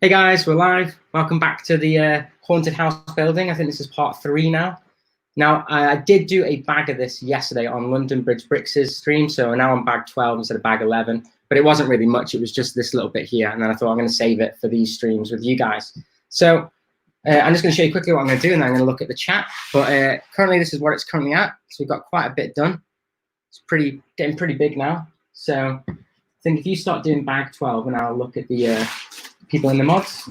Hey guys, we're live. Welcome back to the haunted house building. I think this is part 3 now. Now, I did do a bag of this yesterday on London Bridge Bricks' stream, so now I'm bag 12 instead of bag 11. But it wasn't really much. It was just this little bit here, and then I thought I'm going to save it for these streams with you guys. So I'm just going to show you quickly what I'm going to do, and then I'm going to look at the chat. But currently, this is what it's currently at. So we've got quite a bit done. It's getting pretty big now. So I think if you start doing bag 12, and I'll look at the people in the mods.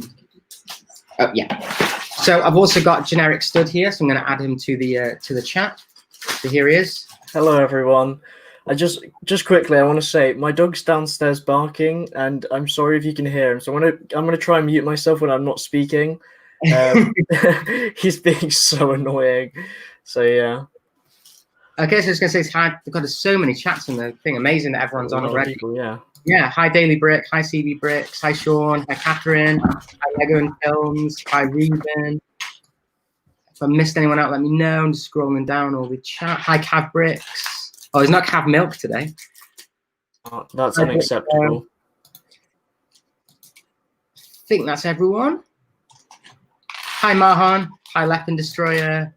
Oh yeah. So I've also got Generic Stud here, so I'm going to add him to the chat. So here he is. Hello everyone. I just quickly, I want to say my dog's downstairs barking, and I'm sorry if you can hear him. So I'm gonna try and mute myself when I'm not speaking. He's being so annoying. So yeah. Okay, so I was going to say hi. God, there's so many chats in the thing. Amazing that everyone's on already. People, yeah. Yeah. Hi Daily Brick. Hi CB Bricks. Hi Sean. Hi Catherine. Hi Lego and Films. Hi Ruben. If I missed anyone out, let me know. I'm just scrolling down all the chat. Hi Cav Bricks. Oh, it's not Cav Milk today. Oh, that's unacceptable. I think that's everyone. Hi Mahan. Hi Leopard Destroyer.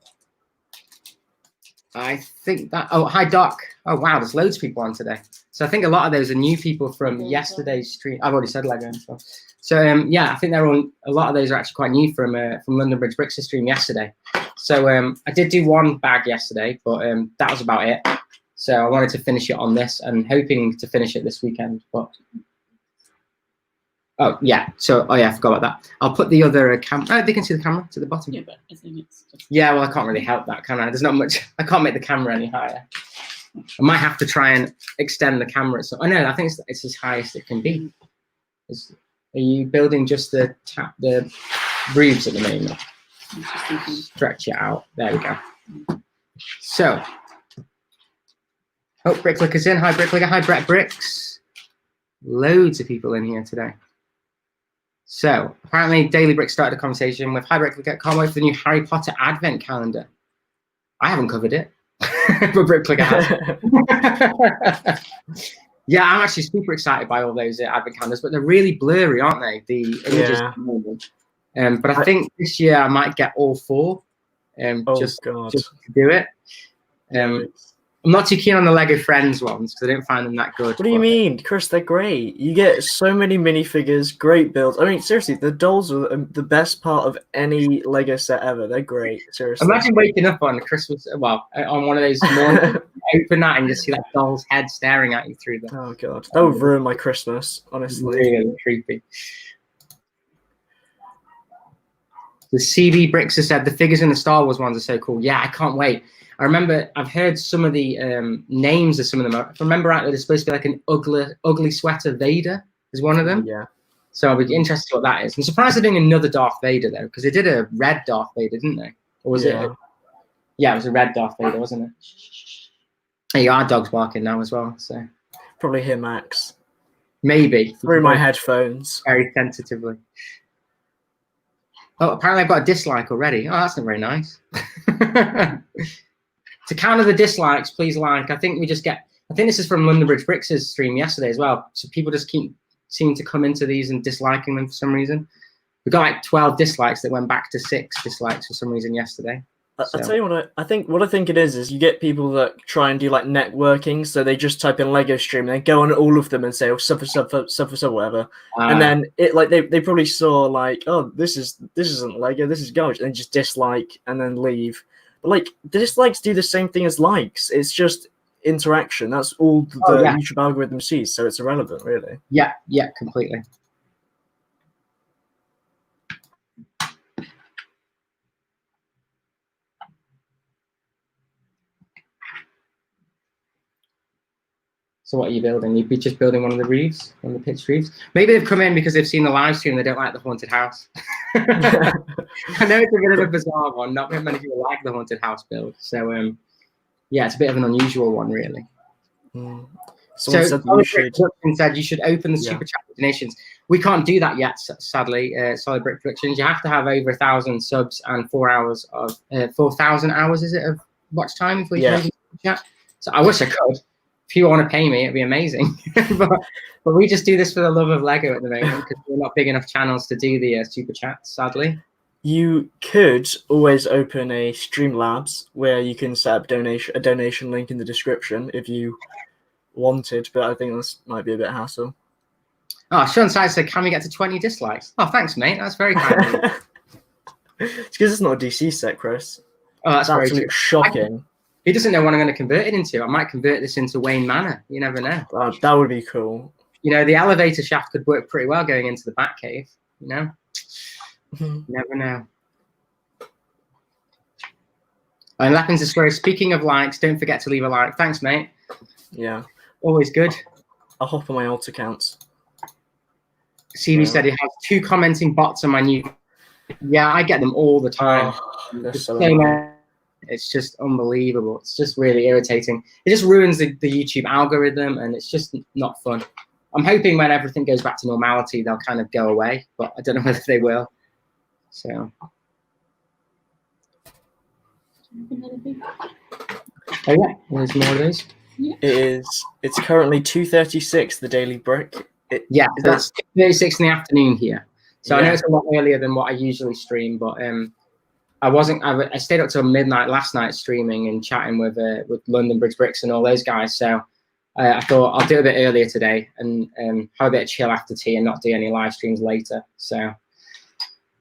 I think that. Oh, hi Doc. Oh wow, there's loads of people on today. So I think a lot of those are new people from yesterday's stream. I've already said Lego and stuff. So yeah, I think they're all. A lot of those are actually quite new from London Bridge Bricks' stream yesterday. So I did do one bag yesterday, but that was about it. So I wanted to finish it on this, and hoping to finish it this weekend. But oh yeah, so I forgot about that. I'll put the other camera. Oh, they can see the camera to the bottom. Yeah, but I think it's just... Yeah, well, I can't really help that, can I? There's not much. I can't make the camera any higher. I might have to try and extend the camera. So I know. I think it's as high as it can be. Are you building just the roofs at the moment? Stretch it out. There we go. So, oh, Bricklicker's in. Hi, Bricklicker. Hi, Brett Bricks. Loads of people in here today. So, apparently, Daily Brick started a conversation with Hi, Bricklicker. Can't wait for the new Harry Potter Advent calendar. I haven't covered it, but Bricklicker has. Yeah, I'm actually super excited by all those Advent calendars, but they're really blurry, aren't they? The images. Yeah. But I think this year I might get all 4, just to do it. I'm not too keen on the Lego Friends ones because I don't find them that good. What do you mean, Chris? They're great. You get so many minifigures, great builds. I mean, seriously, the dolls are the best part of any Lego set ever. They're great. Seriously. Imagine waking up on Christmas, on one of those mornings, open that and just see that doll's head staring at you through them. Oh god, that would ruin my Christmas. Honestly, really creepy. The CB Bricks has said the figures in the Star Wars ones are so cool. Yeah, I can't wait. I remember I've heard some of the names of some of them. If I remember right, there's supposed to be like an ugly sweater Vader is one of them. Yeah. So I'll be interested what that is. I'm surprised they're doing another Darth Vader though, because they did a red Darth Vader, didn't they? Or was it? Yeah, it was a red Darth Vader, wasn't it? Hey, our dog's barking now as well. So probably hear Max. Maybe through my headphones. Very sensitively. Oh, apparently I've got a dislike already. Oh, that's not very nice. To counter the dislikes, please like. I think this is from London Bridge Bricks' stream yesterday as well. So people just seem to come into these and disliking them for some reason. We got like 12 dislikes that went back to 6 dislikes for some reason yesterday. I'll tell you what I think it is you get people that try and do like networking, so they just type in Lego stream and then go on all of them and say, oh, suffer, whatever. And then it like they probably saw like, oh, this isn't Lego, this is garbage, and just dislike and then leave. But like the dislikes do the same thing as likes. It's just interaction. That's all the YouTube algorithm sees, so it's irrelevant, really. Yeah, completely. So what are you building? You'd be just building one of the roofs, one of the pitched roofs? Maybe they've come in because they've seen the live stream and they don't like the haunted house. I know it's a bit of a bizarre one. Not very many people like the haunted house build. So, yeah, it's a bit of an unusual one, really. So said you should open the super chat donations. We can't do that yet, sadly. Solid Brick Productions. You have to have over 1,000 subs and 4 hours of 4,000 hours, is it, of watch time before you can do super chat? So I wish I could. if you want to pay me, it'd be amazing. but we just do this for the love of Lego at the moment because we're not big enough channels to do the super chats, sadly. You could always open a Streamlabs where you can set up a donation link in the description if you wanted, but I think this might be a bit hassle. Oh, Sean Side said, "Can we get to 20 dislikes?" Oh, thanks, mate. That's very kind of you. It's because it's not a DC set, Chris. Oh, that's very absolutely shocking. He doesn't know what I'm going to convert it into. I might convert this into Wayne Manor. You never know. That would be cool. You know, the elevator shaft could work pretty well going into the Batcave. You know, you never know. And Lappin's a story. Speaking of likes, don't forget to leave a like. Thanks, mate. Yeah. Always good. I'll hop on my alt accounts. CV said he has 2 commenting bots on my new. Yeah, I get them all the time. It's just unbelievable. It's just really irritating. It just ruins the YouTube algorithm, and it's just not fun. I'm hoping when everything goes back to normality, they'll kind of go away, but I don't know whether they will. So. Oh yeah, there's more of those. It's currently 2:36, the Daily Brick. That's 2:36 in the afternoon here. So I know it's a lot earlier than what I usually stream, but I stayed up till midnight last night streaming and chatting with London Bridge Bricks and all those guys. So I thought I'll do it a bit earlier today and have a bit of chill after tea and not do any live streams later. So,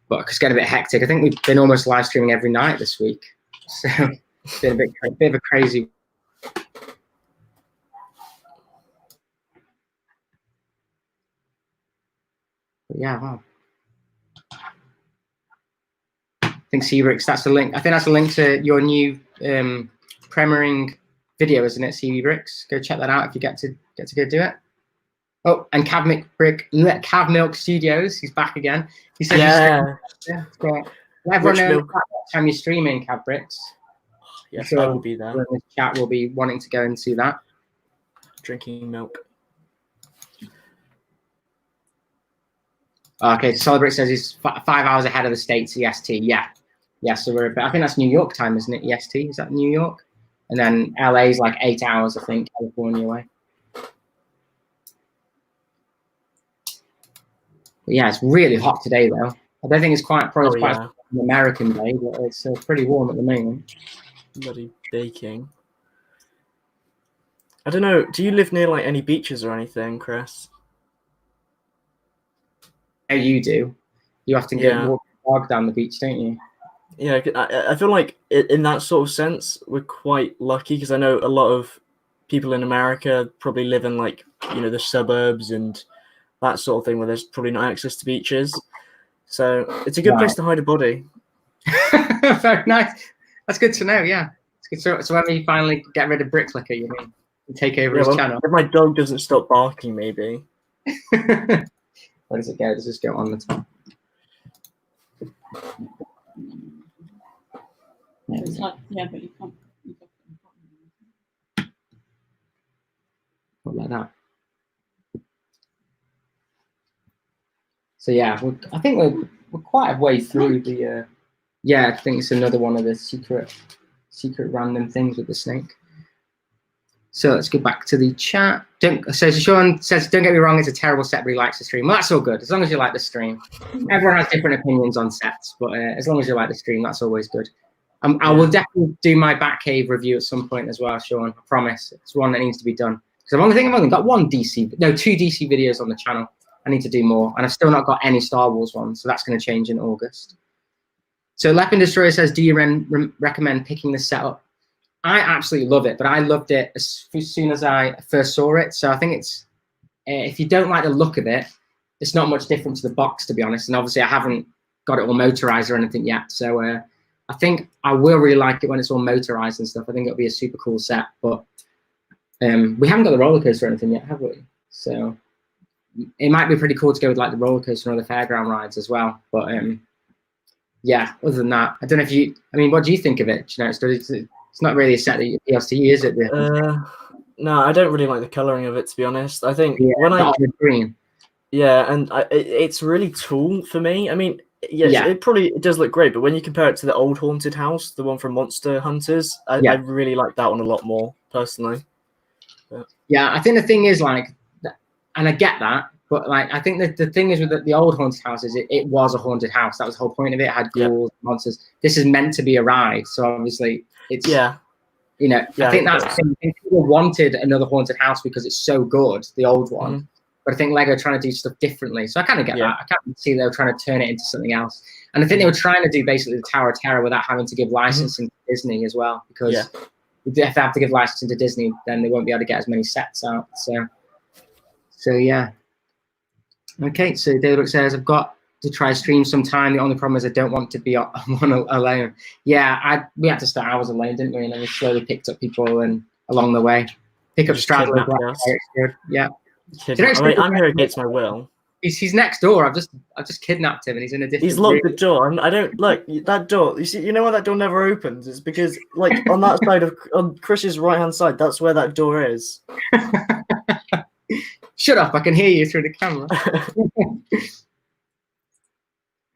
but it's getting a bit hectic. I think we've been almost live streaming every night this week. So it's been a bit of a crazy. But yeah, wow. I think Seabricks, that's the link. I think that's a link to your new premiering video, isn't it, CV Bricks? Go check that out if you get to go do it. Oh, and Cav Milk Studios, he's back again. He says, it's great. Let everyone know what time you're streaming, Cav Bricks. Yes, I will be there. In this chat will be wanting to go and see that. Drinking milk. Okay, Solid Brick says he's 5 hours ahead of the States EST. Yeah, so I think that's New York time, isn't it? EST, is that New York? And then LA is like 8 hours, I think, California way. But yeah, it's really hot today though. I don't think it's quite probably quite an American day, but it's pretty warm at the moment. Bloody baking. I don't know. Do you live near like any beaches or anything, Chris? Yeah, you do. You have to walk the dog down the beach, don't you? Yeah, I feel like in that sort of sense, we're quite lucky because I know a lot of people in America probably live in like, you know, the suburbs and that sort of thing where there's probably not access to beaches. So it's a good place to hide a body. Very nice. That's good to know, yeah. It's good. So when we finally get rid of Bricklicker, you mean, and take over his channel? If my dog doesn't stop barking, maybe. Where does it go? Does this go on the top? Yeah, but you can't. Not like that. So yeah, I think we're quite a way through the. Yeah, I think it's another one of the secret random things with the snake. So let's go back to the chat. So Sean says, don't get me wrong, it's a terrible set, but he likes the stream. Well, that's all good, as long as you like the stream. Everyone has different opinions on sets, but as long as you like the stream, that's always good. I will definitely do my Batcave review at some point as well, Sean. I promise. It's one that needs to be done. Because I've only got 2 DC videos on the channel. I need to do more. And I've still not got any Star Wars ones, so that's going to change in August. So Leopard Destroyer says, do you recommend picking this set up? I absolutely love it, but I loved it as soon as I first saw it. So I think it's, if you don't like the look of it, it's not much different to the box, to be honest. And obviously I haven't got it all motorized or anything yet. So I think I will really like it when it's all motorized and stuff. I think it'll be a super cool set, but we haven't got the roller coaster or anything yet, have we? So it might be pretty cool to go with like the roller coaster and other fairground rides as well. But yeah, other than that, I don't know if you, I mean, what do you think of it? You know, it's not really a set that appeals to you, is it? No, I don't really like the coloring of it, to be honest. I think when green. Yeah, and it's really tall for me. I mean, yes, it does look great, but when you compare it to the old haunted house, the one from Monster Hunters, I really like that one a lot more, personally. Yeah, I think the thing is like, and I get that, but like I think that the thing is with the old haunted houses, it was a haunted house. That was the whole point of it. It had ghouls, monsters. This is meant to be a ride, so obviously it's Yeah. You know, Yeah, I think that's the thing. People wanted another haunted house because it's so good, the old one. Mhm. But I think Lego are trying to do stuff differently. So I kind of get Yeah. that. I can't see they were trying to turn it into something else. And I think they were trying to do basically the Tower of Terror without having to give licensing to Disney as well. Because if they have to give licensing to Disney, then they won't be able to get as many sets out. So yeah. Okay, so David says, I've got to try stream sometime. The only problem is I don't want to be on one alone. Yeah, we had to start ours alone, didn't we? And then we slowly picked up people and along the way. Pick up Stradler. Yeah. I'm here against my will. He's next door. I've just kidnapped him and he's in a different He's locked room. the door. I don't look that door. You know why that door never opens? It's because like on that side on Chris's right hand side, that's where that door is. Shut up! I can hear you through the camera.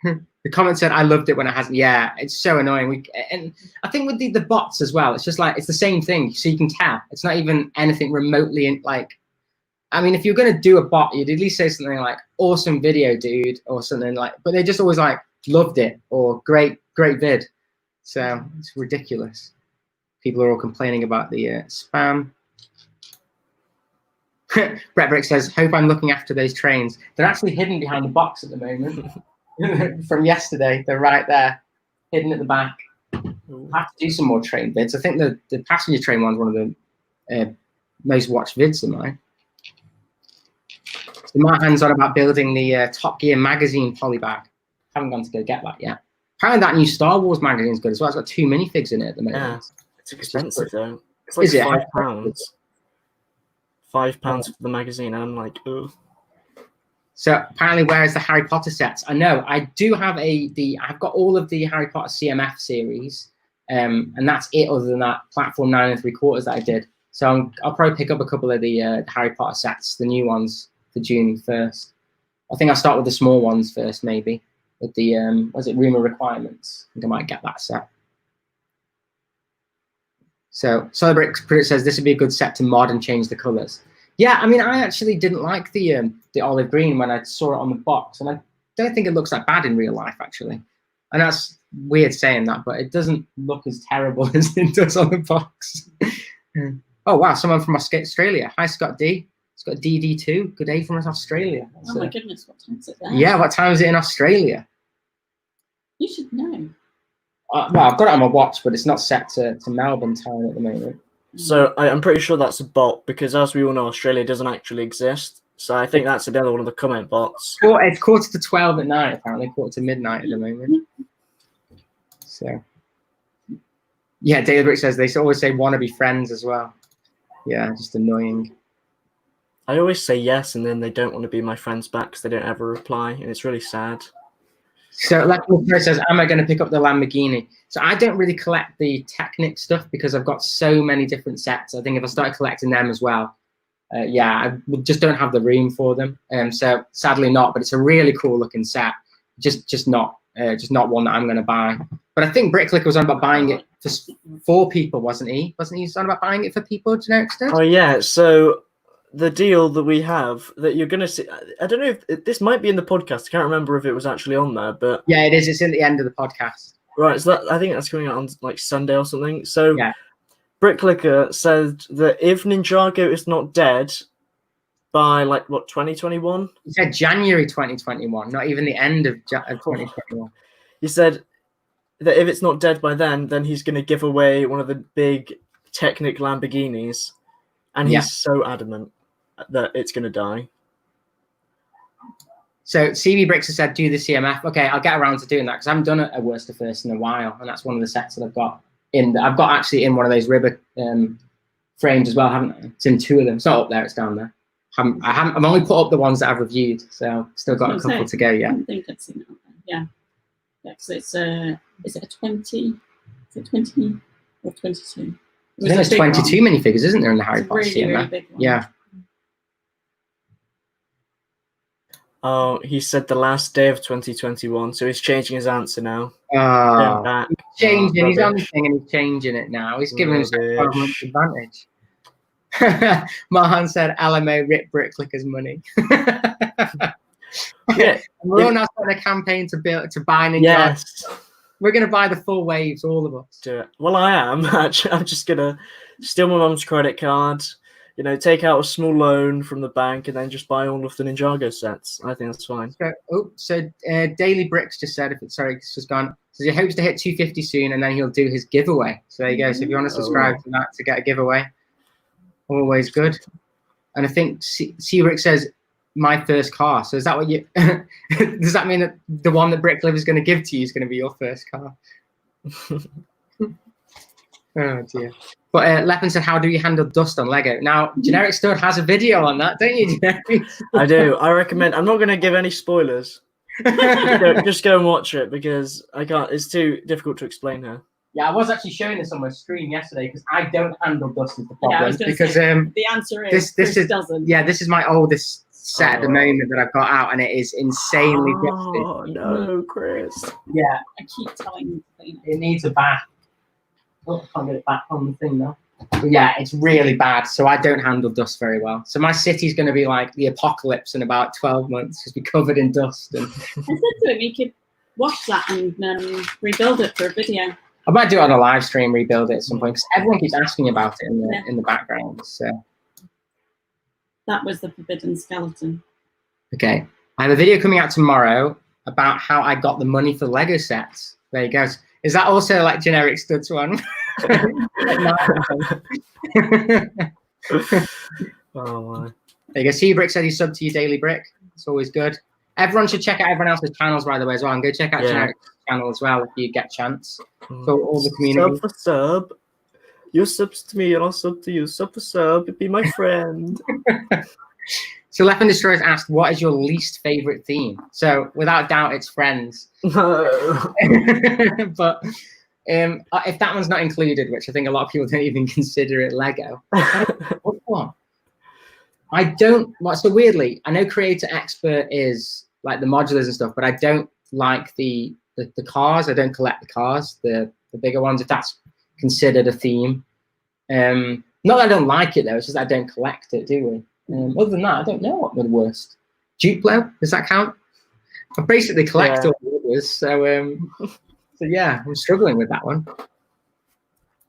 The comment said, "I loved it when it hasn't." Yeah, it's so annoying. And I think with the bots as well, it's just like it's the same thing. So you can tell it's not even anything remotely like. I mean, if you're gonna do a bot, you'd at least say something like "awesome video, dude" or something like. But they just always like loved it or great vid. So it's ridiculous. People are all complaining about the spam. Brett Brick says, hope I'm looking after those trains. They're actually hidden behind the box at the moment. From yesterday, they're right there, hidden at the back. I have to do some more train vids. I think the passenger train one's one of the most watched vids of mine. So my hands on about building the Top Gear magazine polybag. Haven't gone to go get that yet. Apparently that new Star Wars magazine is good as well. It's got 2 minifigs in it at the moment. Yeah, it's expensive though. It's like £5. £5 for the magazine, and I'm like, oh. So apparently, where is the Harry Potter sets? I know I do have I've got all of the Harry Potter CMF series, and that's it. Other than that, Platform 9 3/4 that I did. So I'll probably pick up a couple of the Harry Potter sets, the new ones for June first. I think I'll start with the small ones first, maybe with the Room of Requirements. I think I might get that set. So Solid Brick says this would be a good set to mod and change the colors. Yeah, I mean, I actually didn't like the olive green when I saw it on the box, and I don't think it looks that bad in real life, actually. And that's weird saying that, but it doesn't look as terrible as it does on the box. Oh, wow, someone from Australia. Hi, Scott D. Scott DD2. Good day from Australia. Oh, my goodness, what time is it there? Yeah, what time is it in Australia? You should know. Well, I've got it on my watch, but it's not set to Melbourne time at the moment. So I'm pretty sure that's a bot because, as we all know, Australia doesn't actually exist. So I think that's another one of the comment bots. It's 12:45 at night, apparently, 12:45 at midnight at the moment. So, yeah, David Rick says they always say "wanna be friends" as well. Yeah, just annoying. I always say yes, and then they don't want to be my friends back because they don't ever reply, and it's really sad. So, like says, am I going to pick up the Lamborghini? So I don't really collect the Technic stuff because I've got so many different sets. I think if I started collecting them as well, I just don't have the room for them. So sadly not, but it's a really cool looking set. Just not one that I'm going to buy. But I think Bricklicker was on about buying it for people, wasn't he? Wasn't he on about buying it for people to an extent? Oh yeah, so the deal that we have that you're going to see, I don't know if this might be in the podcast. I can't remember if it was actually on there, but yeah, it is. It's in the end of the podcast. Right, so I think that's coming out on like Sunday or something. So yeah. Bricklicker said that if Ninjago is not dead by 2021? He said January 2021, not even the end of 2021. He said that if it's not dead by then he's going to give away one of the big Technic Lamborghinis, and he's so adamant that it's going to die. So CB Bricks has said, do the CMF. Okay, I'll get around to doing that because I haven't done a Worst to First in a while, and that's one of the sets that I've got I've got actually in one of those ribber frames as well, haven't I? It's in 2 of them. It's not up there, it's down there. I've only put up the ones that I've reviewed, so still got a couple to go yet. I don't think I've seen it up there. Yeah, so it's is it a 20? Is it 20 or 22? I think there's 22 minifigures, isn't there, in the Harry Potter CMF? Really big one. Yeah. Oh, he said the last day of 2021, so he's changing his answer now. He's changing. He's on the thing and he's changing it now. He's giving himself 12 months advantage. Mahan said, LMA rip Bricklickers money. Yeah. We're all now starting a campaign to buy Ninjago. Yes. We're going to buy the full waves, all of us. Do it. Well, I am. Actually, I'm just going to steal my mum's credit card, take out a small loan from the bank, and then just buy all of the Ninjago sets. I think that's fine. So Daily Bricks just said, it's just gone. So he hopes to hit 250 soon, and then he'll do his giveaway. So there you go. So if you want to subscribe to that to get a giveaway, always good. And I think Rick says, my first car. So is that what you? Does that mean that the one that Brickliv is going to give to you is going to be your first car? Oh dear. But Leppin said, how do you handle dust on Lego? Now, Generic Stud has a video on that, don't you, Generic? I do. I recommend. I'm not going to give any spoilers. Just go and watch it because I can't. It's too difficult to explain here. Yeah, I was actually showing this on my screen yesterday because I don't handle dust is the problem. Yeah, I was gonna because say, the answer is this is doesn't. Yeah, this is my oldest set at the moment that I've got out, and it is insanely dusty. Oh no, Chris. Yeah, I keep telling you to clean it. it needs a bath. Oh, I can't get it back on the thing now. But yeah, it's really bad. So I don't handle dust very well. So my city's going to be like the apocalypse in about 12 months, just be covered in dust. And I said to him, you could watch that and rebuild it for a video. I might do it on a live stream, rebuild it at some point, because everyone keeps asking about it in the background. So That was the Forbidden Skeleton. okay, I have a video coming out tomorrow about how I got the money for Lego sets. There you go. Is that also like Generic Studs one? Oh my. There you go. Seabrick said he subbed to you, Daily Brick. It's always good. Everyone should check out everyone else's channels, by the way, as well. And go check out Generic's channel as well if you get a chance. So all the community. Sub for sub. You subs to me, and I'll sub to you. Sub for sub. Be my friend. So Left and Destroyers asked, what is your least favorite theme? So without doubt, it's Friends. No. But if that one's not included, which I think a lot of people don't even consider it Lego. What? I don't. So weirdly, I know Creator Expert is like the modulars and stuff, but I don't like the cars. I don't collect the cars, the bigger ones, if that's considered a theme. Not that I don't like it though, it's just I don't collect it, do we? Other than that, I don't know what the worst. Duplo, does that count? I basically collect all the others, so yeah, I'm struggling with that one.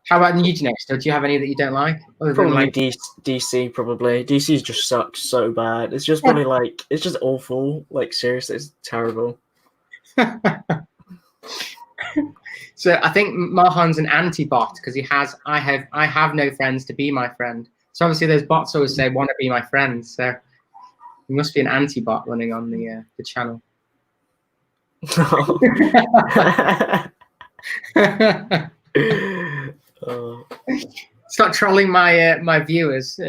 How about you, next? Do you have any that you don't like? Probably like DC, probably. DC just sucks so bad. It's just probably like, it's just awful. Like, seriously, it's terrible. So I think Mahan's an anti-bot because I have no friends to be my friend. So obviously those bots always say, want to be my friend. So he must be an anti-bot running on the channel. Stop trolling my viewers.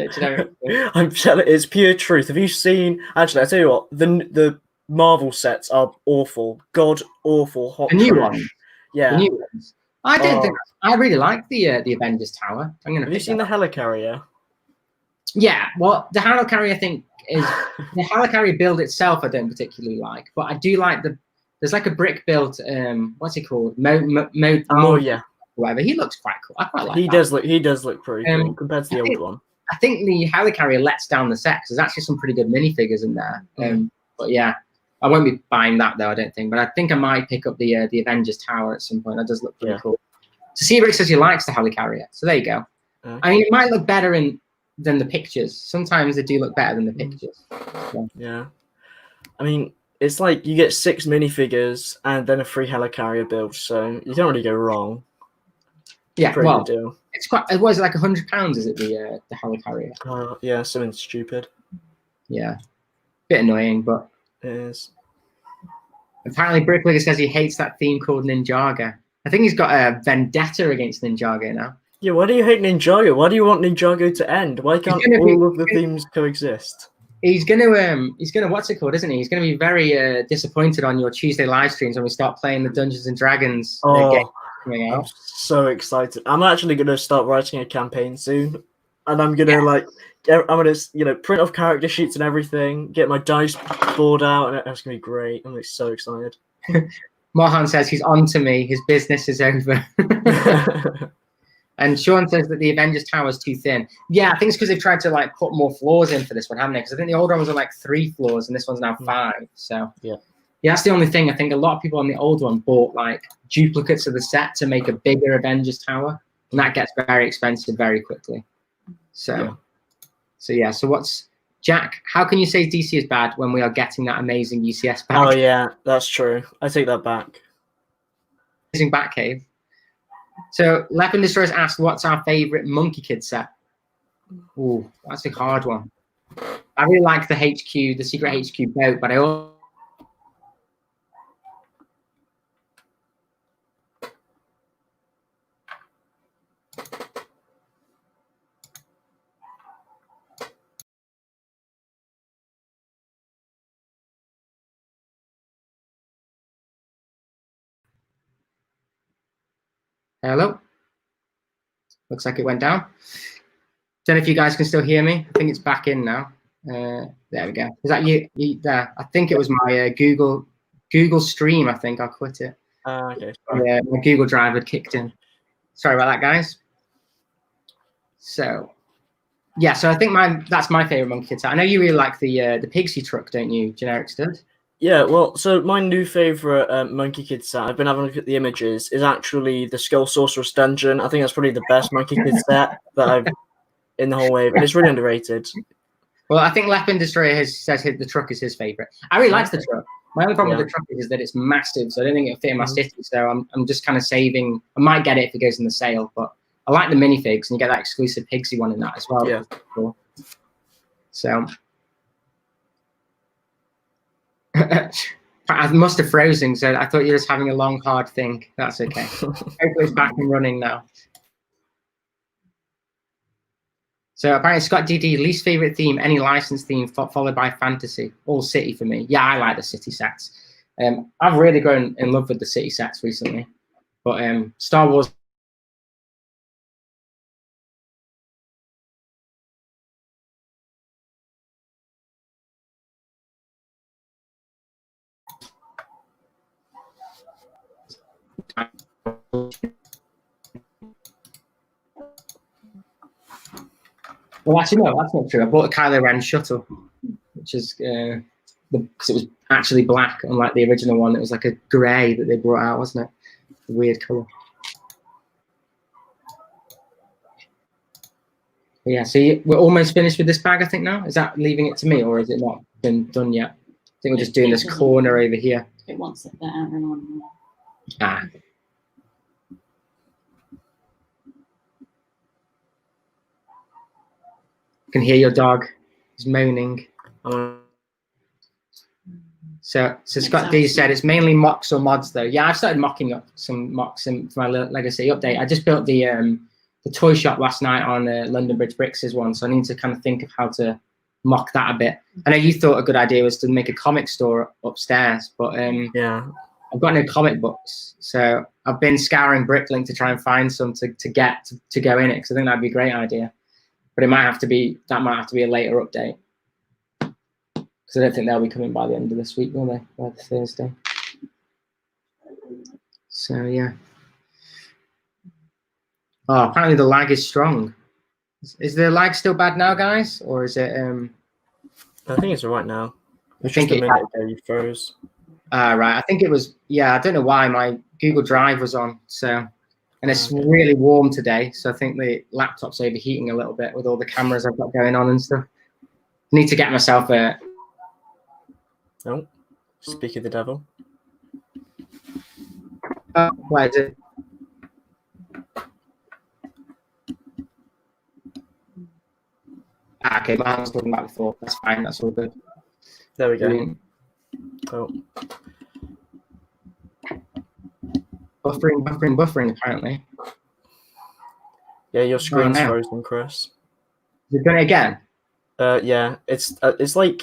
I'm telling it's pure truth. Have you seen? Actually, I tell you what, the Marvel sets are awful, god awful. Hot the new trash. one, yeah. The new ones. I don't think I really like the Avengers Tower. I'm gonna. Have you seen the Helicarrier? Yeah, well, the Helicarrier I think is the Helicarrier build itself. I don't particularly like, but I do like there's like a brick built. What's it called? Yeah. Whatever. He looks quite cool. I quite like. He does look pretty cool compared to the old one. I think the Helicarrier lets down the set. There's actually some pretty good minifigures in there. But yeah, I won't be buying that though. I don't think. But I think I might pick up the Avengers Tower at some point. That does look pretty cool. So Seabrick says he likes the Helicarrier. So there you go. Okay. I mean, it might look better than the pictures. Sometimes they do look better than the pictures. So. Yeah. I mean, it's like you get 6 minifigures and then a free Helicarrier build, so you don't really go wrong. Yeah, well, it's quite. It was like £100. Is it the Helicarrier? Yeah, something stupid. Yeah, bit annoying, but it is. Apparently, Bricklicker says he hates that theme called Ninjago. I think he's got a vendetta against Ninjago now. Yeah, why do you hate Ninjago? Why do you want Ninjago to end? Why can't all of the themes coexist? He's gonna what's it called, isn't he? He's gonna be very disappointed on your Tuesday live streams when we start playing the Dungeons and Dragons game coming out. I'm so excited. I'm actually gonna start writing a campaign soon, and I'm gonna print off character sheets and everything, get my dice board out, and it's gonna be great. I'm so excited. Mohan says he's on to me. His business is over. And Sean says that the Avengers Tower is too thin. Yeah, I think it's because they've tried to like put more floors in for this one, haven't they? Because I think the old one was on like 3 floors and this one's now 5. So Yeah, that's the only thing. I think a lot of people on the old one bought like duplicates of the set to make a bigger Avengers Tower, and that gets very expensive very quickly. So, So what's Jack? How can you say DC is bad when we are getting that amazing UCS back? Oh yeah, that's true. I take that back. Amazing Batcave. So Leopard Destroyers asked, "What's our favorite Monkey Kid set?" Ooh, that's a hard one. I really like the HQ, the secret HQ boat, but I also hello. Looks like it went down. Don't know if you guys can still hear me. I think it's back in now. There we go. Is that you there? I think it was my Google Stream. I think I'll quit it. Okay. My Google Drive had kicked in. Sorry about that, guys. So, yeah. So I think that's my favorite Monkey Kid set. I know you really like the Pigsy truck, don't you, Generic Stud? Yeah, well, so my new favorite Monkey Kid set, I've been having a look at the images, is actually the Skull Sorceress Dungeon. I think that's probably the best Monkey Kid set that I've in the whole wave, and it's really underrated. Well, I think Leopard Destroyer says the truck is his favorite. I really like the truck. My only problem with the truck is that it's massive, so I don't think it'll fit in my city. So I'm just kind of saving. I might get it if it goes in the sale, but I like the minifigs, and you get that exclusive Pigsy one in that as well. Yeah. Cool. So I must have frozen, so I thought you were just having a long, hard think. That's okay. Hopefully it's back and running now. So apparently Scott DD, least favorite theme, any licensed theme followed by fantasy. All city for me. Yeah, I like the city sets. I've really grown in love with the city sets recently. But Star Wars. Well, actually, no, that's not true. I bought a Kylo Ren shuttle, which is because it was actually black, unlike the original one. It was like a grey that they brought out, wasn't it? A weird colour. But yeah, so we're almost finished with this bag, I think now. Is that leaving it to me, or has it not been done yet? I think we're just doing this corner over here. It wants it there and on. Ah. I can hear your dog. He's moaning. So Scott D said it's mainly mocks or mods though. Yeah, I've started mocking up some mocks for my Legacy update. I just built the toy shop last night on London Bridge Bricks' one, so I need to kind of think of how to mock that a bit. I know you thought a good idea was to make a comic store upstairs, but yeah, I've got no comic books, so I've been scouring Bricklink to try and find some to get to go in it, because I think that'd be a great idea. But that might have to be a later update, because I don't think they'll be coming by the end of this week, will they? By the Thursday. So yeah. Oh, apparently the lag is strong. Is the lag still bad now, guys, or is it? I think it's all right now. I think just a minute ago you froze. Right. I think it was. Yeah, I don't know why my Google Drive was on. So, and it's really warm today, so I think the laptop's overheating a little bit with all the cameras I've got going on and stuff. I need to get myself a. Oh, speak of the devil. Where is it? Okay, mine was talking about before. That's fine. That's all good. There we go. Brilliant. Oh. Buffering, apparently. Yeah, your screen's now. frozen, Chris. You're doing it again? Yeah, it's like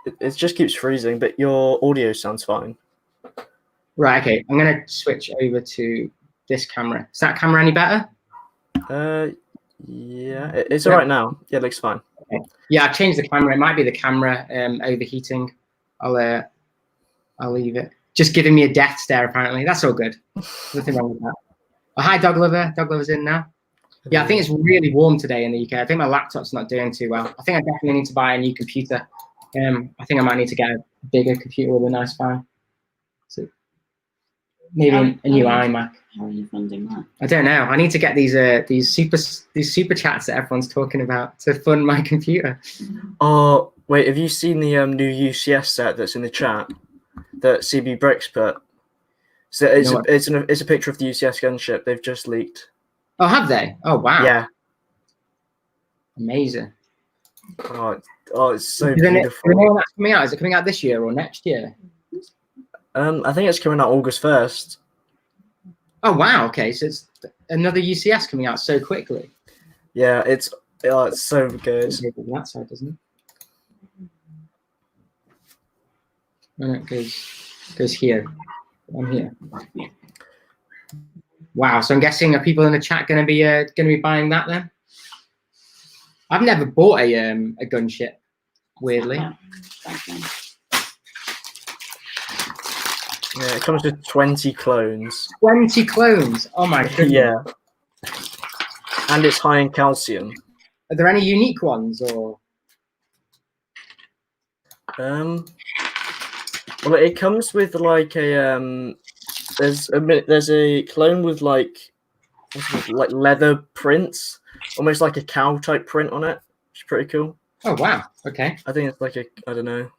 it just keeps freezing, but your audio sounds fine. Right, okay. I'm going to switch over to this camera. Is that camera any better? Yeah, it's all right now. Yeah, it looks fine. Okay. Yeah, I've changed the camera. It might be the camera overheating. I'll leave it. Just giving me a death stare, apparently. That's all good. Nothing wrong with that. Oh, hi, Dog Lover. Dog Lover's in now. Yeah, I think it's really warm today in the UK. I think my laptop's not doing too well. I think I definitely need to buy a new computer. I think I might need to get a bigger computer with a nice fan. So maybe a new iMac. How are you funding that? I don't know. I need to get these super chats that everyone's talking about to fund my computer. Oh wait, have you seen the new UCS set that's in the chat that CB Bricks put? So it's a picture of the UCS gunship. They've just leaked. Oh, have they? Oh, wow. Yeah. Amazing. Oh, it's so Do you know beautiful. when that's coming out? Is it coming out this year or next year? I think it's coming out August 1st. Oh, wow. Okay, so it's another UCS coming out so quickly. Yeah, it's so good. That side, doesn't it? No, it goes here. I'm here. Wow. So I'm guessing, are people in the chat going to be buying that then? I've never bought a gunship. Weirdly. Yeah, it comes with 20 clones. 20 clones. Oh my goodness. Yeah. And it's high in calcium. Are there any unique ones or? Well, it comes with like a there's a clone with like leather prints, almost like a cow type print on it. It's pretty cool. Oh wow. Okay. I think it's like I don't know.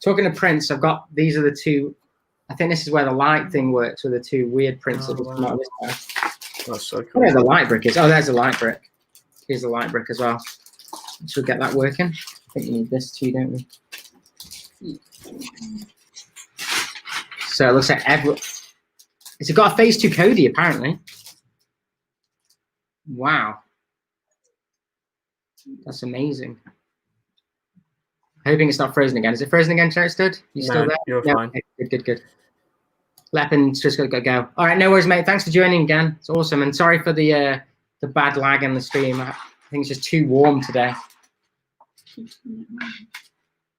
Talking of prints, I've got these are the two. I think this is where the light thing works with the two weird prints that just come out of this guy. That's so cool. Where the light brick is. Oh, there's the light brick. Here's the light brick as well. Should get that working. I think we need this too, don't we? So it looks like it's got a phase 2 Cody apparently. Wow. That's amazing. Hoping it's not frozen again. Is it frozen again, Stud? You still there? You're fine. Okay, good. Leppin's just got to go. All right, no worries, mate. Thanks for joining again. It's awesome. And sorry for the bad lag on the stream. I think it's just too warm today.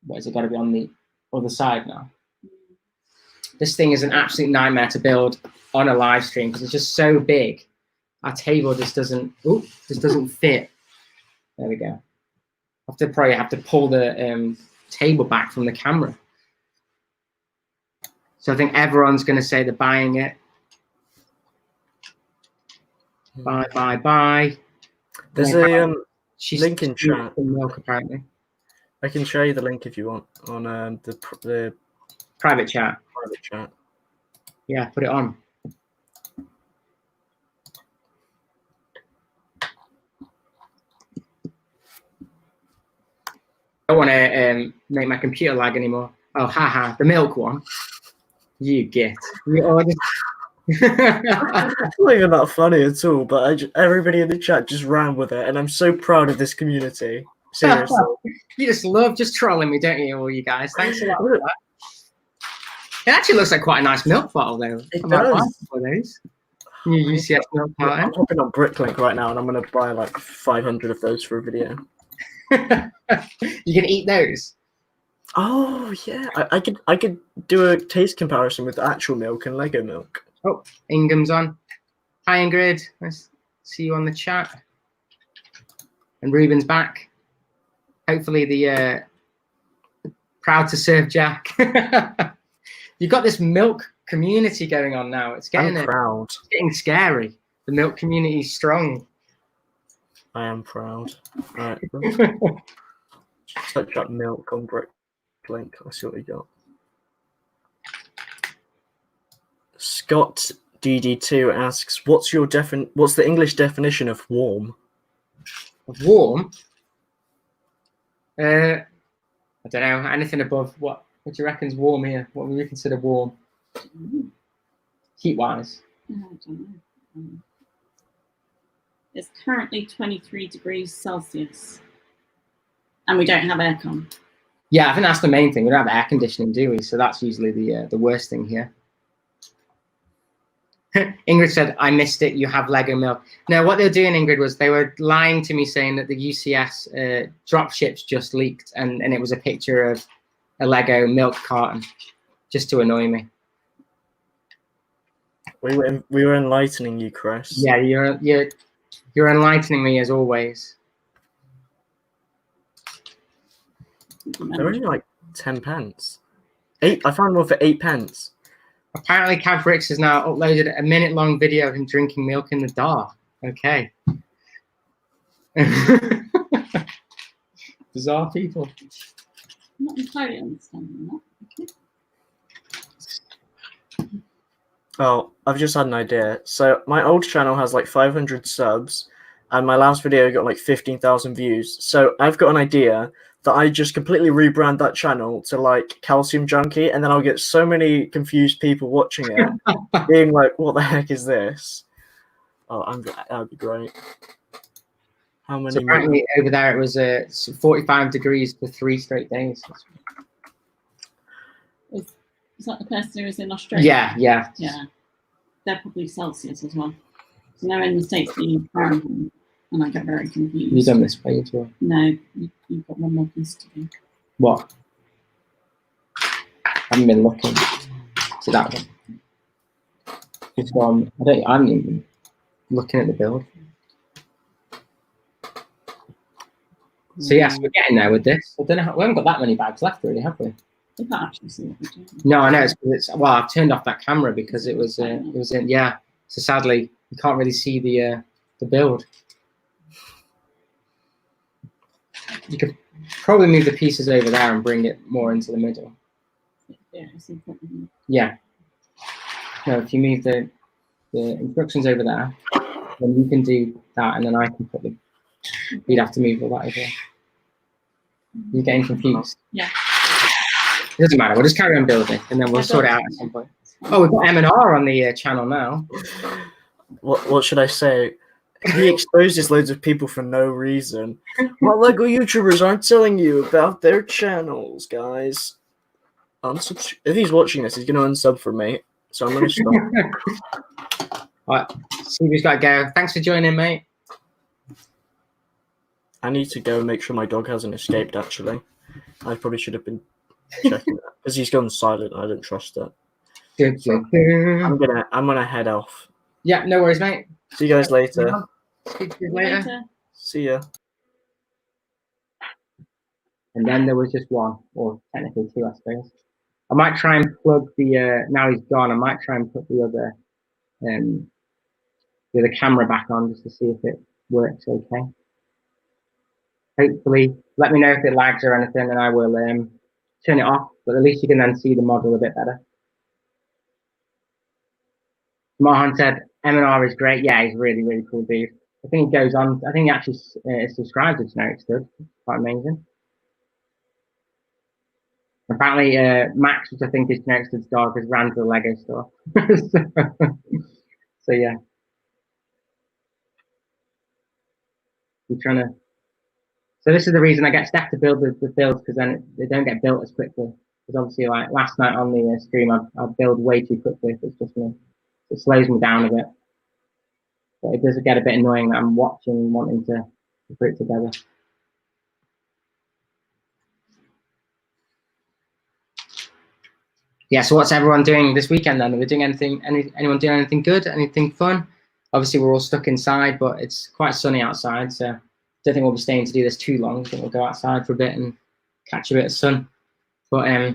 What is it got to be on the other side now? This thing is an absolute nightmare to build on a live stream because it's just so big. Our table just doesn't fit. There we go. Probably have to pull the table back from the camera. So I think everyone's going to say they're buying it. Buy. There's a link in chat. Milk, apparently. I can show you the link if you want on the private chat. Private chat. Yeah, put it on. I don't want to make my computer lag anymore. Oh, haha, the milk one. You get. It's not even that funny at all, but everybody in the chat just ran with it, and I'm so proud of this community. Seriously. You just love just trolling me, don't you, all you guys? Thanks a lot for that. It actually looks like quite a nice milk bottle, though. It does. For those. New UCS milk bottle. I'm hopping on Bricklink right now, and I'm going to buy like 500 of those for a video. You can eat those. Oh yeah, I could do a taste comparison with actual milk and Lego milk. Oh, Ingham's on. Hi Ingrid, nice to see you on the chat. And Ruben's back. Hopefully the proud to serve Jack. You've got this milk community going on now. It's getting proud. It's getting scary. The milk community is strong. I am proud. All right. Touch up milk on Bricklink. Let's see what we got. Scott DD2 asks, "What's the English definition of warm?" Of warm? I don't know. Anything above what do you reckon's warm here? What would you consider warm? Heat-wise? I don't know. It's currently 23 degrees Celsius, and we don't have aircon. Yeah, I think that's the main thing. We don't have air conditioning, do we? So that's usually the worst thing here. Ingrid said, "I missed it. You have Lego milk." No, what they were doing, Ingrid, was they were lying to me, saying that the UCS drop ships just leaked, and it was a picture of a Lego milk carton, just to annoy me. We were enlightening you, Chris. Yeah, you're You're enlightening me as always. They're only like 10 pence. I found one for 8 pence. Apparently, Cav Bricks has now uploaded a minute-long video of him drinking milk in the dark. Okay. Bizarre people. I'm not entirely understanding that. Okay. Oh, I've just had an idea. So my old channel has like 500 subs, and my last video got like 15,000 views. So I've got an idea that I just completely rebrand that channel to like Calcium Junkie, and then I'll get so many confused people watching it, being like, "What the heck is this?" Oh, that would be great. How many? So apparently over there it was 45 degrees for 3 straight days. Is that the person who was in Australia? Yeah, yeah. Yeah. They're probably Celsius as well. So now in the States we use Fahrenheit, and I get very confused. You've done this page as well. No, you've got one more piece to do. What? I haven't been looking to that one. It's one. I haven't even looking at the build. So yes, we're getting there with this. I don't know. We haven't got that many bags left, really, have we? You can't actually see what we're doing. No, I know. It's well, I've turned off that camera because it was in. Yeah. So sadly, you can't really see the build. You could probably move the pieces over there and bring it more into the middle. Yeah, I see what you mean. Yeah. No, if you move the instructions over there, then you can do that, and then I can put the. You'd have to move all that over there. You're getting confused. Yeah. It doesn't matter. We'll just carry on building, and then we'll sort it out at some point. Oh, we've got M&R on the channel now. What should I say? He exposes loads of people for no reason. What Lego YouTubers aren't telling you about their channels, guys. If he's watching this, he's going to unsub from me. So I'm going to stop. All right. Stevie's got to go. Thanks for joining, mate. I need to go and make sure my dog hasn't escaped, actually. I probably should have been checking that. Because he's gone silent. I don't trust that. So I'm gonna head off. Yeah, no worries, mate. See you guys later. Speak to you later. See ya. And then there was just one, or technically two, I suppose. I might try and plug the. Now he's gone. I might try and put the other camera back on just to see if it works okay. Hopefully, let me know if it lags or anything, and I will turn it off. But at least you can then see the model a bit better. Mahan said, M&R is great. Yeah, he's really, really cool dude. I think he goes on. I think he actually subscribes to Generic Stud. Quite amazing. Apparently, Max, which I think is Generic Stud's dog, has ran to the Lego store. so yeah. We're trying to. So this is the reason I get Steph to build the builds, because then they don't get built as quickly. Because obviously, like last night on the stream, I build way too quickly if it's just me. It slows me down a bit. But it does get a bit annoying that I'm watching and wanting to put it together. Yeah, so what's everyone doing this weekend then? Are we doing anything, anyone doing anything good, anything fun? Obviously, we're all stuck inside, but it's quite sunny outside, so I don't think we'll be staying to do this too long. I think we'll go outside for a bit and catch a bit of sun. But I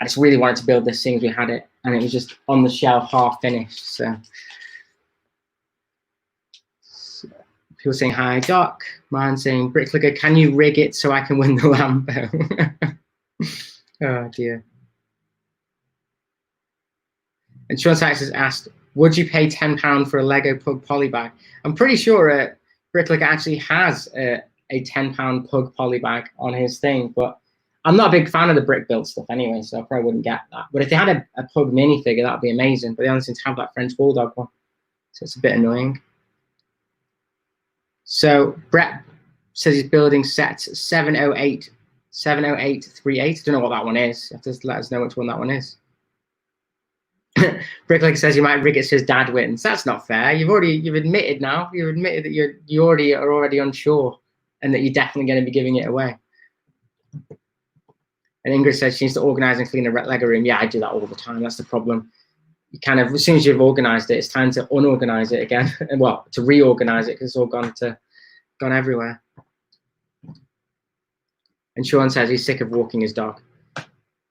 just really wanted to build this thing as we had it, and it was just on the shelf, half finished. So people saying hi, Doc. Mine saying, Bricklager, can you rig it so I can win the Lambo? Oh dear. And Sean Sachs has asked, would you pay £10 for a Lego Pug polybag? I'm pretty sure Bricklager actually has a £10 Pug polybag on his thing, but I'm not a big fan of the brick built stuff anyway, so I probably wouldn't get that. But if they had a Pug minifigure, that would be amazing. But they only seem to have that French Bulldog one, so it's a bit annoying. So Brett says he's building set 70838. I don't know what that one is. You have to let us know which one that one is. Bricklager says you might rig it so his dad wins. That's not fair. You've admitted now. You've admitted that you are already unsure, and that you're definitely going to be giving it away. And Ingrid says she needs to organize and clean a Lego room. Yeah, I do that all the time. That's the problem. you kind of, as soon as you've organized it, it's time to unorganize it again. And well, to reorganize it because it's all gone everywhere. And Sean says he's sick of walking his dog.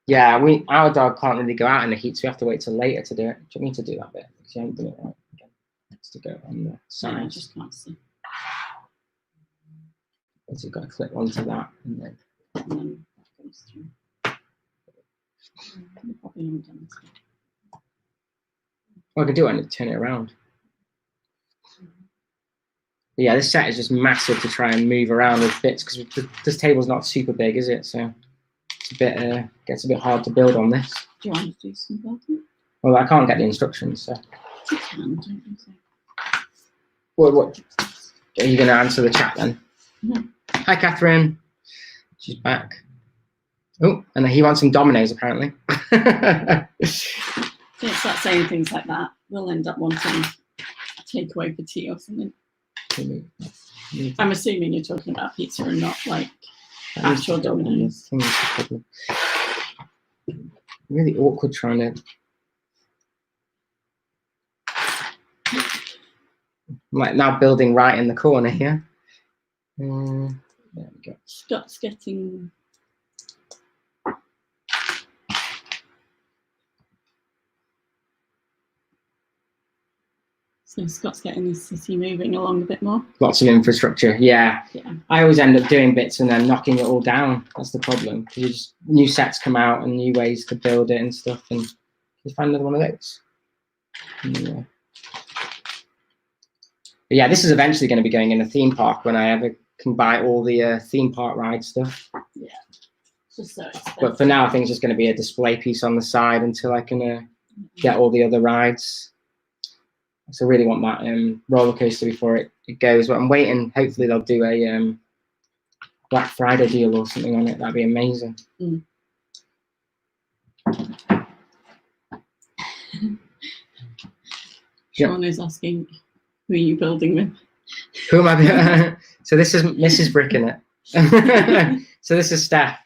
Yeah, our dog can't really go out in the heat, so we have to wait till later to do it. Do you want me to do that bit? Because you haven't done it right. Again. It's to go on the side. Yeah, I just can't see. So you've got to clip onto that and then. And then that goes through. Probably haven't done this yet. Well, I can do it and turn it around. But yeah, this set is just massive to try and move around with bits because this table's not super big, is it? So it's a bit gets a bit hard to build on this. Do you want to do some building? Well, I can't get the instructions, so. You can, don't think so. What? Are you going to answer the chat then? No. Hi, Catherine. She's back. Oh, and he wants some dominoes apparently. Don't start saying things like that. We'll end up wanting a takeaway for tea or something. I'm assuming you're talking about pizza and not like actual dominoes. Really awkward trying to. I'm like now building right in the corner here. There we go. Scott's getting. So Scott's getting the city moving along a bit more. Lots of infrastructure, yeah. I always end up doing bits and then knocking it all down. That's the problem. Because new sets come out and new ways to build it and stuff, and you find another one of those. Yeah. But yeah, this is eventually going to be going in a theme park when I ever can buy all the theme park ride stuff. Yeah. Just so expensive. But for now, I think it's just going to be a display piece on the side until I can get all the other rides. So I really want that roller coaster before it goes. But I'm waiting. Hopefully they'll do a Black Friday deal or something on it. That'd be amazing. Mm. Sean is asking, who are you building with? Who am I? So this is Mrs. Brick in it. So this is Steph,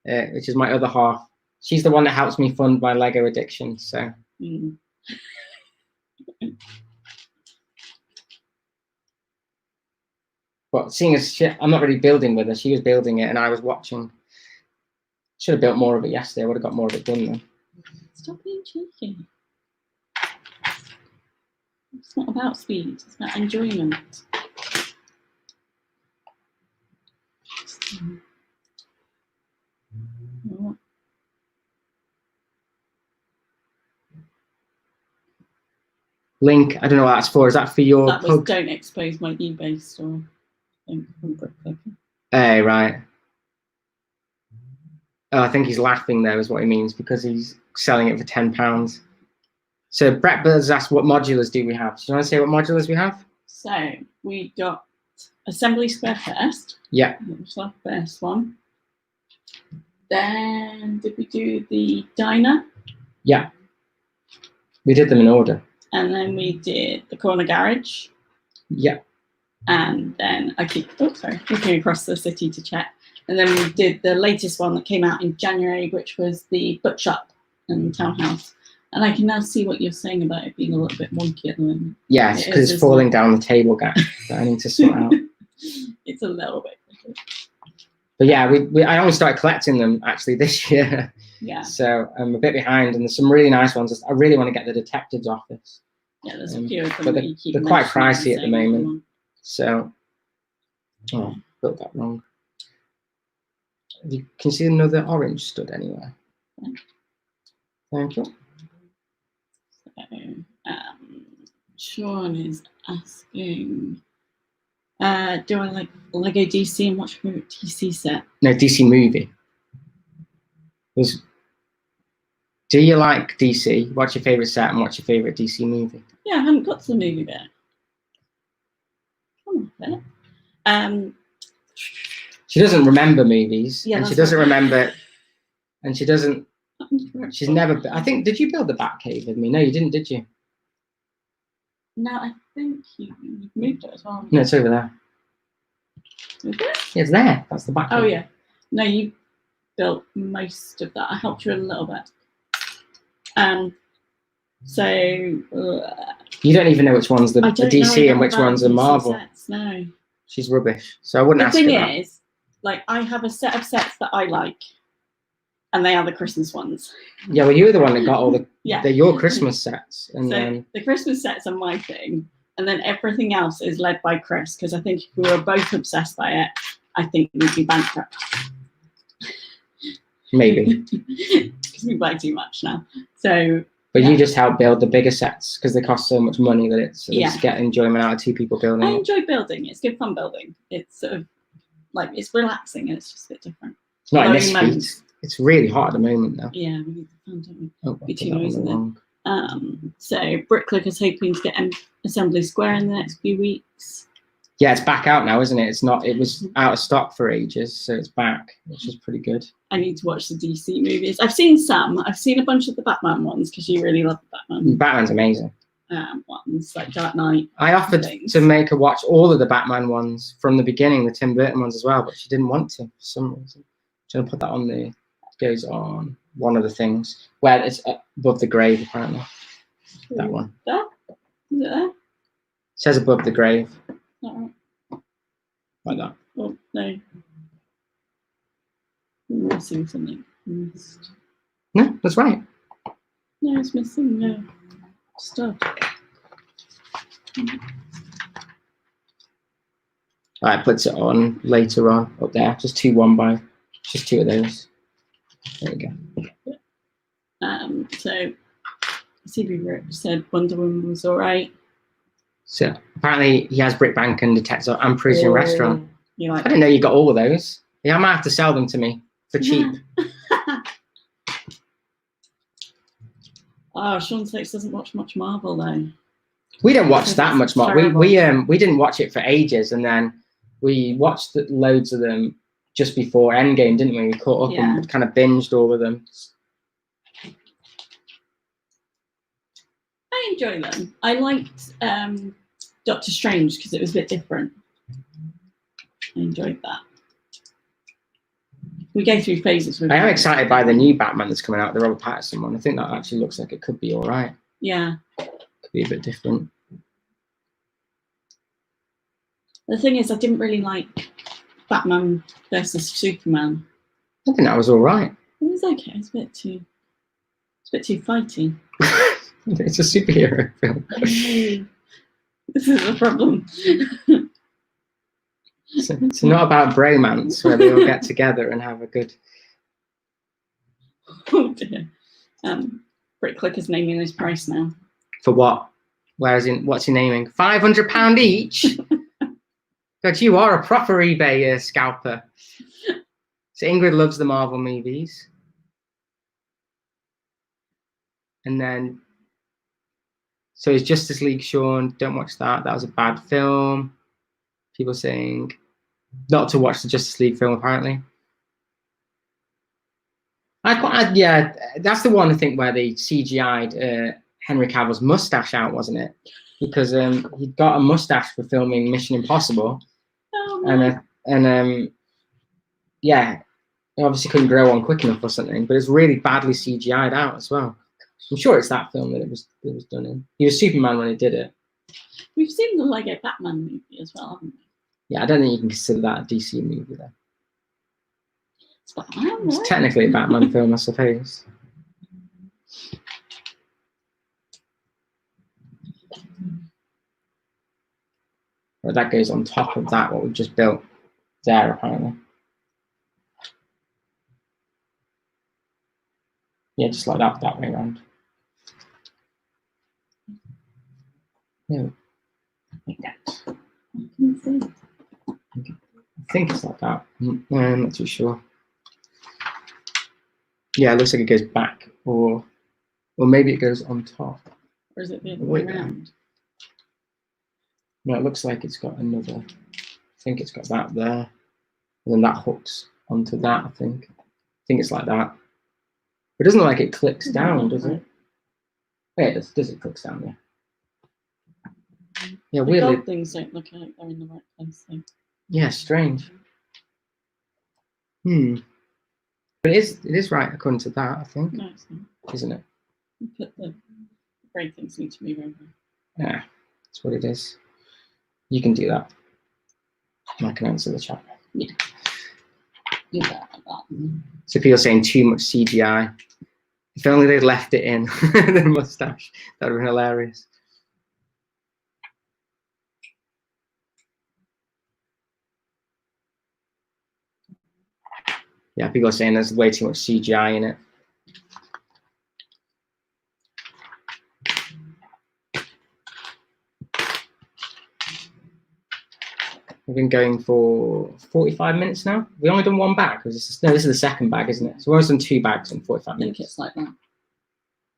which is my other half. She's the one that helps me fund my Lego addiction. So. Mm. But seeing as I'm not really building with her, she was building it and I was watching. Should have built more of it yesterday. I would have got more of it done then. Stop being cheeky. It's not about speed, it's about enjoyment. Link, I don't know what that's for. Is that for your That was pug? don't expose my eBay store. Oh, right. Oh, I think he's laughing there is what he means because he's selling it for £10. So Brett Birds asked what modulars do we have? Do you want to say what modulars we have? So we got Assembly Square first. Yeah. That was our first one. Then did we do the diner? Yeah. We did them in order. And then we did the corner garage. Yeah. And then I keep looking across the city to check. And then we did the latest one that came out in January, which was the bookshop and townhouse. And I can now see what you're saying about it being a little bit wonky at the moment. Yeah, it's because it's falling down the table gap that I need to sort out. It's a little bit. But yeah, I only started collecting them actually this year. Yeah. So I'm a bit behind, and there's some really nice ones. I really want to get the Detective's Office. Yeah, there's a few of them. But that you keep they're quite mentioning pricey at the moment. So, oh, built that wrong. You can see another orange stud anywhere. Yeah. Thank you. So, Sean is asking, do I like Lego DC and what's your favorite DC set? No, DC movie. Do you like DC? What's your favorite set and what's your favorite DC movie? Yeah, I haven't got to the movie bit. Come on, bit. She doesn't remember movies, Yeah, and she that's doesn't right. remember, and she doesn't. She's never. I think. Did you build the Batcave with me? No, you didn't, did you? No, I think you moved it as well. No, it's over there. Is it? Yeah, it's there. That's the Batcave. Oh yeah. No, you built most of that. I helped you a little bit. So You don't even know which one's the I don't know DC and enough which about one's the DC Marvel. Sets, no. She's rubbish. So I wouldn't The ask her thing that. is, like, I have a set of sets that I like, and they are the Christmas ones. Yeah, well, you were the one that got all the. Yeah. They're your Christmas sets, and So then the Christmas sets are my thing, and then everything else is led by Chris, because I think if we were both obsessed by it, I think we'd be bankrupt. maybe. Because we buy too much now. So. But Yeah. you just help build the bigger sets because they cost so much money that it's Yeah. get enjoyment out of two people building. I it. enjoy building. It's good fun building. It's sort of like it's relaxing and it's just a bit different. It's not in Although this you heat. It's really hot at the moment though. Yeah, we need the fun, don't we? Oh, I Be put too that on the noisy then. wrong. So Bricklicker's hoping to get Assembly Square in the next few weeks. Yeah, it's back out now, isn't it? It's not. It was out of stock for ages, so it's back, which is pretty good. I need to watch the DC movies. I've seen some. I've seen a bunch of the Batman ones because you really love the Batman Batman's amazing. ones, like Dark Knight. I offered things. to make her watch all of the Batman ones from the beginning, the Tim Burton ones as well, but she didn't want to for some reason. I'm gonna put that on the. It goes on one of the things where it's above the grave, apparently. That one. There? Is it there? It says above the grave, Not right. like that. Oh, no. I'm missing something. Missed. No, that's right. No, it's missing stuff. I puts it on later on up there. Just two of those. There we go. So CB Rip said Wonder Woman was alright. So apparently he has Brickbank and Detective and Parisian Restaurant. You I like didn't know you got all of those. Yeah, I might have to sell them to me for cheap. Oh, Sean Six doesn't watch much Marvel though. We don't watch that much more. Terrible. We didn't watch it for ages, and then we watched loads of them just before Endgame, didn't we? We caught up and kind of binged all of them. I enjoy them. I liked Doctor Strange because it was a bit different. I enjoyed that. We go through phases. I am excited by the new Batman that's coming out, the Robert Pattinson one. I think that actually looks like it could be all right. Yeah. Could be a bit different. The thing is, I didn't really like Batman versus Superman. I think that was all right. It was okay. It's a bit too fighty. It's a superhero film. This is the problem. It's not about bromance where they all get together and have a good. Oh dear. Bricklicker's naming his price now. For what? What's he naming? £500 each. God, you are a proper eBay scalper. So Ingrid loves the Marvel movies, and then so is Justice League. Sean, don't watch that. That was a bad film. People saying not to watch the Justice League film, apparently. Yeah, that's the one I think where they CGI'd Henry Cavill's mustache out, wasn't it? Because he'd got a mustache for filming Mission Impossible, and yeah, he obviously couldn't grow one quick enough or something. But it's really badly CGI'd out as well. I'm sure it's that film that it was done in. He was Superman when he did it. We've seen the Lego Batman movie as well, haven't we? Yeah, I don't think you can consider that a DC movie, though. It's Batman, It's right? technically a Batman film, I suppose. But that goes on top of that, what we've just built there, apparently. Yeah, just like that way around. No. Like that. I think it's like that. I'm not too sure. Yeah, it looks like it goes back, or maybe it goes on top. Or is it the other way around? No, it looks like it's got another. I think it's got that there, and then that hooks onto that. I think it's like that. It doesn't look like it clicks down, does it? Yeah, it does. Does it clicks down there? Yeah, The weirdly. gold things don't look like they're in the right place. Though. Yeah, strange. But it is right according to that, I think. No, it's not. Isn't it? You put the Great things need to move over. Yeah, that's what it is. You can do that. I can answer the chat. Yeah. Do that like that. So people are saying too much CGI. If only they'd left it in, the mustache. That would have been hilarious. Yeah, people are saying there's way too much CGI in it. We've been going for 45 minutes now. We've only done one bag. This is the second bag, isn't it? So we've only done 2 bags in 45 I minutes. think it's like that.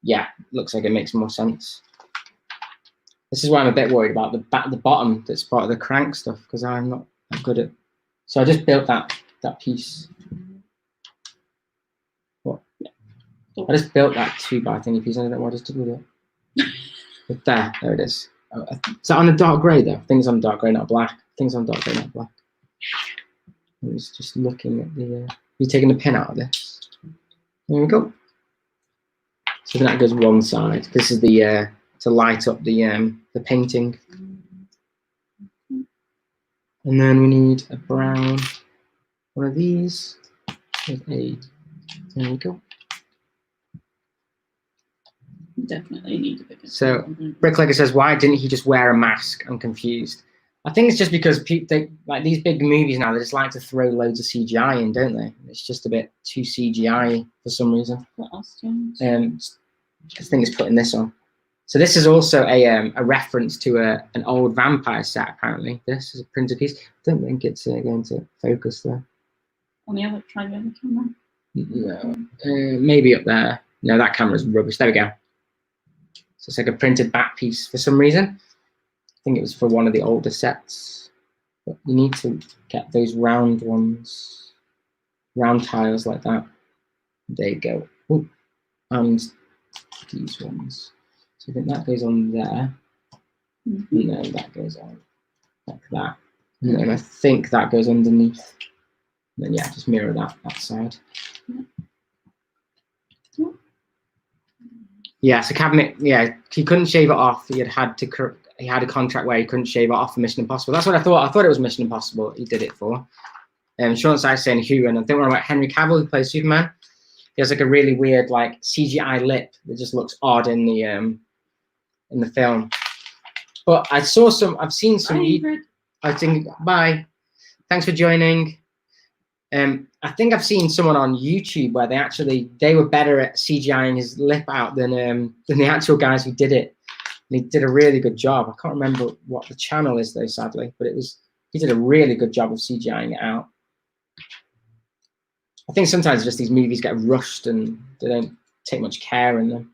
Yeah, looks like it makes more sense. This is why I'm a bit worried about the bottom that's part of the crank stuff, because I'm not good at. So I just built that piece. What? I just built that 2x thingy piece. I don't know what I just did with it. But there it is. Oh, is that on a dark grey though? Things on dark grey, not black. Things on dark grey, not black. I was just looking at the. You're taking the pin out of this. There we go. So that goes one side. This is the to light up the painting. And then we need a brown one of these with a. There we go. Definitely need a bigger. So Bricklager says, why didn't he just wear a mask? I'm confused. I think it's just because like these big movies now, they just like to throw loads of CGI in, don't they? It's just a bit too CGI for some reason. What else, James? I think it's putting this on. So this is also a reference to an old vampire set. Apparently, this is a printed piece. I don't think it's going to focus there. On the other, try the other camera. No, maybe up there. No, that camera's rubbish. There we go. So it's like a printed back piece for some reason. I think it was for one of the older sets. But you need to get those round ones, round tiles like that. There you go. Ooh. And these ones. So I think that goes on there. Mm-hmm. And then that goes on like that. And then I think that goes underneath. And then yeah, just mirror that side. Yeah, so cabinet, yeah, he couldn't shave it off. He had a contract where he couldn't shave it off for Mission Impossible. That's what I thought. I thought it was Mission Impossible he did it for. Sean Si's saying who, and I think we're about Henry Cavill, who plays Superman. He has like a really weird like CGI lip that just looks odd in the film. But I've seen some. I think bye. Thanks for joining. I think I've seen someone on YouTube where they were better at CGIing his lip out than the actual guys who did it. And he did a really good job. I can't remember what the channel is though, sadly, but he did a really good job of CGIing it out. I think sometimes just these movies get rushed and they don't take much care in them.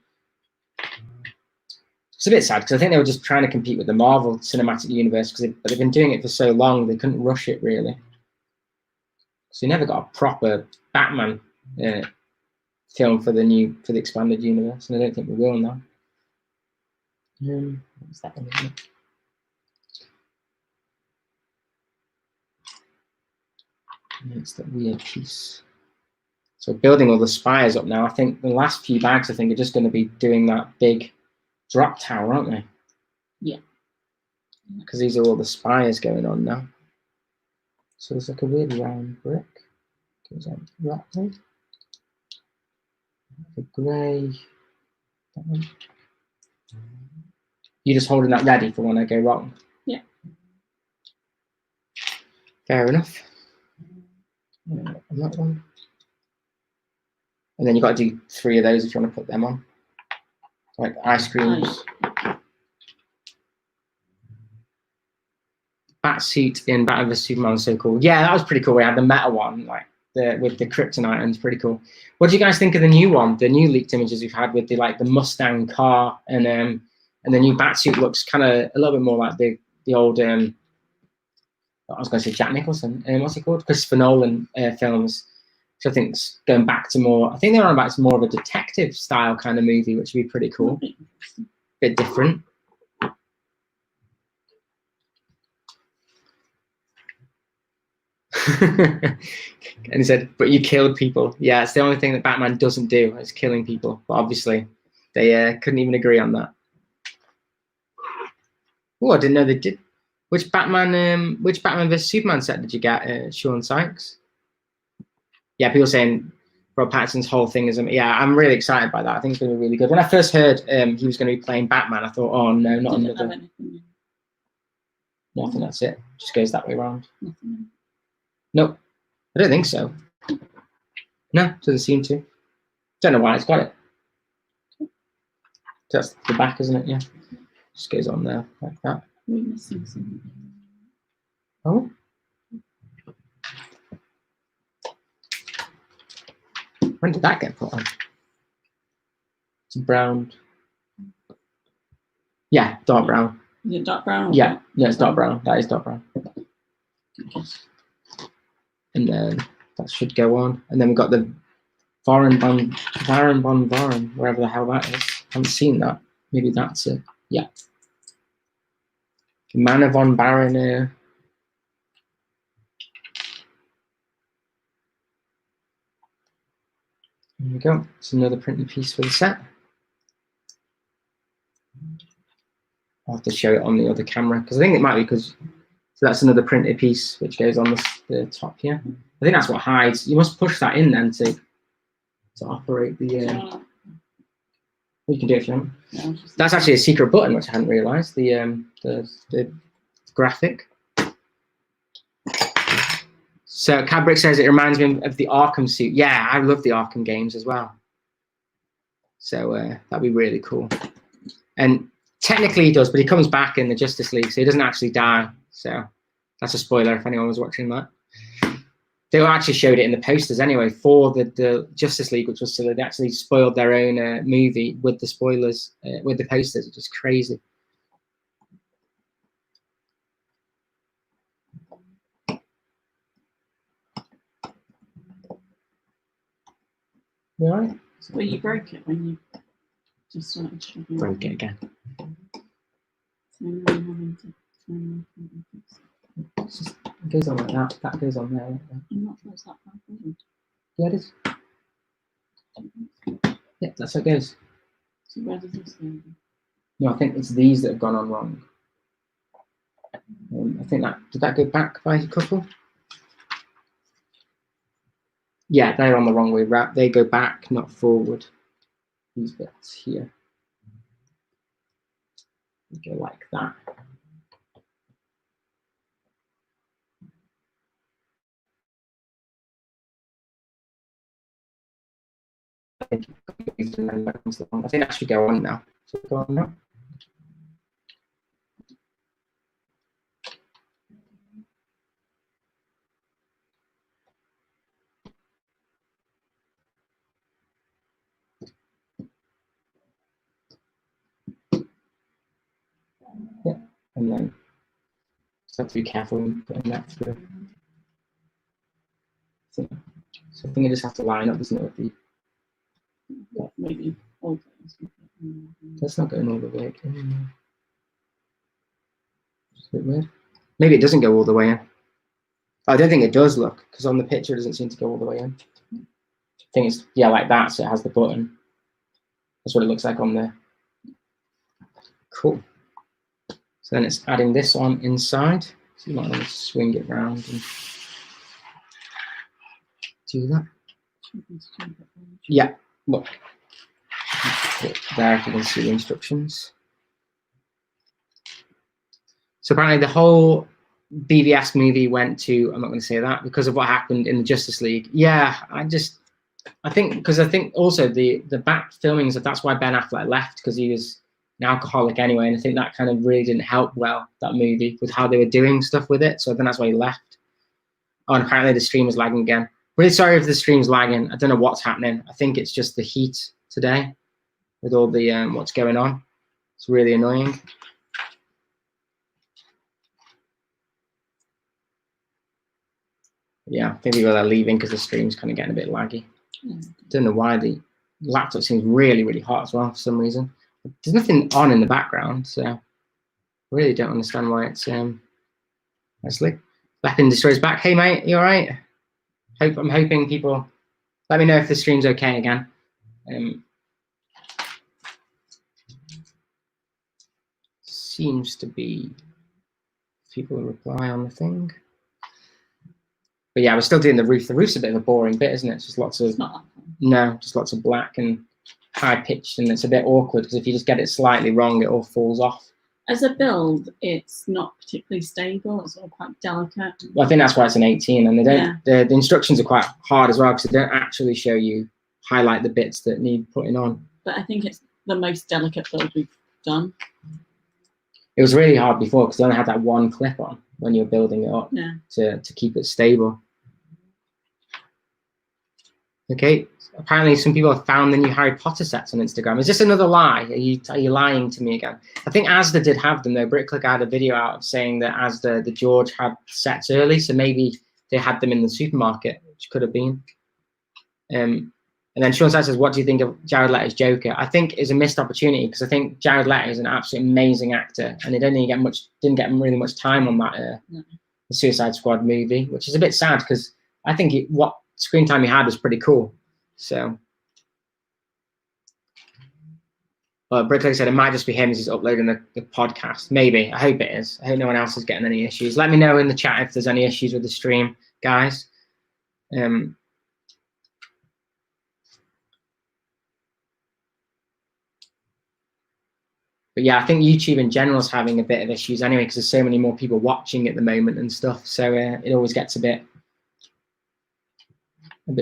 It's a bit sad because I think they were just trying to compete with the Marvel Cinematic Universe but they've been doing it for so long they couldn't rush it really. So you never got a proper Batman film for the expanded universe, and I don't think we will now. What's that one? Isn't it? It's that weird piece. So building all the spires up now. I think the last few bags, are just going to be doing that big drop tower, aren't they? Yeah. Because these are all the spires going on now. So there's like a weird round brick. Goes on that way. The grey. That one. You're just holding that ready for when I go wrong? Yeah. Fair enough. On that one. And then you've got to do 3 of those if you want to put them on. Like ice creams. Batsuit in Batman vs Superman was so cool. Yeah, that was pretty cool. We had the meta one, like with the kryptonite, and it's pretty cool. What do you guys think of the new one? The new leaked images we've had with the Mustang car and the new Batsuit looks kind of a little bit more like the old I was going to say Jack Nicholson. What's he called? Christopher Nolan films. So I think it's going back to more. I think they're on back to more of a detective style kind of movie, which would be pretty cool. Bit different. And he said, but you killed people. Yeah, it's the only thing that Batman doesn't do is killing people. But obviously, they couldn't even agree on that. Oh, I didn't know they did. Which Batman vs Superman set did you get, Sean Sykes? Yeah, people saying Rob Pattinson's whole thing is, yeah, I'm really excited by that. I think it's going to be really good. When I first heard he was going to be playing Batman, I thought, oh no, not another. Nothing. That's it. Just goes that way around. Nope, I don't think so. No, doesn't seem to. Don't know why it's got it. That's the back, isn't it? Yeah. Just goes on there like that. We're missing something. Oh. When did that get put on? It's brown. Yeah, dark brown. Is it dark brown? Yeah, yeah, it's dark brown. That is dark brown. And then that should go on. And then we've got the Baron von Baron, wherever the hell that is. I haven't seen that. Maybe that's it. Yeah. Manor von Baron. There we go. It's another printed piece for the set. I'll have to show it on the other camera because I think it might be because. So that's another printed piece which goes on the top here. I think that's what hides. You must push that in then to operate the. You can do it if you want. Yeah, that's actually a secret button which I hadn't realised. The graphic. So Cadbrick says it reminds me of the Arkham suit. Yeah, I love the Arkham games as well. So that'd be really cool. And technically he does, but he comes back in the Justice League, so he doesn't actually die. So that's a spoiler if anyone was watching that. They actually showed it in the posters anyway for the Justice League, which was silly. They actually spoiled their own movie with the spoilers, with the posters, which is crazy. You all right? Well, you broke it when you just started struggling. Broke it again. It goes on like that. That goes on there. Like that. I'm not sure it's that far forward. Yeah, it is. Yeah, that's how it goes. So where does this go? No, I think it's these that have gone on wrong. I think that did that go back by a couple? Yeah, they're on the wrong way. They go back, not forward. These bits here. Go like that. I think that should go on now. Should it go on now? Yeah, and then just have to be careful when putting that through. So I think you just have to line up, isn't it, with the. Yeah, maybe. That's not going all the way in. It's a bit weird. Maybe it doesn't go all the way in. I don't think it does, look, because on the picture it doesn't seem to go all the way in. I think it's, yeah, like that, so it has the button. That's what it looks like on there. Cool. So then it's adding this on inside. So you might want to swing it around and do that. Yeah, look. There, if you can see the instructions. So apparently the whole BVS movie went to, I'm not going to say that, because of what happened in the Justice League. Yeah, I think also the back filmings, that's why Ben Affleck left, because he was an alcoholic anyway, and I think that kind of really didn't help well, that movie, with how they were doing stuff with it, so I think that's why he left. Oh, and apparently the stream is lagging again. Really sorry if the stream's lagging. I don't know what's happening. I think it's just the heat today with all the what's going on. It's really annoying. Yeah, I think people are leaving because the stream's kind of getting a bit laggy. Don't know why the laptop seems really, really hot as well for some reason. There's nothing on in the background, so I really don't understand why it's actually. Weapon Destroyer's back. Hey mate, you alright? I'm hoping people let me know if the stream's okay again. seems to be people reply on the thing. But yeah, we're still doing the roof. The roof's a bit of a boring bit, isn't it? It's just lots of just lots of black and high pitched, and it's a bit awkward because if you just get it slightly wrong, it all falls off. As a build, it's not particularly stable. It's all quite delicate. Well, I think that's why it's an 18, and they don't. The instructions are quite hard as well because they don't actually show you highlight the bits that need putting on. But I think it's the most delicate build we've done. It was really hard before because they only had that one clip on when you were building it up to keep it stable. Okay, apparently some people have found the new Harry Potter sets on Instagram. Is this another lie? Are you lying to me again? I think Asda did have them though. BrickClick had a video out of saying that Asda, the George had sets early, so maybe they had them in the supermarket, which could have been. And then Sean says, what do you think of Jared Leto's Joker? I think it's a missed opportunity because I think Jared Leto is an absolutely amazing actor, and he didn't get really much time on that the Suicide Squad movie, which is a bit sad because I think what screen time he had was pretty cool. So, but BrickClick said it might just be him as he's uploading the podcast. Maybe. I hope it is. I hope no one else is getting any issues. Let me know in the chat if there's any issues with the stream, guys. But yeah, I think YouTube in general is having a bit of issues anyway because there's so many more people watching at the moment and stuff. So it always gets a bit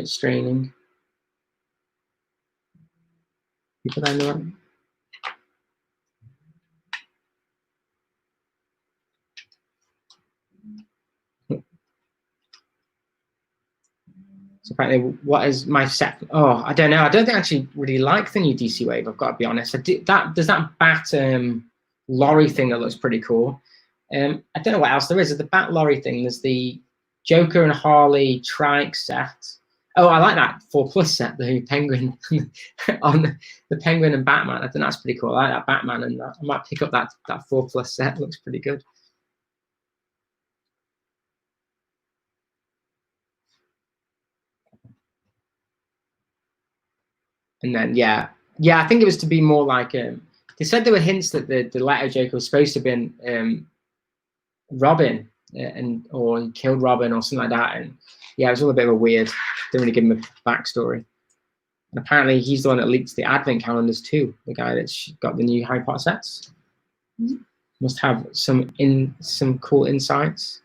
straining. People don't know. So apparently, what is my set? Oh, I don't know. I don't think I actually really like the new DC Wave. I've got to be honest. There's that Bat lorry thing that looks pretty cool. I don't know what else there is. There's the Bat lorry thing. There's the Joker and Harley trike set. Oh, I like that 4+ set, the Penguin on the Penguin and Batman. I think that's pretty cool. I like that Batman, and I might pick up that 4+ set. Looks pretty good. And then yeah, I think it was to be more like they said there were hints that the Leto Joker was supposed to have been Robin, or he killed Robin or something like that, and yeah, it was all a bit of a weird. Didn't really give him a backstory. And apparently he's the one that leaks the advent calendars too. The guy that's got the new Harry Potter sets must have some cool insights.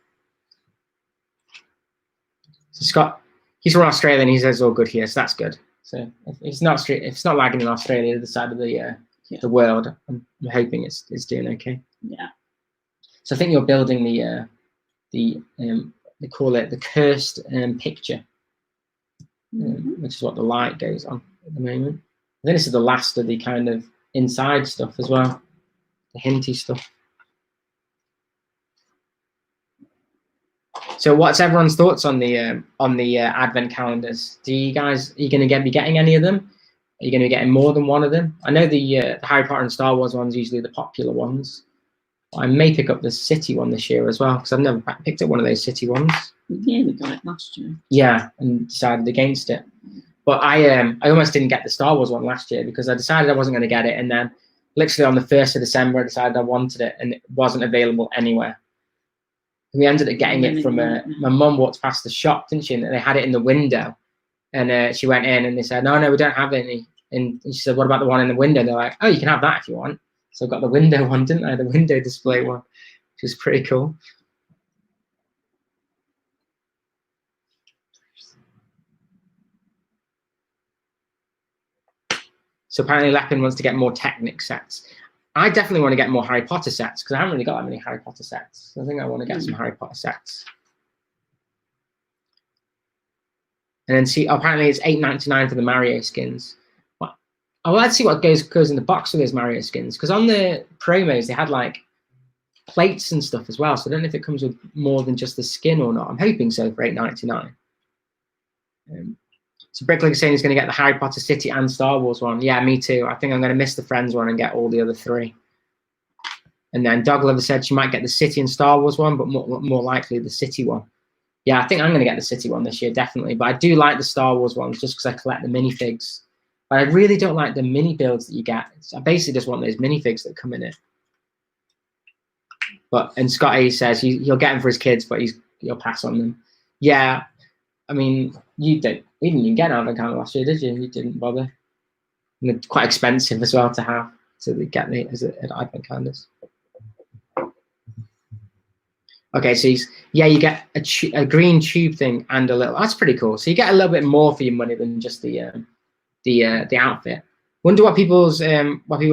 So Scott, he's from Australia and he says all good here, so that's good. So if it's not lagging in Australia, the other side of the world, I'm hoping it's doing okay. Yeah. So I think you're building they call it the cursed picture, which is what the light goes on at the moment. I think this is the last of the kind of inside stuff as well, the hinty stuff. So what's everyone's thoughts on the advent calendars? Are you going to be getting any of them? Are you going to be getting more than one of them? I know the Harry Potter and Star Wars ones are usually the popular ones. I may pick up the City one this year as well because I've never picked up one of those City ones. Yeah, we got it last year. Yeah, and decided against it. But I almost didn't get the Star Wars one last year because I decided I wasn't going to get it, and then literally on the 1st of December I decided I wanted it, and it wasn't available anywhere. We ended up getting it from my mum walked past the shop, didn't she? And they had it in the window, and she went in and they said, no, we don't have any. And she said, what about the one in the window? They're like, oh, you can have that if you want. So I got the window one, didn't I? The window display one, which was pretty cool. So apparently Lepin wants to get more Technic sets. I definitely want to get more Harry Potter sets because I haven't really got that many Harry Potter sets. So I think I want to get some Harry Potter sets. And then see, apparently it's $8.99 for the Mario skins. Oh, well, let's see what goes in the box with those Mario skins. Because on the promos, they had like plates and stuff as well. So I don't know if it comes with more than just the skin or not. I'm hoping so for $8.99. So BrickClick is saying he's going to get the Harry Potter City and Star Wars one. Yeah, me too. I think I'm going to miss the Friends one and get all the other 3. And then Doglover said she might get the City and Star Wars one, but more likely the City one. Yeah, I think I'm going to get the City one this year, definitely. But I do like the Star Wars ones just because I collect the minifigs. But I really don't like the mini builds that you get. I basically just want those minifigs that come in it. But and Scotty says he'll get them for his kids, but he'll pass on them. Yeah, I mean, you didn't even get an advent calendar last year, did you? You didn't bother. And they're quite expensive as well to have, so they get the as advent calendars. Okay, so you get a green tube thing and a little. That's pretty cool. So you get a little bit more for your money than just the outfit. Wonder what people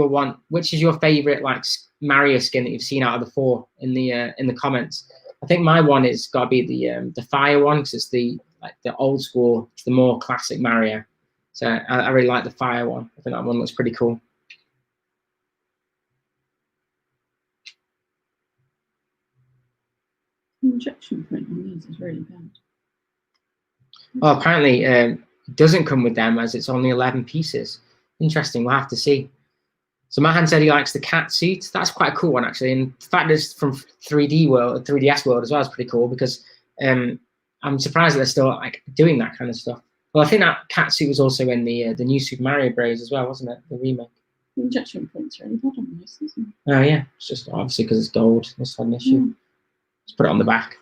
want. Which is your favorite like Mario skin that you've seen out of the 4 in the comments? I think my one is got to be the fire one because it's the old school, it's the more classic Mario. So I really like the fire one. I think that one looks pretty cool. Injection print on these is really bad. Oh, apparently it doesn't come with them as it's only 11 pieces. Interesting. We'll have to see. So Mahan said he likes the cat suit. That's quite a cool one actually. And the fact it's from 3DS World as well is pretty cool because I'm surprised that they're still like doing that kind of stuff. Well, I think that cat suit was also in the new Super Mario Bros. As well, wasn't it? The remake. The injection print's really bad on this, isn't it? Oh yeah, it's just obviously because it's gold. That's an issue. Mm. Let's put it on the back.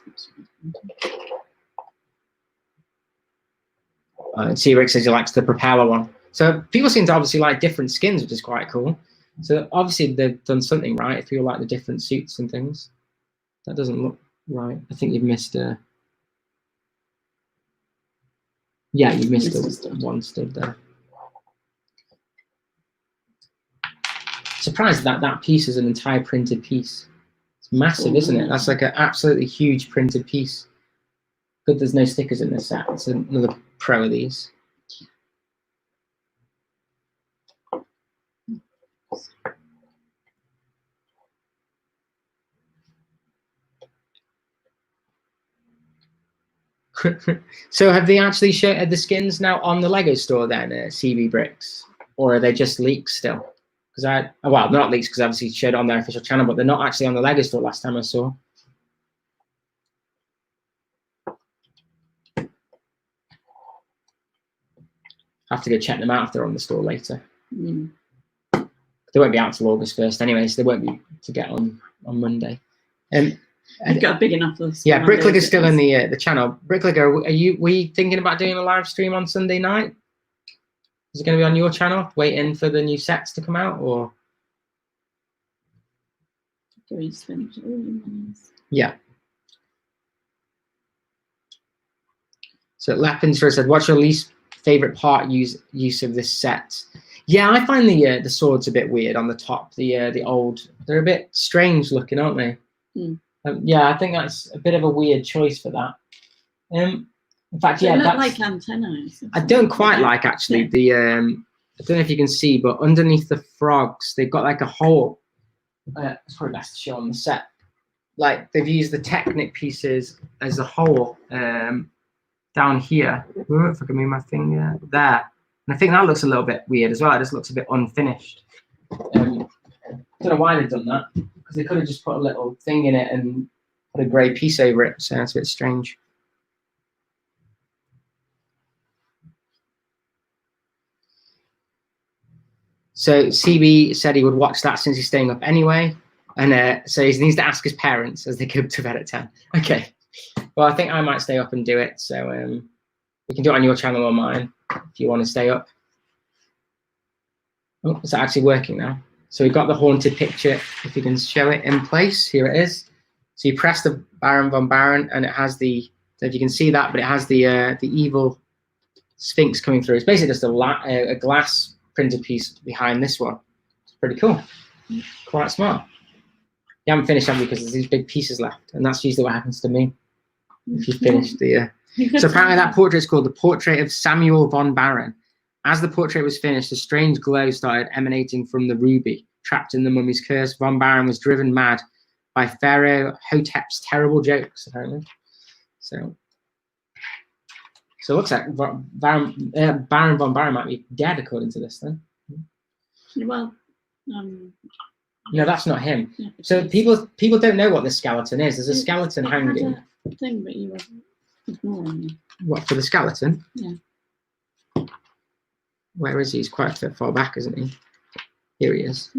T-Rex says he likes the propeller one. So people seem to obviously like different skins, which is quite cool. So obviously they've done something right if you like the different suits and things. That doesn't look right. I think you've missed a... Yeah, you've missed one stud there. Surprised that piece is an entire printed piece. It's massive, isn't it? That's like an absolutely huge printed piece. Good there's no stickers in this set. It's another pro of these. So have they actually showed the skins now on the Lego store then, CB Bricks? Or are they just leaks still? Because well, not leaks because obviously showed it on their official channel, but they're not actually on the Lego store last time I saw. Have to go check them out if they're on the store later. Mm. They won't be out till August 1st anyway, so they won't be to get on Monday. You've got a big enough list. Yeah, Brickligger's still in the channel. Brickligger, were you thinking about doing a live stream on Sunday night? Is it going to be on your channel, waiting for the new sets to come out, or? Yeah. So Lapinster said, "What's your least favorite part use of this set?" Yeah, I find the swords a bit weird on the top. The old, they're a bit strange looking, aren't they? Mm. Yeah, I think that's a bit of a weird choice for that. In fact, yeah, that's like antennas. I don't quite like actually the. I don't know if you can see, but underneath the frogs, they've got like a hole. It's probably best to show on the set. Like they've used the Technic pieces as a hole down here. Ooh, if I can move my finger there, and I think that looks a little bit weird as well. It just looks a bit unfinished. Don't know why they've done that because they could have just put a little thing in it and put a grey piece over it. So it's a bit strange. So CB said he would watch that since he's staying up anyway. And so he needs to ask his parents as they go to bed at 10. Okay. Well, I think I might stay up and do it. So we can do it on your channel or mine if you want to stay up. Oh, is that actually working now? So we've got the haunted picture. If you can show it in place, here it is. So you press the Baron von Baron and it has the, so if you can see that, but it has the evil Sphinx coming through. It's basically just a glass printed piece behind this one. It's pretty cool. Quite smart. You haven't finished, have you? Because there's these big pieces left, and that's usually what happens to me if you finish the. So apparently that portrait is called the Portrait of Samuel von Baron. As the portrait was finished, a strange glow started emanating from the ruby trapped in the mummy's curse. Von Baron was driven mad by Pharaoh Hotep's terrible jokes, apparently. So it looks like Baron von Baron might be dead, according to this, then. Well, no, that's not him. Yeah, so people don't know what the skeleton is. There's a skeleton hanging. Had a thing, but you were ignoring me. What, for the skeleton? Yeah. Where is he? He's quite far back, isn't he? Here he is.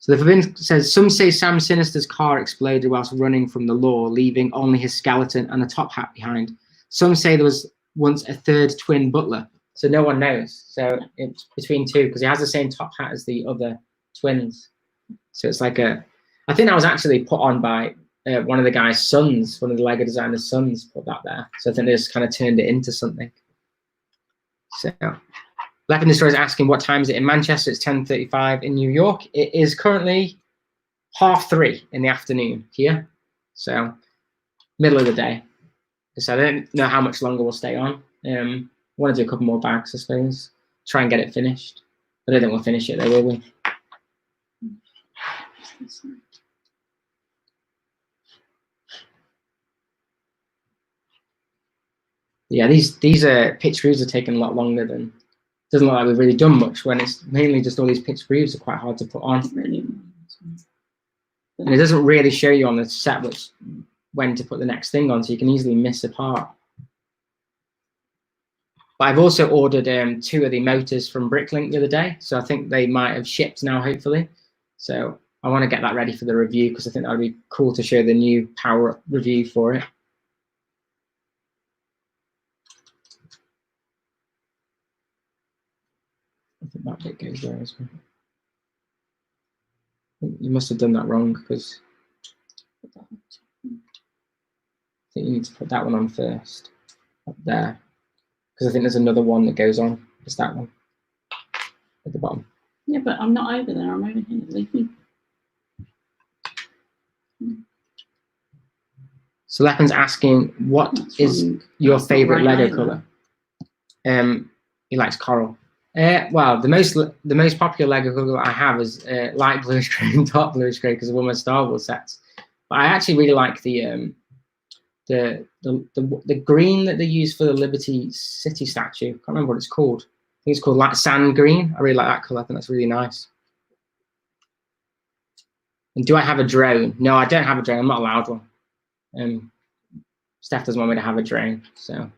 So the Forbidden says, some say Sam Sinister's car exploded whilst running from the law, leaving only his skeleton and a top hat behind. Some say there was once a third twin butler. So no one knows. So it's between two, because he has the same top hat as the other twins. So it's like a, I think that was actually put on by one of the guy's sons, one of the Lego designer's sons put that there. So I think they just kind of turned it into something. So Leopard Destroyer is asking what time is it in Manchester? It's 10:35 in New York. It is currently 3:30 in the afternoon here. So middle of the day. So I don't know how much longer we'll stay on. I want to do a couple more bags, I suppose. Try and get it finished. I don't think we'll finish it though, will we? Yeah, these pitch roofs are taking a lot longer than. Doesn't look like we've really done much when it's mainly just all these pitch roofs are quite hard to put on. And it doesn't really show you on the set when to put the next thing on, so you can easily miss a part. But I've also ordered 2 of the motors from Bricklink the other day, so I think they might have shipped now, hopefully. So I want to get that ready for the review, because I think that would be cool to show the new power review for it. I think that bit goes there as well. You must have done that wrong, because I think you need to put that one on first, up there, because I think there's another one that goes on. It's that one at the bottom. Yeah, but I'm not over there. I'm over here. Leave me. So Leppin's asking, what is your favorite Lego color? He likes coral. Well, the most popular Lego color I have is light bluish grey and dark bluish grey, because of all my Star Wars sets. But I actually really like the green that they use for the Liberty City statue. I can't remember what it's called. I think it's called like sand green. I really like that color. I think that's really nice. And do I have a drone? No, I don't have a drone. I'm not allowed one. Steph doesn't want me to have a drone, so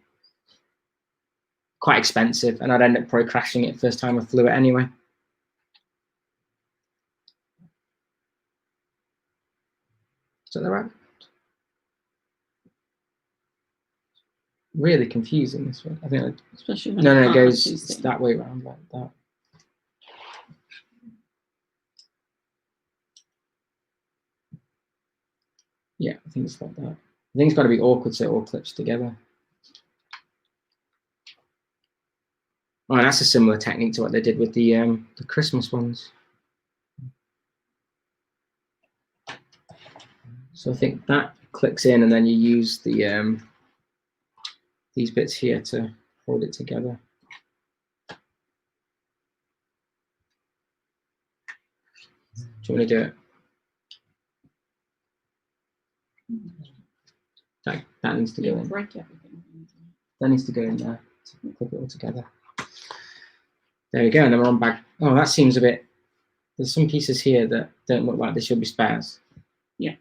quite expensive, and I'd end up probably crashing it first time I flew it anyway. Is that the right? Really confusing this one. I think. Especially when no, it goes that way around like that. Yeah, I think it's like that. I think it's got to be awkward so it all clips together. Oh, that's a similar technique to what they did with the Christmas ones. So I think that clicks in, and then you use the these bits here to hold it together. Do you want to do it? That needs to go in. Break everything. That needs to go in there to clip it all together. There we go, and then we're on back. Oh, that seems a bit. There's some pieces here that don't look like they should be spares. Yeah.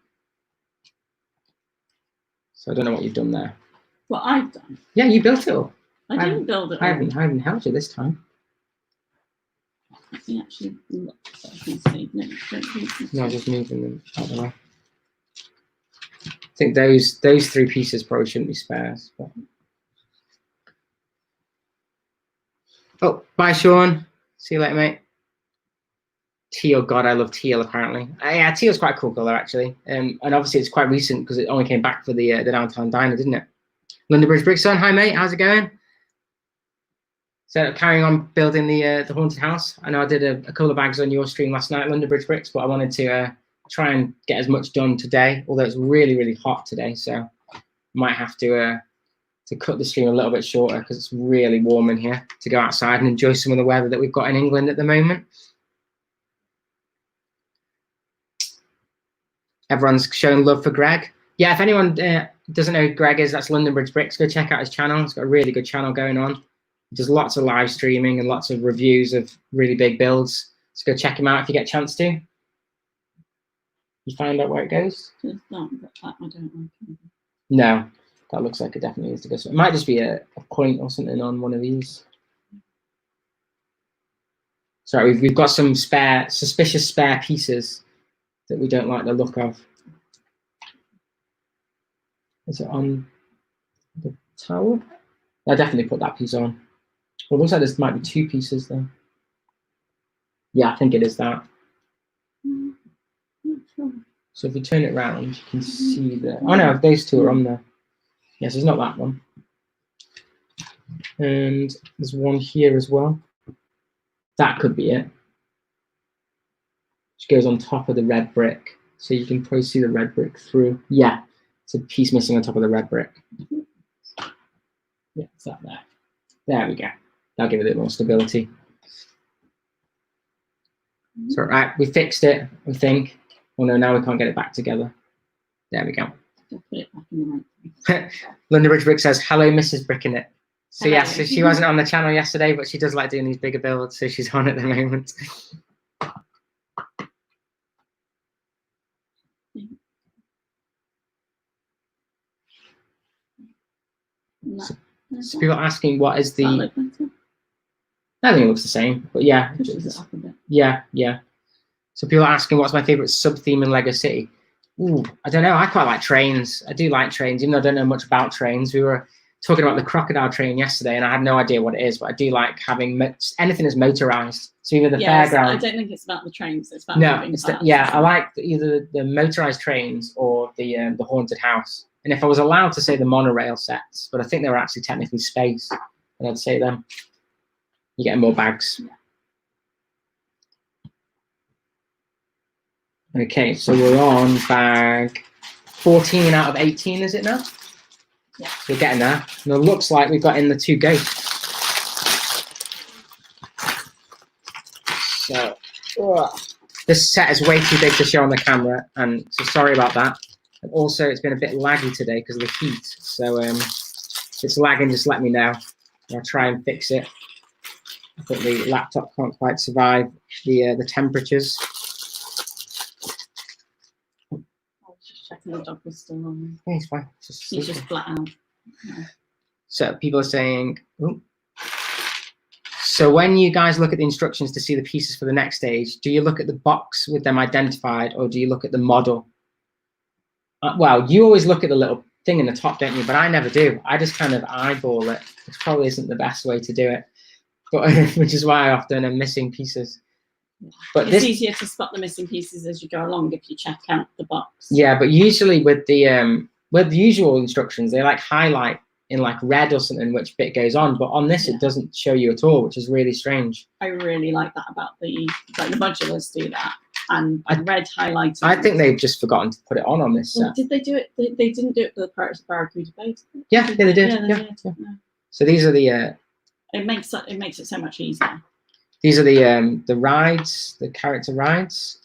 So I don't know what you've done there. What I've done. Yeah, you built it all. I didn't build it all. I haven't helped you this time. Let me actually look so I can see. No, just moving them out of the way. I think those 3 pieces probably shouldn't be spares. But... Oh, bye, Sean. See you later, mate. Teal, God, I love teal. Apparently, yeah, teal's quite a cool color actually. And obviously it's quite recent because it only came back for the downtown diner, didn't it? London Bridge Brickson, hi mate, how's it going? So carrying on building the haunted house. I know I did a couple of bags on your stream last night, London Bridge Bricks, but I wanted to try and get as much done today. Although it's really, really hot today, so might have to cut the stream a little bit shorter because it's really warm in here to go outside and enjoy some of the weather that we've got in England at the moment. Everyone's showing love for Greg. Yeah, if anyone doesn't know who Greg is, that's London Bridge Bricks. Go check out his channel. He's got a really good channel going on. He does lots of live streaming and lots of reviews of really big builds. So go check him out if you get a chance to. You find out where it goes? I don't like. No, that looks like it definitely needs to go. So it might just be a point or something on one of these. Sorry, we've got some suspicious spare pieces that we don't like the look of. Is it on the towel? I definitely put that piece on. Well, it looks like there might be 2 pieces there. Yeah, I think it is that. So if you turn it around, you can see the. Oh no, those 2 are on there. Yes, it's not that one. And there's one here as well. That could be it. Which goes on top of the red brick. So you can probably see the red brick through. Yeah, it's a piece missing on top of the red brick. Yeah, it's that there. There we go. That'll give it a bit more stability. So right, we fixed it, we think. Oh no, now we can't get it back together. There we go. Put it back in the right place. London Bridge Brick says, hello, Mrs. Brickinet. So Hello. yes, so she wasn't on the channel yesterday, but she does like doing these bigger builds, so she's on at the moment. So people are asking what is the... I think it looks the same, but yeah. Pushes it up a bit. Yeah, yeah. So people are asking what's my favourite sub-theme in LEGO City. Ooh, I don't know. I quite like trains. I do like trains, even though I don't know much about trains. We were talking about the crocodile train yesterday, and I had no idea what it is, but I do like having anything that's motorised. So either the fairground... I don't think it's about the trains. It's about I like either the motorised trains or the haunted house. And if I was allowed to say the monorail sets, but I think they were actually technically space, and I'd say them. You're getting more bags. Okay, so we're on bag 14 out of 18, is it now? Yeah. We're getting there. And it looks like we've got in the 2 ghosts. So, this set is way too big to show on the camera, and so sorry about that. And also, it's been a bit laggy today because of the heat. So, if it's lagging, just let me know. I'll try and fix it. I think the laptop can't quite survive the temperatures. I was just checking the dog was still on. Yeah, it's fine. He's just flat out. Yeah. So people are saying, ooh. So when you guys look at the instructions to see the pieces for the next stage, do you look at the box with them identified, or do you look at the model? Well, you always look at the little thing in the top, don't you? But I never do. I just kind of eyeball it, which probably isn't the best way to do it. But which is why I often am missing pieces. But it's easier to spot the missing pieces as you go along if you check out the box. Yeah, but usually with the usual instructions, they like highlight in like red or something which bit goes on. But on this, it doesn't show you at all, which is really strange. I really like that about the modulars do that, and red highlighting. I think they've just forgotten to put it on this set. Well, did they do it? They didn't do it for the Pirates of Barracuda Bay. Yeah, they did. Yeah. So these are the. It makes it so much easier. These are the rides, the character rides.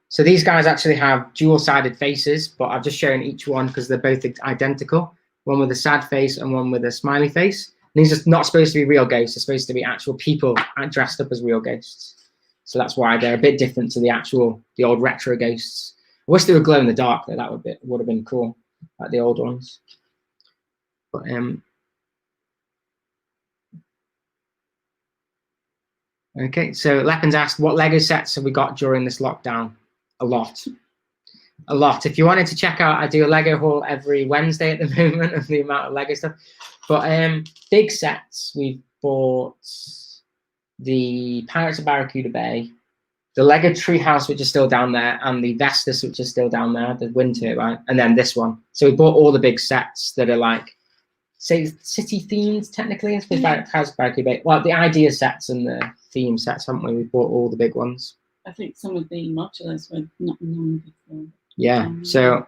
So these guys actually have dual-sided faces, but I've just shown each one because they're both identical. One with a sad face and one with a smiley face. And these are not supposed to be real ghosts. They're supposed to be actual people dressed up as real ghosts. So that's why they're a bit different to the old retro ghosts. I wish they were glow in the dark though. That would have been cool, like the old ones. But okay, so Leppin's asked, what Lego sets have we got during this lockdown? A lot. If you wanted to check out, I do a Lego haul every Wednesday at the moment of the amount of Lego stuff. But big sets, we've bought the Pirates of Barracuda Bay, the Lego Treehouse, which is still down there, and the Vestas, which is still down there, the wind turbine, and then this one. So we bought all the big sets that are like, say, city themed, technically. It's Pirates of Barracuda Bay. Well, the idea sets and the theme sets, haven't we? We bought all the big ones. I think some of the modulars were not known before. Yeah, so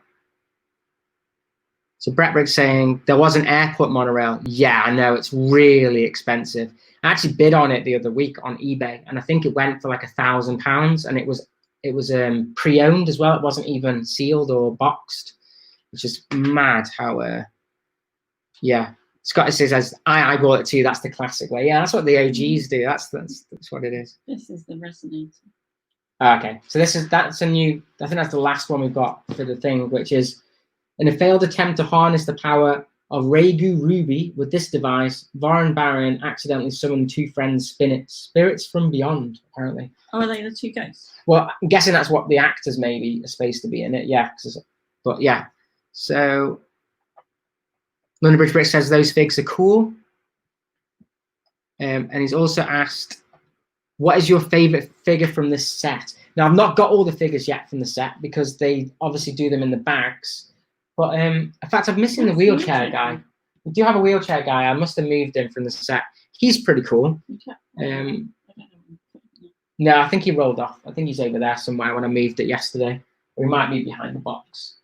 Brett Briggs saying, there was an airport monorail. Yeah, I know, it's really expensive. I actually bid on it the other week on eBay, and I think it went for like £1,000, and it was pre-owned as well. It wasn't even sealed or boxed, which is mad how, yeah. Scott says, I bought it too. That's the classic way. Yeah, that's what the OGs do. That's what it is. This is the Resonator. Okay, so that's a new. I think that's the last one we've got for the thing, which is in a failed attempt to harness the power of Regu Ruby. With this device, Varun Baron accidentally summoned 2 friends spirits from beyond, apparently. Oh, are they the 2 ghosts? Well, I'm guessing that's what the actors maybe are supposed to be in it. Yeah. But yeah. So London Bridge Brick says those figs are cool. And he's also asked, what is your favorite figure from this set? Now, I've not got all the figures yet from the set because they obviously do them in the bags. But in fact, I'm missing the wheelchair guy. We do have a wheelchair guy. I must have moved him from the set. He's pretty cool. No, I think he rolled off. I think he's over there somewhere when I moved it yesterday. Or he might be behind the box.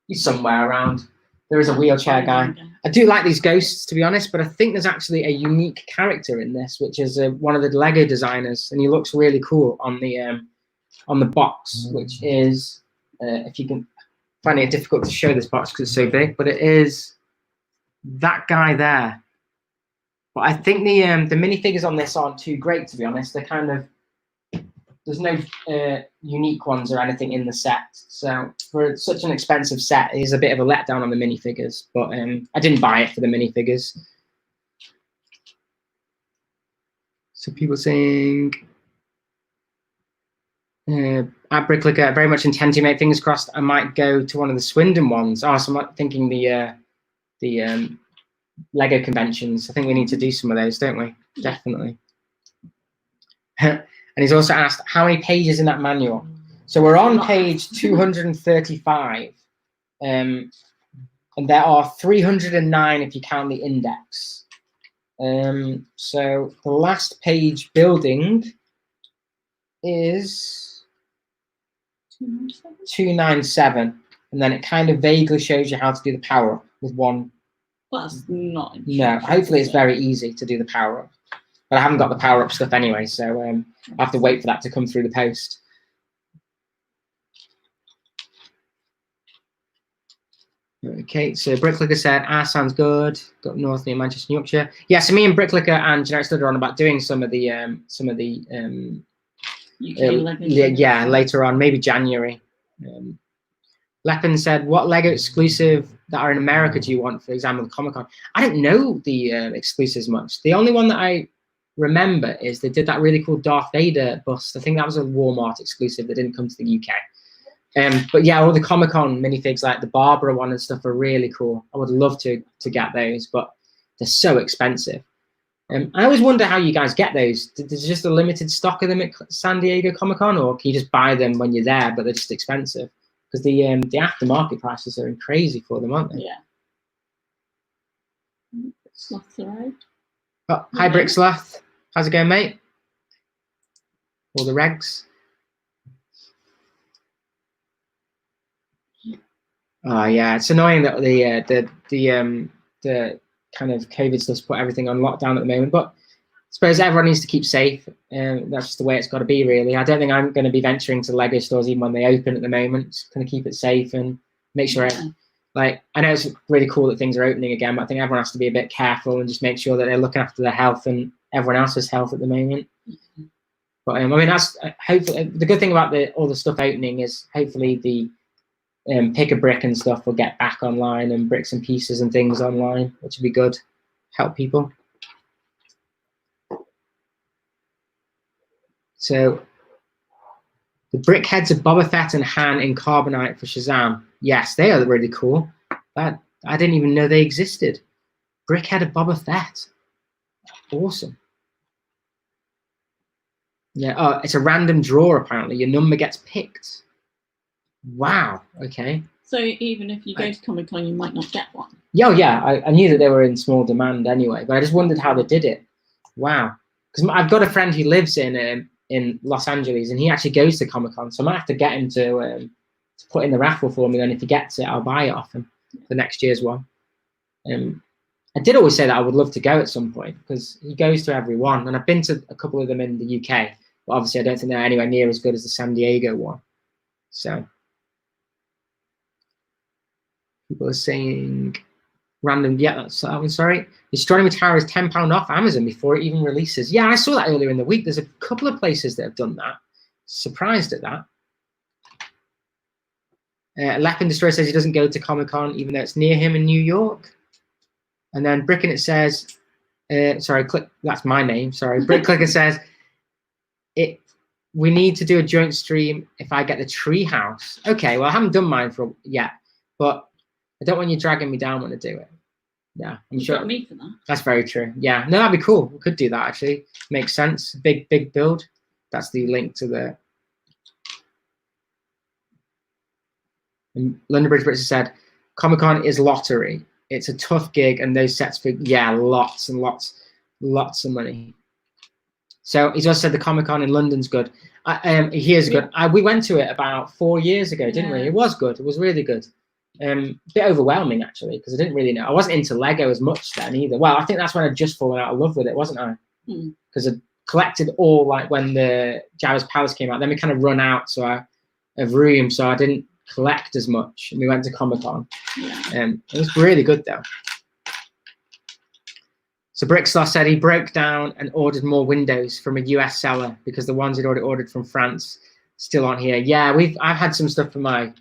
He's somewhere around. There is a wheelchair guy. I do like these ghosts, to be honest, but I think there's actually a unique character in this, which is one of the Lego designers, and he looks really cool on the box, which is, if you can find it difficult to show this box because it's so big, but it is that guy there. But I think the minifigures on this aren't too great, to be honest. They're kind of, there's no unique ones or anything in the set. So for such an expensive set, it is a bit of a letdown on the minifigures. But I didn't buy it for the minifigures. So people saying, at Bricklicker, I very much intend to make, fingers crossed, I might go to one of the Swindon ones. Oh, so I'm thinking the Lego conventions. I think we need to do some of those, don't we? Definitely. And he's also asked, how many pages in that manual? So we're on page 235. And there are 309 if you count the index. So the last page building is 297. And then it kind of vaguely shows you how to do the power-up with one. Well, that's not. No, hopefully it's very easy to do the power-up. But I haven't got the power-up stuff anyway, so I have to wait for that to come through the post. Okay, so Bricklicker said, sounds good. Got North near Manchester, New Yorkshire. Yeah, so me and Bricklicker and Generic Stutter are on about doing some of the yeah, later on, maybe January. Leppin said, what Lego exclusive that are in America do you want, for example, Comic-Con? I don't know the exclusives much. The only one that I remember is they did that really cool Darth Vader bust. I think that was a Walmart exclusive that didn't come to the UK. But yeah, all the Comic-Con minifigs like the Barbara one and stuff are really cool. I would love to get those, but they're so expensive. I always wonder how you guys get those. There's just a limited stock of them at San Diego Comic-Con, or can you just buy them when you're there, but they're just expensive? Because the aftermarket prices are crazy for them, aren't they? Yeah. Sloth arrived. Oh, hi, Brick Sloth. How's it going, mate? All the regs. Oh yeah, it's annoying that the kind of COVID stuff's put everything on lockdown at the moment. But I suppose everyone needs to keep safe. That's just the way it's got to be, really. I don't think I'm going to be venturing to Lego stores even when they open at the moment. Just going to keep it safe and make sure. Like, I know it's really cool that things are opening again, but I think everyone has to be a bit careful and just make sure that they're looking after their health and everyone else's health at the moment. But I mean, that's hopefully the good thing about all the stuff opening is hopefully the Pick a Brick and stuff will get back online, and Bricks and Pieces and things online, which would be good. Help people. So the brick heads of Boba Fett and Han in Carbonite for Shazam. Yes, they are really cool. I didn't even know they existed. Brickhead of Boba Fett. Awesome. Yeah, oh, it's a random draw, apparently. Your number gets picked. Wow, okay. So even if you go to Comic-Con, you might not get one. Yeah, I knew that they were in small demand anyway, but I just wondered how they did it. Wow. Because I've got a friend who lives in Los Angeles, and he actually goes to Comic-Con, so I might have to get him to put in the raffle for me, and if he gets it, I'll buy it off him for next year's one. I did always say that I would love to go at some point, because he goes to every one, and I've been to a couple of them in the UK, but obviously I don't think they're anywhere near as good as the San Diego one. So people are saying random, yeah, that's that one, sorry. The Astronomy Tower is £10 off Amazon before it even releases. Yeah, I saw that earlier in the week. There's a couple of places that have done that. Surprised at that. Lapin Destroyer says he doesn't go to Comic-Con even though it's near him in New York. And then Brick in it says, sorry, click. That's my name. Sorry, Brick Clicker says, we need to do a joint stream if I get the tree house. Okay, well I haven't done mine yet, but I don't want you dragging me down when I do it. Yeah, I'm sure. Got me for that. That's very true. Yeah, no, that'd be cool. We could do that actually. Makes sense. Big build. That's the link to the. And London Bridge Brits said, Comic-Con is lottery. It's a tough gig, and those sets for lots and lots of money. So he's also said the Comic-Con in London's good. He is good. We went to it about 4 years ago, didn't we? It was good. It was really good. A bit overwhelming actually, because I didn't really know. I wasn't into Lego as much then either. Well, I think that's when I'd just fallen out of love with it, wasn't I? Because I collected all like when the Jabba's Palace came out. Then we kind of run out of room, so I didn't collect as much. And we went to Comic-Con. It was really good though. So Brickslaw said he broke down and ordered more windows from a US seller because the ones he'd already ordered from France still aren't here. Yeah, I've had some stuff for my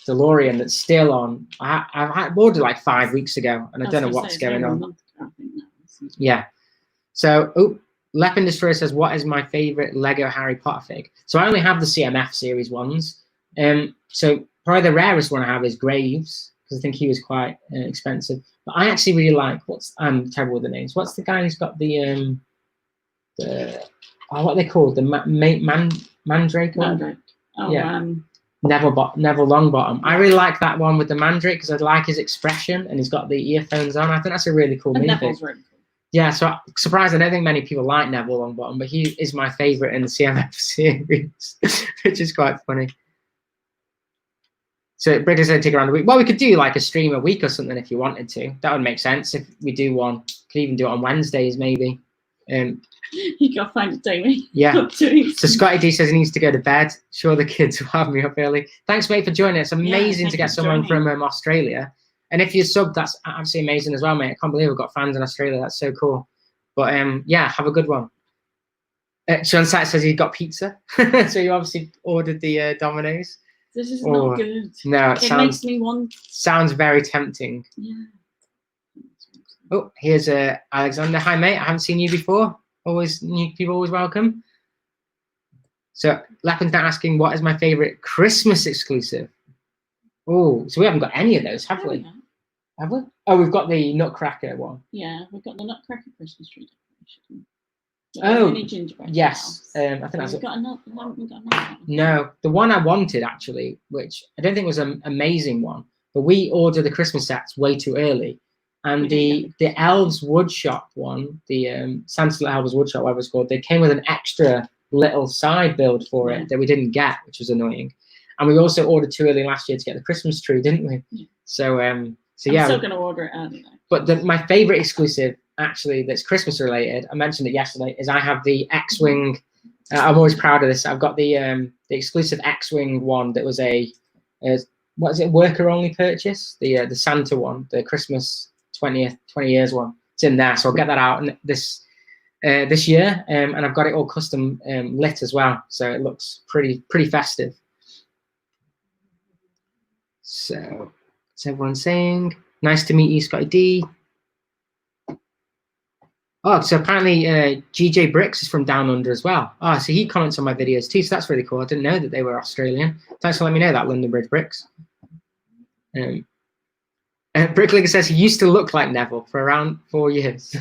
DeLorean that's still on. I've ordered like 5 weeks ago, and I don't know what's going on. Yeah. So, Lepin Destroyer says, what is my favorite Lego Harry Potter fig? So I only have the CMF series ones. So probably the rarest one I have is Graves, because I think he was quite expensive. But I actually really like I'm terrible with the names. What's the guy who's got the what are they called? The Mandrake one? Mandrake. Oh, yeah. Neville Longbottom. I really like that one with the Mandrake because I like his expression, and he's got the earphones on. I think that's a really cool movie. Neville's really cool. Yeah, so I'm surprised. I don't think many people like Neville Longbottom, but he is my favourite in the CMF series, which is quite funny. So Britta said take around the week. Well, we could do like a stream a week or something if you wanted to. That would make sense if we do one. Could even do it on Wednesdays maybe. You gotta find a day when yeah. So Scotty D says he needs to go to bed. Sure, the kids will have me up early. Thanks, mate, for joining. It's amazing to get someone from Australia. And if you're sub, that's absolutely amazing as well, mate. I can't believe we've got fans in Australia. That's so cool. But yeah, have a good one. Sean Sykes says he got pizza. So you obviously ordered the Domino's. This is not good. No, it makes me want. Sounds very tempting. Yeah. Oh, here's Alexander. Hi, mate. I haven't seen you before. Always new people, always welcome. So Lepin's now asking, what is my favorite Christmas exclusive? Oh, so we haven't got any of those, have we? Have we? Oh, we've got the Nutcracker one. Yeah, we've got the Nutcracker Christmas tree decoration. Yes. I think that's got another. No, the one I wanted actually, which I don't think was an amazing one, but we ordered the Christmas sets way too early. And the Elves Woodshop one, the Santa's Little Elves Woodshop, whatever it's called, they came with an extra little side build for it that we didn't get, which was annoying. And we also ordered too early last year to get the Christmas tree, didn't we? Yeah. So I'm still going to order it early. But my favorite exclusive, actually, that's Christmas related, I mentioned it yesterday, is I have the X-Wing. I'm always proud of this. I've got the exclusive X-Wing one that was what is it, worker only purchase? The Santa one, the Christmas 20 years one. It's in there, so I'll get that out this year, and I've got it all custom lit as well, so it looks pretty festive. So what's everyone saying? Nice to meet you, Scotty D. Oh, so apparently GJ Bricks is from Down Under as well. Oh, so he comments on my videos too, so that's really cool. I didn't know that they were Australian. Thanks for letting me know that, London Bridge Bricks. Bricklinger says he used to look like Neville for around 4 years.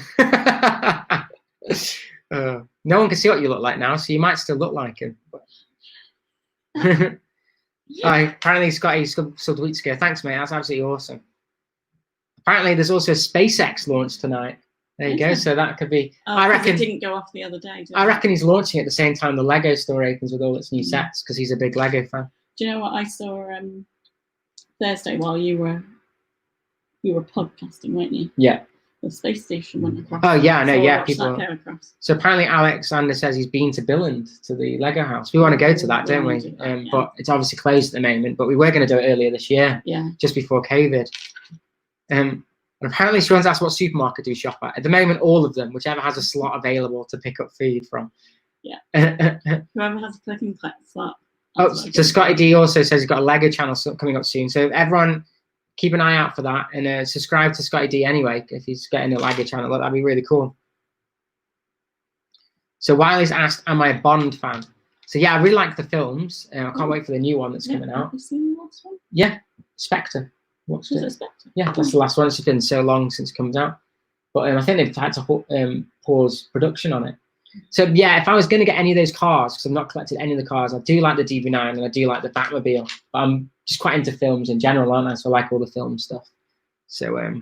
No one can see what you look like now, so you might still look like him. Apparently Scotty subbed weeks ago. Thanks, mate. That's absolutely awesome. Apparently there's also a SpaceX launch tonight. There you go. So that could be. I reckon it didn't go off the other day. I reckon he's launching at the same time the Lego store opens with all its new sets because he's a big Lego fan. Do you know what I saw Thursday while you were podcasting, weren't you? Yeah. The space station went across. Oh yeah, I know. Yeah, people. So apparently Alexander says he's been to Billund to the Lego house. We want to go to that, don't we? But it's obviously closed at the moment. But we were going to do it earlier this year. Yeah. Just before COVID. And apparently Sean's asked what supermarket do we shop at. At the moment, all of them, whichever has a slot available to pick up food from. Yeah. Whoever has a click and collect slot. So Scotty D also says he's got a Lego channel coming up soon. So everyone keep an eye out for that, and subscribe to Scotty D anyway if he's getting a Lego channel. That'd be really cool. So Wiley's asked, am I a Bond fan? So yeah, I really like the films. I can't wait for the new one that's coming out. Have you seen the last one? Yeah, Spectre. Watched Was it. it Spectre? Yeah, that's the last one. It's been so long since it comes out. But I think they've had to pause production on it. So yeah, if I was going to get any of those cars, because I've not collected any of the cars, I do like the DB9 and I do like the Batmobile. But I'm just quite into films in general, aren't I? So I like all the film stuff. So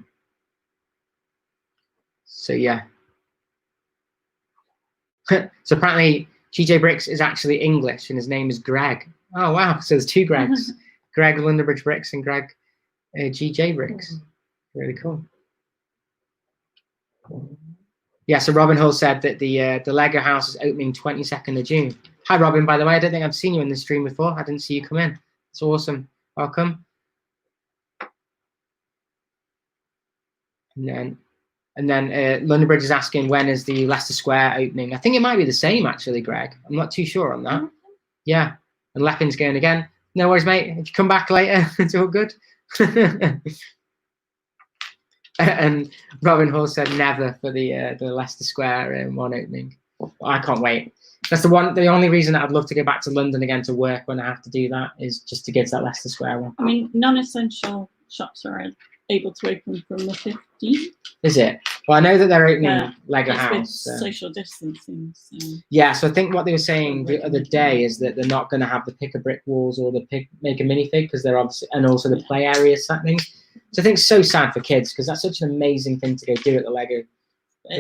so yeah. So apparently GJ Bricks is actually English and his name is Greg. Oh wow! So there's two Gregs, Greg London Bridge Bricks and Greg GJ Bricks. Really cool. Yeah. So Robin Hull said that the Lego house is opening 22nd of June. Hi Robin, by the way. I don't think I've seen you in the stream before. I didn't see you come in. It's awesome. Welcome. And then London Bridge is asking, when is the Leicester Square opening? I think it might be the same, actually, Greg. I'm not too sure on that. Yeah. And Leppin's going again. No worries, mate. If you come back later, it's all good. And Robin Hall said never for the Leicester Square one opening. I can't wait. That's the only reason that I'd love to go back to London again to work when I have to do that is just to get to that Leicester Square one. I mean, non-essential shops are able to open from the 15th. Is it? Well, I know that they're opening Lego It's House. with social distancing. So. Yeah, so I think what they were saying the other day is that they're not going to have the pick-a-brick walls or the make a minifig because they're obviously, and also the play areas happening. So I think it's so sad for kids because that's such an amazing thing to go do at the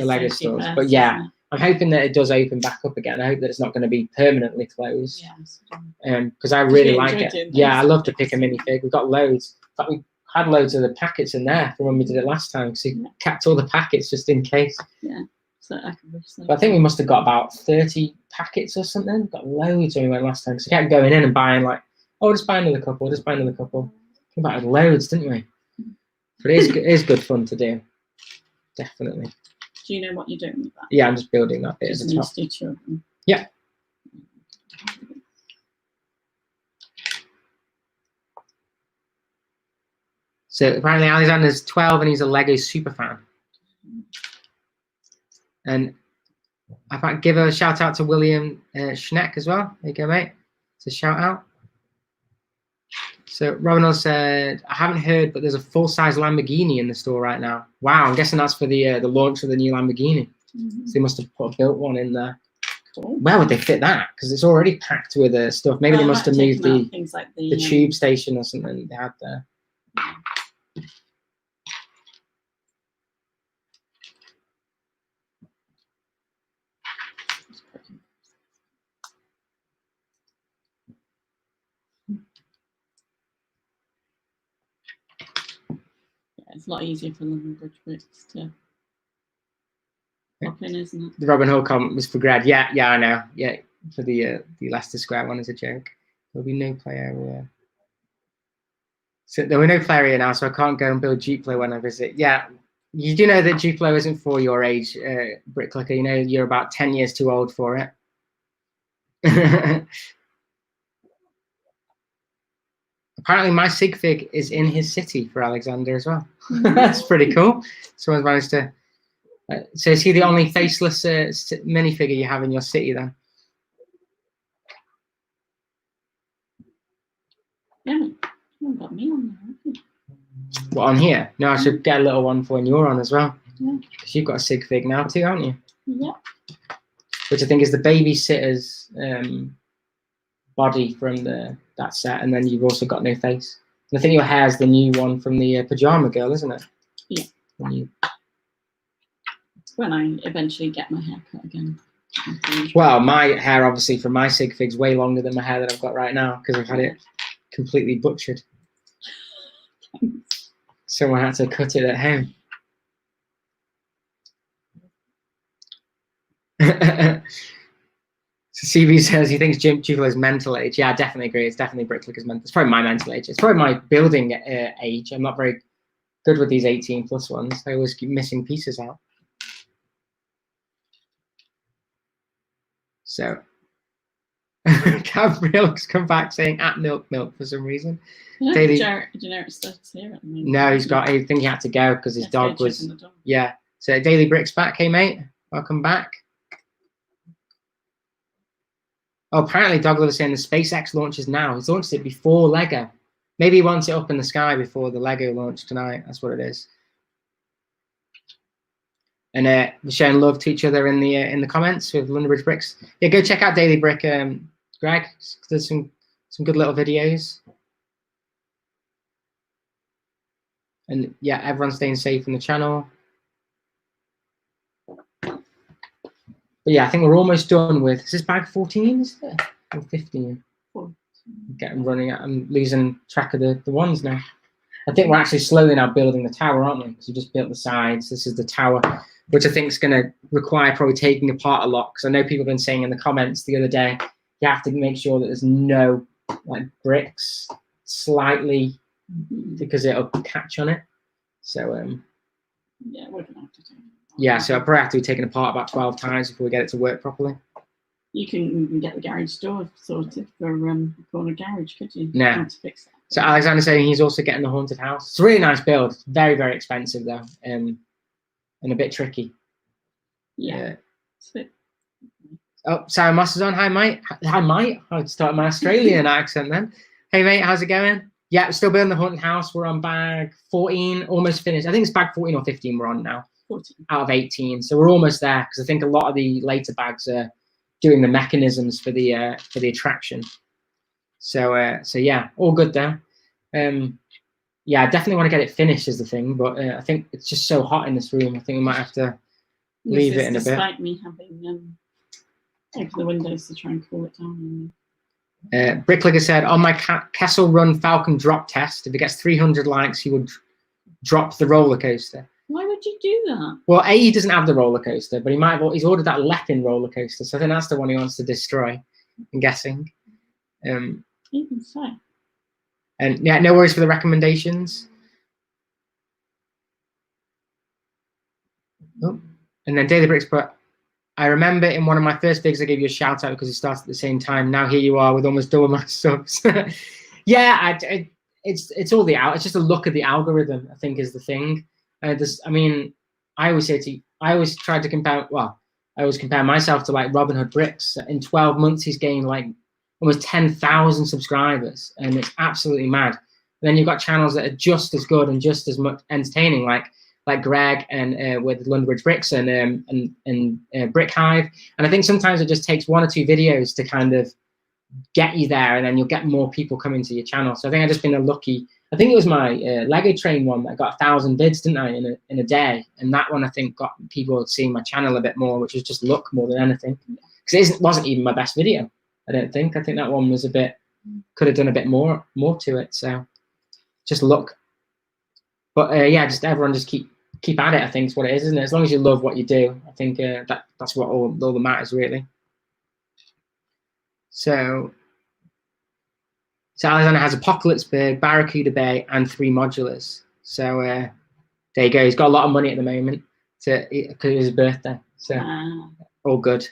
Lego stores. But yeah, I'm hoping that it does open back up again. I hope that it's not going to be permanently closed. Because I really like it. Yeah, I love to pick a minifig. We've got loads. In fact, we had loads of the packets in there from when we did it last time. So we kept all the packets just in case. Yeah. So I can but I think we must have got about 30 packets or something. We got loads when we went last time. Because we kept going in and buying like, oh, just buy another couple, just buy another couple. We bought loads, didn't we? But it is good fun to do. Definitely. Do you know what you're doing with that? Yeah, I'm just building that bit at the top. Just two of them. Yeah. So apparently Alexander's 12 and he's a Lego super fan. And I might give a shout out to William Schneck as well. There you go, mate. It's a shout out. So Robin said, I haven't heard, but there's a full-size Lamborghini in the store right now. Wow, I'm guessing that's for the launch of the new Lamborghini. So they must have built one in there. Cool. Where would they fit that? Because it's already packed with stuff. Maybe they must have moved the tube station or something they had there. It's a lot easier for London Bridge Bricks to pop in, isn't it? The Robin Hood comment was for Grad. Yeah, I know. Yeah, for the Leicester Square one is a joke. There'll be no play area. So there were no play area now, so I can't go and build Duplo when I visit. Yeah, you do know that Duplo isn't for your age, Bricklicker. You know you're about 10 years too old for it. Apparently my sig fig is in his city for Alexander as well. That's pretty cool. Someone's managed to... so is he the only faceless minifigure you have in your city then? Yeah, you haven't got me on there. What, on here? No, I should get a little one for when you're on as well. Yeah. Because you've got a sig fig now too, haven't you? Yeah. Which I think is the babysitter's body from that set, and then you've also got no face. And I think your hair's the new one from the Pajama Girl, isn't it? Yeah. When I eventually get my hair cut again. Well, my hair obviously from my sig fig's way longer than my hair that I've got right now because I've had it completely butchered. Someone had to cut it at home. So CB says he thinks Duplo's mental age. Yeah, I definitely agree. It's definitely Bricklicker's mental. It's probably my mental age. It's probably my building age. I'm not very good with these 18+ ones. I always keep missing pieces out. So Gabriel's come back saying at milk for some reason. No, Daily- generic stuff's here at the moment. No, he's got. I think he had to go because his Let's go dog was. check on the dog. Yeah. So Daily Bricks back. Hey mate, welcome back. Oh, apparently Dog Lover's saying the SpaceX launches now. He's launched it before Lego. Maybe he wants it up in the sky before the Lego launch tonight. That's what it is. And we're showing love to each other in the comments with London Bridge Bricks. Yeah, go check out Daily Brick. Greg, there's some good little videos. And yeah, everyone's staying safe in the channel. But yeah, I think we're almost done with. Is this bag 14? Is it? Or 15? 14. Getting running. I'm losing track of the ones now. I think we're actually slowly now building the tower, aren't we? Because we just built the sides. This is the tower, which I think is going to require probably taking apart a lot. Because I know people have been saying in the comments the other day, you have to make sure that there's no like bricks slightly because it'll catch on it. So yeah, we're gonna have to do it. yeah, so I'll probably have to be taken apart about 12 times before we get it to work properly. You can get the garage door sorted for corner garage, could you? No. How to fix that? So Alexander's saying he's also getting the haunted house. It's a really nice build. It's very, very expensive though, and a bit tricky. Yeah. It's a bit- Oh, Sarah Moss is on. Hi, mate. Hi, mate. I'd start my Australian accent then. Hey, mate, how's it going? Yeah, we're still building the haunted house. We're on bag 14, almost finished. I think it's bag 14 or 15 we're on now, 14. out of 18. So we're almost there because I think a lot of the later bags are doing the mechanisms for the attraction. So yeah, all good there. Yeah, I definitely want to get it finished is the thing, but I think it's just so hot in this room. I think we might have to leave it in a bit. Despite me having open the windows to try and cool it down. Bricklegger said, on my Kessel Run Falcon drop test, if it gets 300 likes, he would drop the roller coaster. Why would you do that? Well, A, he doesn't have the roller coaster, but he's ordered that Lepin roller coaster, so I think that's the one he wants to destroy, I'm guessing. Even so. And yeah, no worries for the recommendations. Oh, and then Daily Bricks put, I remember in one of my first vids I gave you a shout out because it started at the same time. Now here you are with almost double my subs. Yeah, it's all it's just a look at the algorithm, I think, is the thing. I mean, I always try to compare. Well, I always compare myself to like Robin Hood Bricks. In 12 months, he's gained like almost 10,000 subscribers, and it's absolutely mad. And then you've got channels that are just as good and just as much entertaining, like Greg and with London Bridge Bricks and Brick Hive. And I think sometimes it just takes 1 or 2 videos to kind of get you there, and then you'll get more people coming to your channel. So I think I've just been a lucky. I think it was my Lego Train one that got 1,000 bids, didn't I, in a day? And that one I think got people seeing my channel a bit more, which was just luck more than anything. Because it wasn't even my best video, I don't think. I think that one was could have done a bit more to it. So just luck. But yeah, just everyone just keep at it, I think is what it is, isn't it? As long as you love what you do, I think that's what all that matters, really. So Alexander has Apocalypseburg, Barracuda Bay, and 3 modulars. So there you go. He's got a lot of money at the moment because it was his birthday. So all good.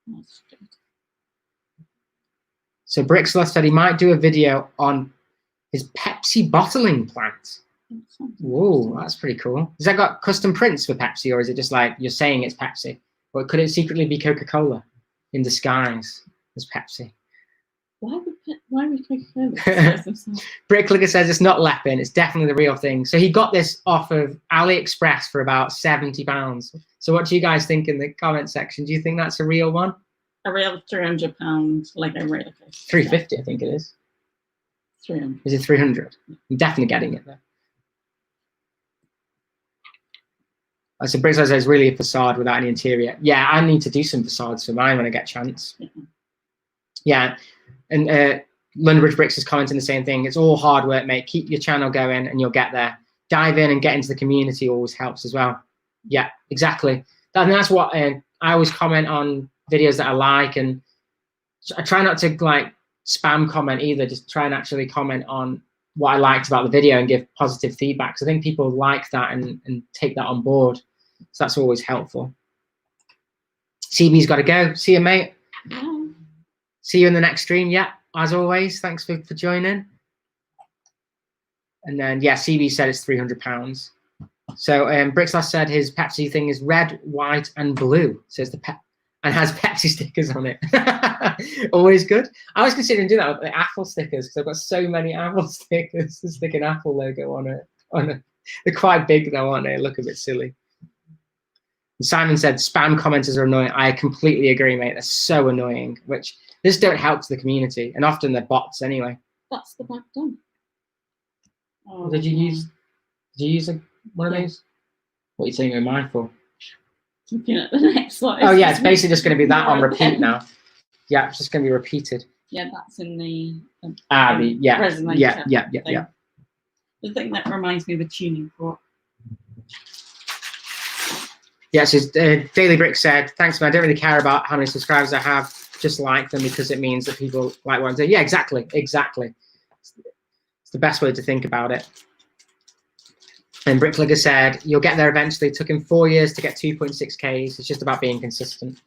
That's good. So Brixler said he might do a video on his Pepsi bottling plant. Whoa, that's pretty cool. Has that got custom prints for Pepsi, or is it just like you're saying it's Pepsi? Or could it secretly be Coca-Cola in disguise as Pepsi? Why would Coca-Cola? Bricklegger says it's not Lepin, it's definitely the real thing. So he got this off of AliExpress for about £70. So what do you guys think in the comment section? Do you think that's a real one? A real £300 Lego roller coaster. 350, I think it is. 300. Is it 300? I'm definitely getting it though. So Bricklegger says it's really a facade without any interior. Yeah, I need to do some facades for mine when I get a chance. Yeah. And London Bridge Bricks is commenting the same thing. It's all hard work, mate. Keep your channel going and you'll get there. Dive in and get into the community always helps as well. Yeah, exactly. And that's what I always comment on videos that I like, and I try not to like spam comment either. Just try and actually comment on what I liked about the video and give positive feedback. So I think people like that and take that on board. So that's always helpful. CB's got to go. See you, mate. Yeah. See you in the next stream. Yeah, as always. Thanks for joining. And then, yeah, CB said it's £300. So Brixlas said his Pepsi thing is red, white, and blue. So it's and has Pepsi stickers on it. Always good. I was considering doing that with the Apple stickers because I've got so many Apple stickers to stick an Apple logo on it. They're quite big though, aren't they? Look a bit silly. And Simon said spam commenters are annoying. I completely agree, mate. They're so annoying, which just don't help to the community, and often they're bots anyway. That's the back done. Oh, Did you use one of those? What are you saying you're mine for? Looking at the next one. Oh yeah, it's basically just going to be that on repeat now. Yeah, it's just going to be repeated. Yeah, that's in the yeah. The thing that reminds me of a tuning fork. Yeah, so Daily Brick said, thanks man, I don't really care about how many subscribers I have, just like them because it means that people like what I'm doing. Yeah, exactly. It's the best way to think about it. And Brickligger said, you'll get there eventually. It took him 4 years to get 2.6Ks. It's just about being consistent.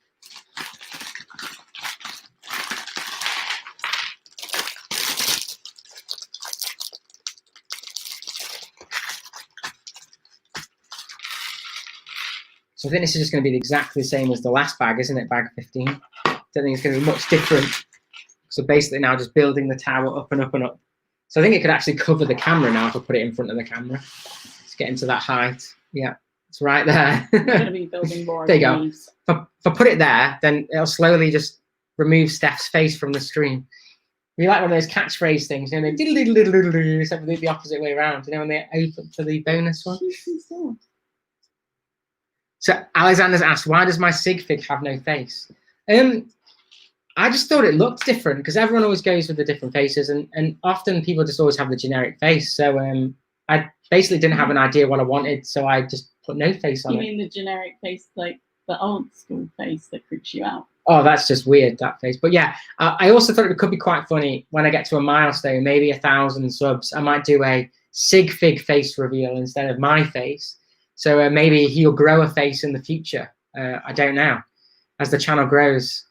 So I think this is just going to be exactly the same as the last bag, isn't it? Bag 15. Don't think it's going to be much different. So basically now just building the tower up and up and up. So I think it could actually cover the camera now if I put it in front of the camera. Let's get into that height. Yeah, it's right there. We're going to be building more. There you go. If I put it there, then it'll slowly just remove Steph's face from the stream. We like one of those catchphrase things, you know, they diddle-diddle-diddle-diddle, except for the opposite way around, you know, when they open for the bonus one. So Alexander's asked, why does my sig fig have no face? I just thought it looked different because everyone always goes with the different faces, and often people just always have the generic face. So I basically didn't have an idea what I wanted, so I just put no face on it. You mean the generic face, like the old school face that freaks you out? Oh, that's just weird, that face. But yeah, I also thought it could be quite funny when I get to a milestone, maybe 1,000 subs. I might do a sig fig face reveal instead of my face. So maybe he'll grow a face in the future. I don't know, as the channel grows.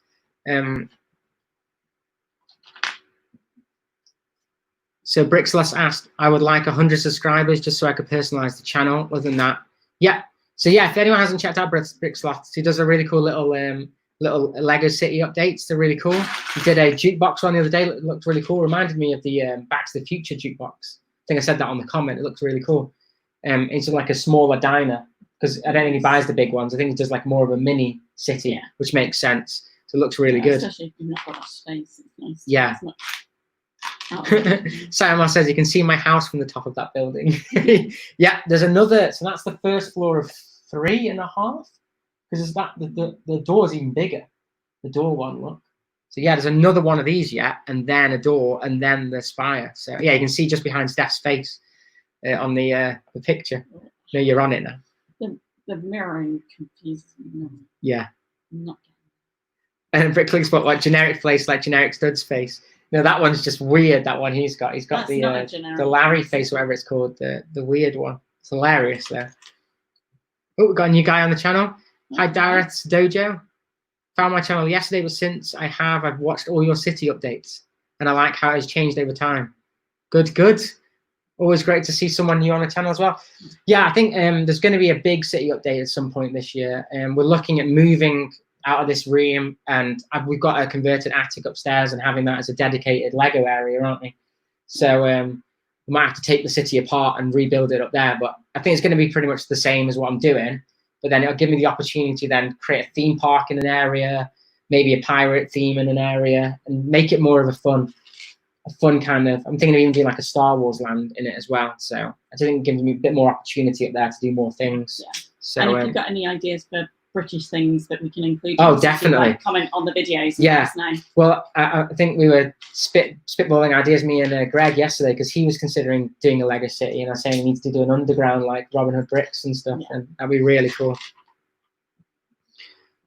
So Brixlas asked, I would like 100 subscribers just so I could personalize the channel. Other than that, yeah. So yeah, if anyone hasn't checked out Brixlas, he does a really cool little Lego City updates. They're really cool. He did a jukebox one the other day. It looked really cool. Reminded me of the Back to the Future jukebox. I think I said that on the comment. It looks really cool. It's like a smaller diner because I don't think he buys the big ones. I think he does like more of a mini city, which makes sense. So it looks really good. Especially if you've not got much space. It's nice. Yeah. Simon says you can see my house from the top of that building. Yeah, there's another. So that's the first floor of 3.5. Because that the door's even bigger. The door one, look. So yeah, there's another one of these yet, and then a door, and then the spire. So yeah, you can see just behind Steph's face on the picture. No, you're on it now. The mirroring confuses me. Yeah. Not. And Bricklink's got like generic face, like generic Stud's face. No, that one's just weird. That one he's got. He's got the Larry face, whatever it's called, the weird one. It's hilarious there. Oh, we got a new guy on the channel. Hi, Dareth's Dojo. Found my channel yesterday, but since I've watched all your city updates, and I like how it's changed over time. Good. Always great to see someone new on the channel as well. Yeah, I think there's going to be a big city update at some point this year, and we're looking at moving out of this room, and we've got a converted attic upstairs and having that as a dedicated Lego area, aren't we? So we might have to take the city apart and rebuild it up there, but I think it's going to be pretty much the same as what I'm doing. But then it'll give me the opportunity to then create a theme park in an area, maybe a pirate theme in an area, and make it more of a fun kind of. I'm thinking of even doing like a Star Wars land in it as well. So I think it gives me a bit more opportunity up there to do more things. Yeah. So, and if you've got any ideas for British things that we can include, definitely comment on the videos. Yeah. Well, I think we were spitballing ideas, me and Greg, yesterday, because he was considering doing a Lego City, and I was saying he needs to do an underground like Robin Hood bricks and stuff, and that'd be really cool.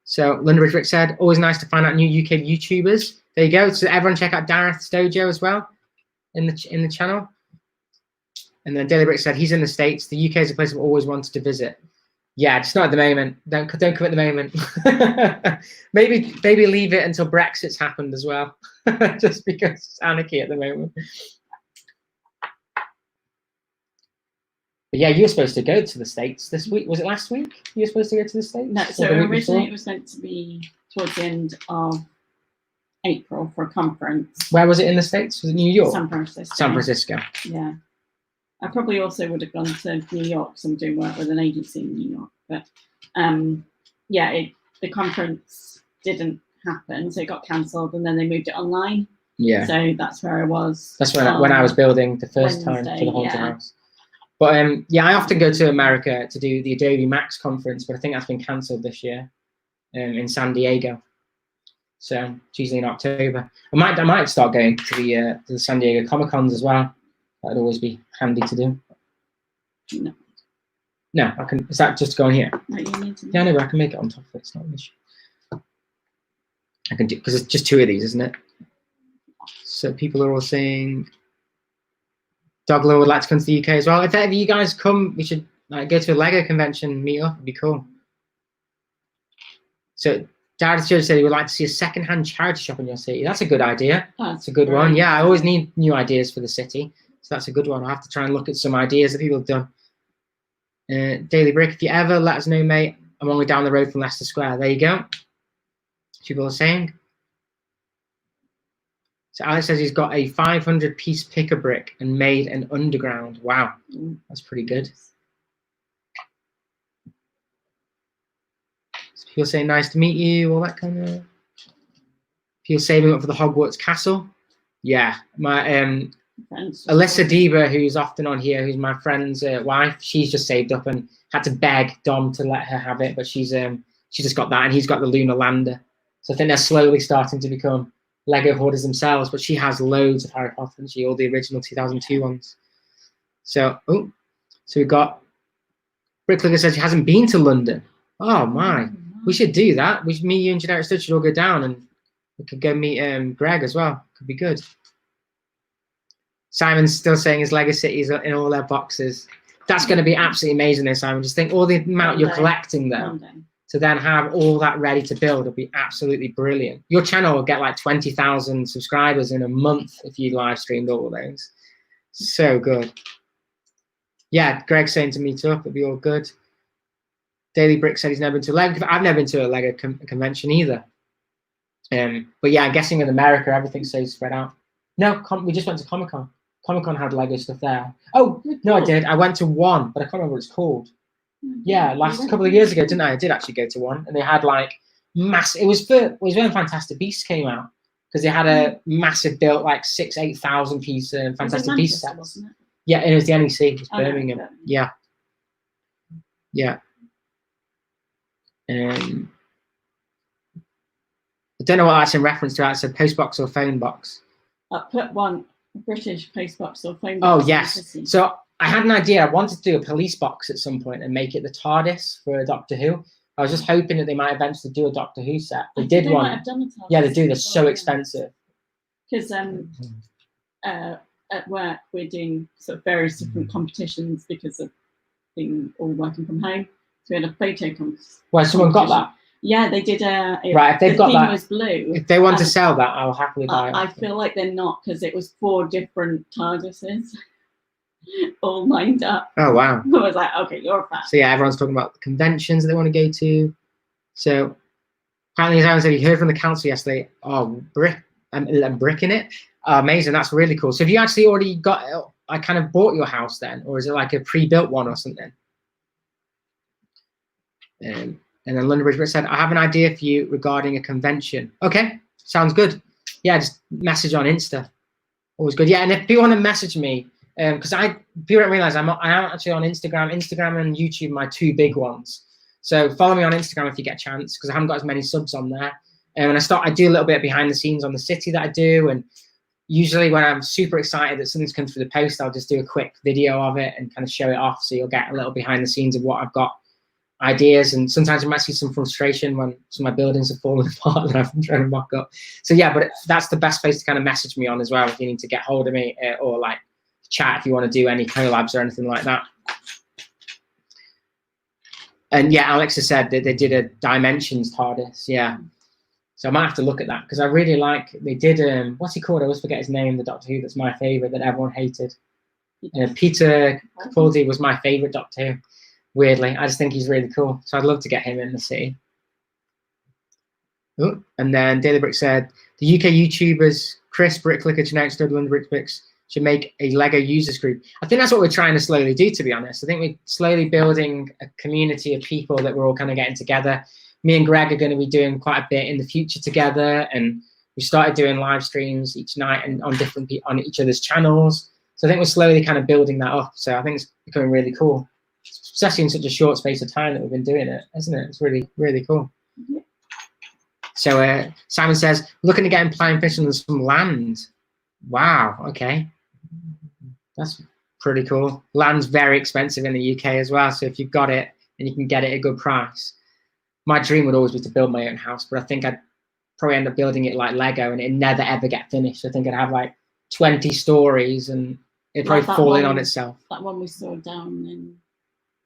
So Linda Rick said, always nice to find out new UK YouTubers. There you go. So everyone check out Dareth's Dojo as well in the channel. And then Daily Brick said he's in the States. The UK is a place I've always wanted to visit. Yeah, just not at the moment. Don't come at the moment. maybe leave it until Brexit's happened as well, just because it's anarchy at the moment. But yeah, you were supposed to go to the States this week. Was it last week? You were supposed to go to the States? No, so originally it was meant to be towards the end of April for a conference. Where was it in the States? Was it New York? San Francisco. San Francisco. Yeah. I probably also would have gone to New York because I'm doing work with an agency in New York. But yeah, the conference didn't happen, so it got cancelled, and then they moved it online. Yeah. So that's where I was. That's when I was building the first time for the haunted house. But yeah, I often go to America to do the Adobe Max conference, but I think that's been cancelled this year in San Diego. So it's usually in October. I might start going to the San Diego Comic Cons as well. That'd always be handy to do. No, I can. Is that just going here? No, you need to. Yeah, no, but I can make it on top of it. It's not an issue. I can do because it's just 2 of these, isn't it? So people are all saying Douglas would like to come to the UK as well. If ever you guys come, we should go to a Lego convention, meet up. It'd be cool. So Jared Judge said he would like to see a second-hand charity shop in your city. That's a good idea. That's a good one. Yeah, I always need new ideas for the city. So that's a good one. I'll have to try and look at some ideas that people have done. Daily Brick, if you ever, let us know, mate. I'm only down the road from Leicester Square. There you go. People are saying. So Alex says he's got a 500-piece picker brick and made an underground. Wow, that's pretty good. So people saying nice to meet you, all that kind of. People saving up for the Hogwarts Castle. Yeah, my Alyssa Deba, who's often on here, who's my friend's wife, she's just saved up and had to beg Dom to let her have it, but she's she just got that, and he's got the lunar lander. So I think they're slowly starting to become Lego hoarders themselves, but she has loads of Harry Potter, and all the original 2002 ones. So so we've got Bricklager says she hasn't been to London. Oh my, we should do that. We should meet you and Generic Stud should all go down, and we could go meet Greg as well. Could be good. Simon's still saying his Lego cities are in all their boxes. That's going to be absolutely amazing there, Simon. Just think all the amount you're collecting there. To then have all that ready to build would be absolutely brilliant. Your channel will get like 20,000 subscribers in a month if you live streamed all of those. So good. Yeah, Greg's saying to meet up, it'd be all good. Daily Brick said he's never been to Lego. I've never been to a Lego convention either. But yeah, I'm guessing in America everything's so spread out. No, we just went to Comic Con. Comic Con had Lego stuff there. Oh no, I did. I went to one, but I can't remember what it's called. Yeah, last couple of years ago, didn't I? I did actually go to one, and they had like massive. It was when Fantastic Beasts came out, because they had a massive built like 8,000 piece Fantastic Beasts set. Yeah, and it was the NEC, it was Birmingham. Okay. Yeah, yeah. I don't know what that's in reference to. It's a post box or phone box. I put one British post box or phone box. Oh yes. So I had an idea. I wanted to do a police box at some point and make it the TARDIS for a Doctor Who. I was just hoping that they might eventually do a Doctor Who set. They did one. Might have done a yeah, they do. They're so expensive. Because at work we're doing sort of various different competitions because of being all working from home. So we had a photo contest. Well, someone got that. Yeah, they did right, if they've got that, was blue. If they want to sell that, I'll happily buy it. I feel like they're not, because it was 4 different TARDISes all lined up. Oh wow. I was like, okay, you're a fan. So yeah, everyone's talking about the conventions they want to go to. So apparently, as I said, you heard from the council yesterday. Oh, brick in it. Amazing, that's really cool. So have you actually already got, I kind of bought your house then, or is it like a pre-built one or something? And then London Bridge said, I have an idea for you regarding a convention. Okay, sounds good. Yeah, just message on Insta. Always good. Yeah, and if people want to message me, because people don't realize I am actually on Instagram. Instagram and YouTube, my 2 big ones. So follow me on Instagram if you get a chance, because I haven't got as many subs on there. And I do a little bit behind the scenes on the city that I do. And usually when I'm super excited that something's come through the post, I'll just do a quick video of it and kind of show it off. So you'll get a little behind the scenes of what I've got. Ideas, and sometimes you might see some frustration when some of my buildings have fallen apart and I've been trying to mock up. So yeah, but that's the best place to kind of message me on as well if you need to get hold of me, or like chat if you want to do any collabs or anything like that. And yeah, Alex has said that they did a Dimensions TARDIS. Yeah. So I might have to look at that because I really like, they did, what's he called? I always forget his name, the Doctor Who that's my favourite that everyone hated. Peter Capaldi was my favourite Doctor Who, weirdly. I just think he's really cool. So I'd love to get him in the city. Ooh. And then Daily Brick said, the UK YouTubers, Chris, Bricklicker, Generic Stud, London Bricks, should make a Lego users group. I think that's what we're trying to slowly do, to be honest. I think we're slowly building a community of people that we're all kind of getting together. Me and Greg are going to be doing quite a bit in the future together, and we started doing live streams each night and on each other's channels. So I think we're slowly kind of building that up. So I think it's becoming really cool, especially in such a short space of time that we've been doing it, isn't it? It's really, really cool. So Simon says, looking to get in flying fish on some land. Wow, okay. That's pretty cool. Land's very expensive in the UK as well. So if you've got it and you can get it at a good price, my dream would always be to build my own house, but I think I'd probably end up building it like Lego and it'd never ever get finished. I think I'd have like 20 stories and it'd probably fall in on itself. That one we saw down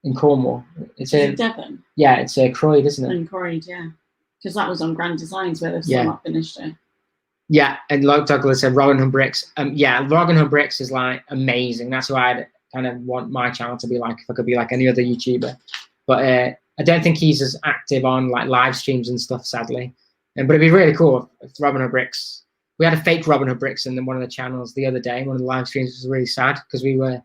in Cornwall. It's in Devon. Yeah, it's Croyd, isn't it? In Croyd, yeah. Because that was on Grand Designs where they've still not finished it. Yeah, and like Douglas said, Robin Hood Bricks. Yeah, Robin Hood Bricks is like amazing. That's who I'd kind of want my channel to be like if I could be like any other YouTuber. But I don't think he's as active on like live streams and stuff, sadly. But it'd be really cool if Robin Hood Bricks. We had a fake Robin Hood Bricks in one of the channels the other day. One of the live streams was really sad because we were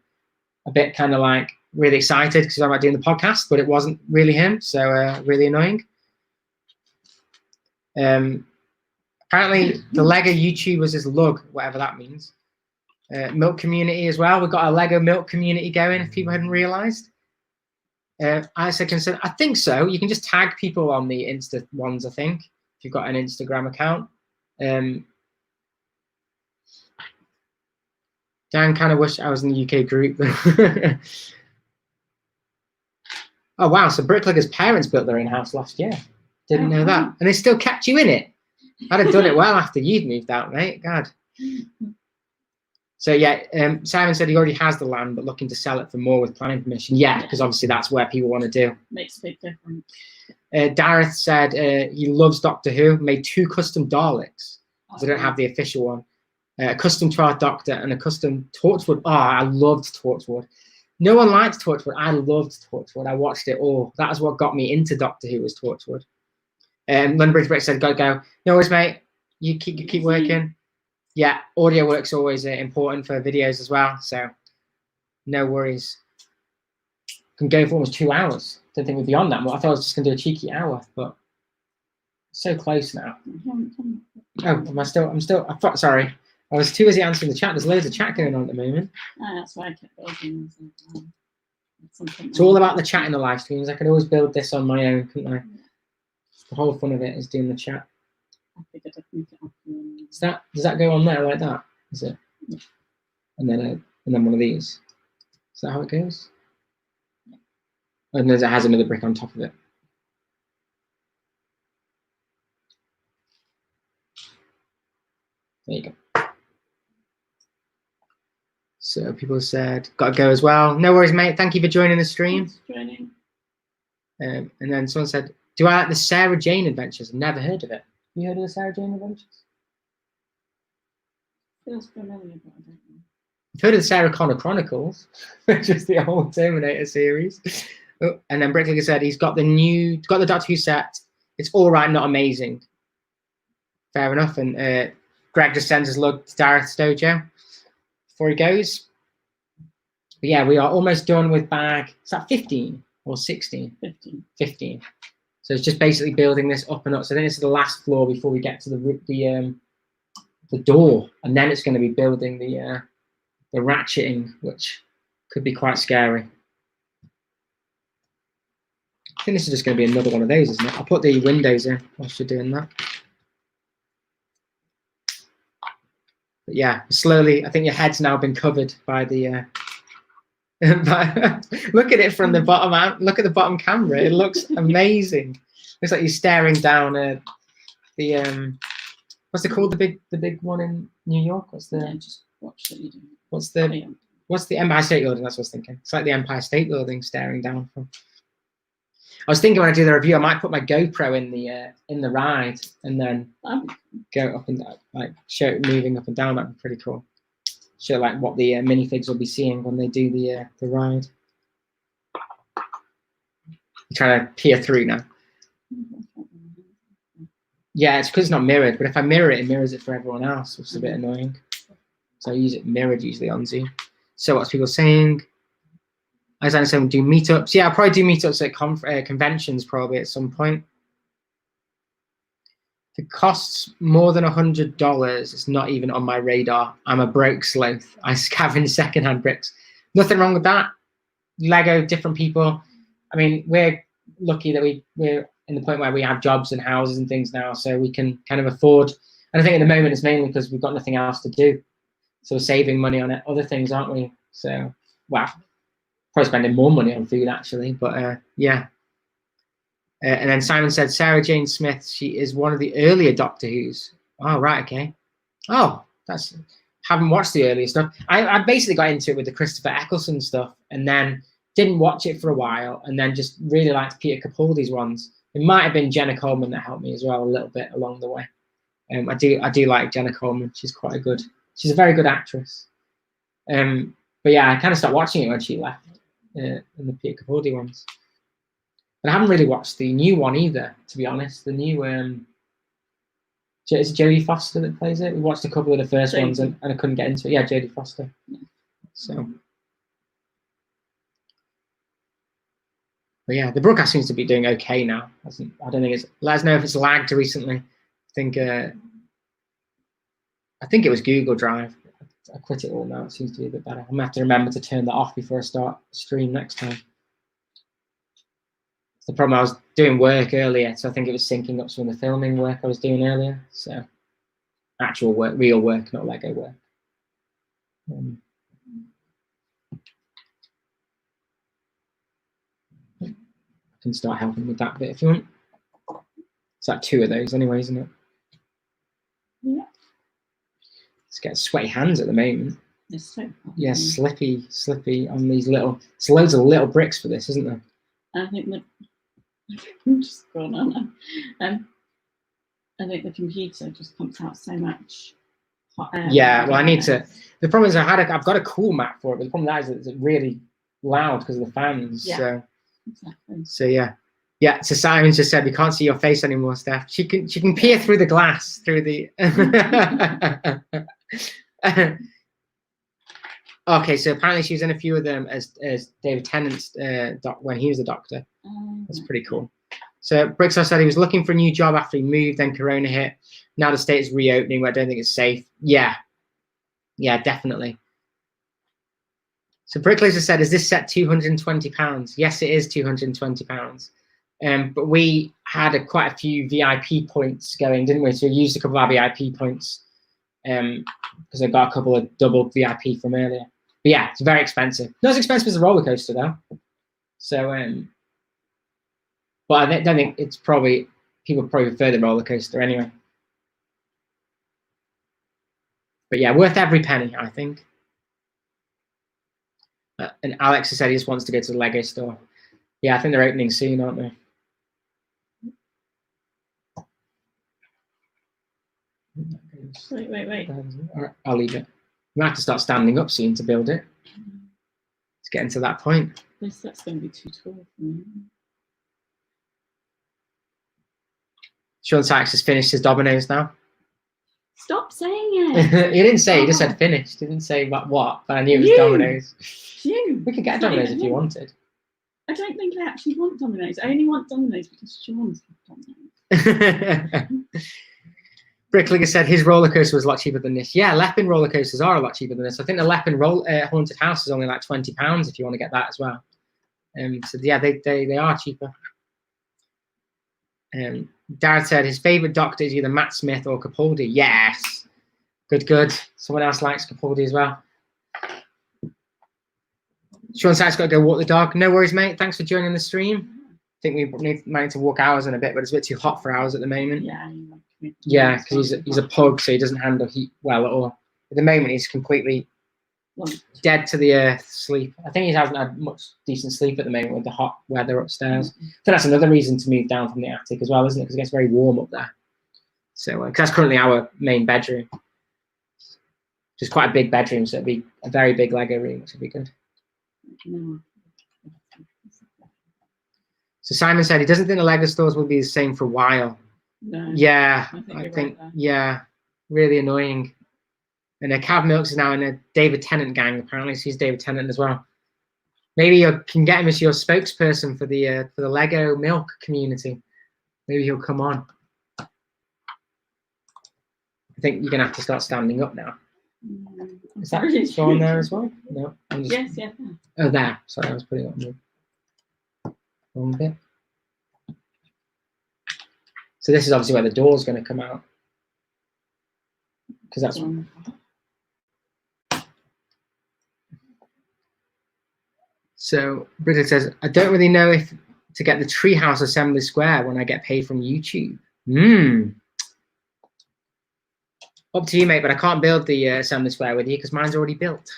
a bit kind of like really excited because I was doing the podcast, but it wasn't really him. So really annoying. Apparently the Lego YouTubers is Lug, whatever that means. Milk community as well. We've got a Lego milk community going, if people hadn't realized. I think so. You can just tag people on the Insta ones, I think, if you've got an Instagram account. Dan kind of wish I was in the UK group. Oh wow, so Bricklicker's parents built their own house last year. Didn't know that. And they still kept you in it. I'd have done it well after you'd moved out, mate. God. So yeah, Simon said he already has the land, but looking to sell it for more with planning permission. Yeah, because obviously that's where people want to do. Makes a big difference. Dareth said he loves Doctor Who. Made 2 custom Daleks. Because I don't have the official one. A custom 12th Doctor and a custom Torchwood. Oh, I loved Torchwood. No one liked Torchwood. I loved Torchwood. I watched it all. That was what got me into Doctor Who, was Torchwood. London Bridge Brick said, go. No worries, mate. You keep working. Yeah, audio work's always important for videos as well. So no worries. Can go for almost 2 hours. Didn't think we'd be on that. Well, I thought I was just gonna do a cheeky hour, but so close now. Oh, I'm still. Sorry, I was too busy answering the chat. There's loads of chat going on at the moment. Oh, that's why I kept building. It's all about the chat in the live streams. I could always build this on my own, couldn't I? The whole fun of it is doing the chat. I figured I'd make it up. Does that go on there like that? Is it? Yeah. And then one of these. Is that how it goes? Yeah. And then it has another brick on top of it. There you go. So people said, got to go as well. No worries, mate. Thank you for joining the stream. Thanks for joining. And then someone said, do I like the Sarah Jane Adventures? I've never heard of it. You heard of the Sarah Jane Adventures? Feels familiar, but I don't know. I've heard of the Sarah Connor Chronicles, which is the old Terminator series. Oh, and then Bricklicker said he's got the Doctor Who set. It's all right, not amazing. Fair enough. And Greg just sends his love to Dareth Stojo before he goes. But yeah, we are almost done with bag. Is that 15 or 16? 15. So it's just basically building this up and up. So then this is the last floor before we get to the door, and then it's going to be building the ratcheting, which could be quite scary. I think this is just going to be another one of those, isn't it? I'll put the windows in whilst you're doing that. But yeah, slowly, I think your head's now been covered by the. Look at it from the bottom out. Look at the bottom camera. It looks amazing. Looks like you're staring down the what's it called? The big one in New York. What's the? Yeah, just watch what you do. What's the Empire State Building? That's what I was thinking. It's like the Empire State Building staring down from. I was thinking when I do the review, I might put my GoPro in the ride and then go up and down, like show it moving up and down. That'd be pretty cool. Show like what the minifigs will be seeing when they do the ride. I'm trying to peer through now. Yeah, it's because it's not mirrored, but if I mirror it, it mirrors it for everyone else, which is a bit annoying. So I use it mirrored usually on Zoom. So what's people saying? As I said, do meetups. Yeah, I'll probably do meetups at conventions probably at some point. If it costs more than $100, it's not even on my radar. I'm a broke sloth. I scavenge secondhand bricks. Nothing wrong with that. Lego, different people. I mean, we're lucky that we're in the point where we have jobs and houses and things now, so we can kind of afford. And I think at the moment it's mainly because we've got nothing else to do. So we're saving money on other things, aren't we? So, wow. Probably spending more money on food actually, but yeah. And then Simon said, Sarah Jane Smith, she is one of the earlier Doctor Who's. Oh, right, okay. Oh, haven't watched the earlier stuff. I basically got into it with the Christopher Eccleston stuff and then didn't watch it for a while and then just really liked Peter Capaldi's ones. It might have been Jenna Coleman that helped me as well a little bit along the way. I do like Jenna Coleman. She's she's a very good actress. But yeah, I kind of stopped watching it when she left in the Peter Capaldi ones. But I haven't really watched the new one either, to be honest. The new is it Jodie Foster that plays it? We watched a couple of the first ones and I couldn't get into it. Yeah, Jodie Foster. So, but yeah, the broadcast seems to be doing okay now. I don't think it's. Let us know if it's lagged recently. I think it was Google Drive. I quit it all now. It seems to be a bit better. I'm gonna have to remember to turn that off before I start stream next time. The problem, I was doing work earlier, so I think it was syncing up some of the filming work I was doing earlier. So actual work, real work, not Lego work. I can start helping with that bit if you want. It's like 2 of those anyway, isn't it? Yeah. It's getting sweaty hands at the moment. It's so fun. Yeah, slippy on these little. It's loads of little bricks for this, isn't there? I think that. I'm just going on. I think the computer just pumps out so much hot air. Yeah, well, I need to. The problem is I've got a cool mat for it, but the problem is it's really loud because of the fans. Yeah, so exactly. So yeah. Yeah, so Simon just said we can't see your face anymore, Steph. She can peer through the glass, through the Okay, so apparently she was in a few of them as David Tennant's when he was a doctor. That's pretty cool. So Brixar said he was looking for a new job after he moved, then Corona hit. Now the state is reopening, but I don't think it's safe. Yeah, definitely. So Bricklaser said, is this set £220? Yes, it is £220. But we had quite a few VIP points going, didn't we? So we used a couple of our VIP points because I got a couple of double VIP from earlier. But yeah, it's very expensive. Not as expensive as a roller coaster though. So, but I don't think it's probably, people probably prefer the roller coaster anyway. But yeah, worth every penny, I think. And Alex has said he just wants to go to the Lego store. Yeah, I think they're opening soon, aren't they? Wait. All right, I'll leave it. We might have to start standing up soon to build it. It's getting to that point. That's going to be too tall for me. Sean Sykes has finished his Dominoes now. Stop saying it. He didn't say, he just said finished. He didn't say about what, but I knew it was Dominoes. We could get Dominoes if you wanted. I don't think I actually want Dominoes. I only want Dominoes because Sean's Dominoes. Bricklinger said his roller coaster was a lot cheaper than this. Yeah, Leppin roller coasters are a lot cheaper than this. I think the Leppin haunted house is only like £20 if you want to get that as well. So yeah, they are cheaper. Darren said his favourite Doctor is either Matt Smith or Capaldi. Yes, good. Someone else likes Capaldi as well. Sean Sykes got to go walk the dog. No worries, mate. Thanks for joining the stream. I think we might need to walk ours in a bit, but it's a bit too hot for ours at the moment. Yeah, because he's a pug, so he doesn't handle heat well at all. At the moment, he's completely dead to the earth sleep. I think he hasn't had much decent sleep at the moment with the hot weather upstairs. I think that's another reason to move down from the attic as well, isn't it? Because it gets very warm up there. So, because that's currently our main bedroom. Just quite a big bedroom, so it'd be a very big Lego room, which would be good. So Simon said he doesn't think the Lego stores will be the same for a while. No. Yeah, I think yeah, really annoying. And Cav Milks is now in a David Tennant gang, apparently. So he's David Tennant as well. Maybe you can get him as your spokesperson for the Lego milk community. Maybe he'll come on. I think you're gonna have to start standing up now. Is that on there as well? No. Yes, yeah. Oh, there. Sorry, I was putting it on the wrong bit. So this is obviously where the door's going to come out. Because that's... So Bridget says, I don't really know if to get the Treehouse Assembly Square when I get paid from YouTube. Up to you, mate, but I can't build the Assembly Square with you because mine's already built.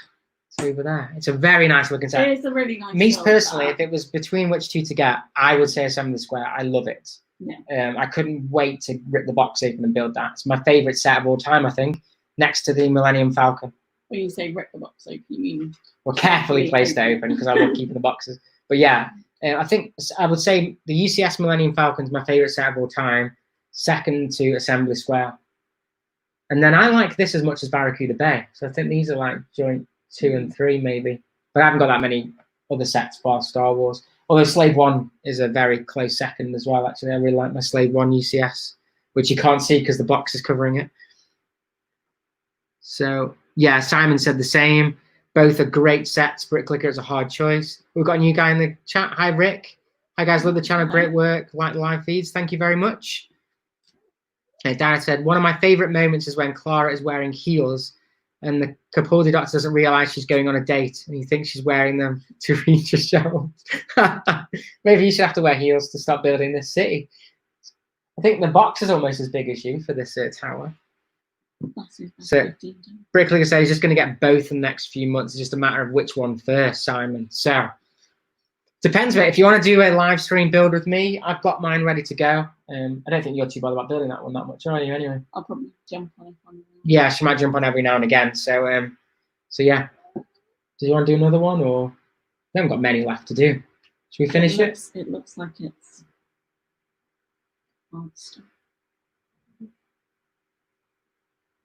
It's over there. It's a very nice looking set. It is a really nice. Me personally, if it was between which two to get, I would say Assembly Square. I love it. Yeah. I couldn't wait to rip the box open and build that. It's my favourite set of all time, I think, next to the Millennium Falcon. When you say rip the box open, you mean? Well, carefully placed it open because I love keeping the boxes. But yeah, I think I would say the UCS Millennium Falcon is my favourite set of all time, second to Assembly Square. And then I like this as much as Barracuda Bay. So I think these are like joint 2 and 3 maybe. But I haven't got that many other sets for Star Wars. Although Slave 1 is a very close second as well, actually. I really like my Slave 1 UCS, which you can't see because the box is covering it. So, yeah, Simon said the same. Both are great sets. Bricklicker is a hard choice. We've got a new guy in the chat. Hi, Rick. Hi, guys. Love the channel. Great work. Like the live feeds. Thank you very much. Darren said, one of my favourite moments is when Clara is wearing heels and the Capaldi doctor doesn't realise she's going on a date and he thinks she's wearing them to reach a shelf. Maybe you should have to wear heels to start building this city. I think the box is almost as big as you for this tower. So Bricklicker said he's just going to get both in the next few months. It's just a matter of which one first, Simon. So depends, mate. If you want to do a live stream build with me, I've got mine ready to go. I don't think you're too bothered about building that one that much, are you? Anyway, I'll probably jump on it. Yeah, she might jump on every now and again. So, so yeah. Do you want to do another one, or we haven't got many left to do? Should we finish it? It looks like it's hard stuff.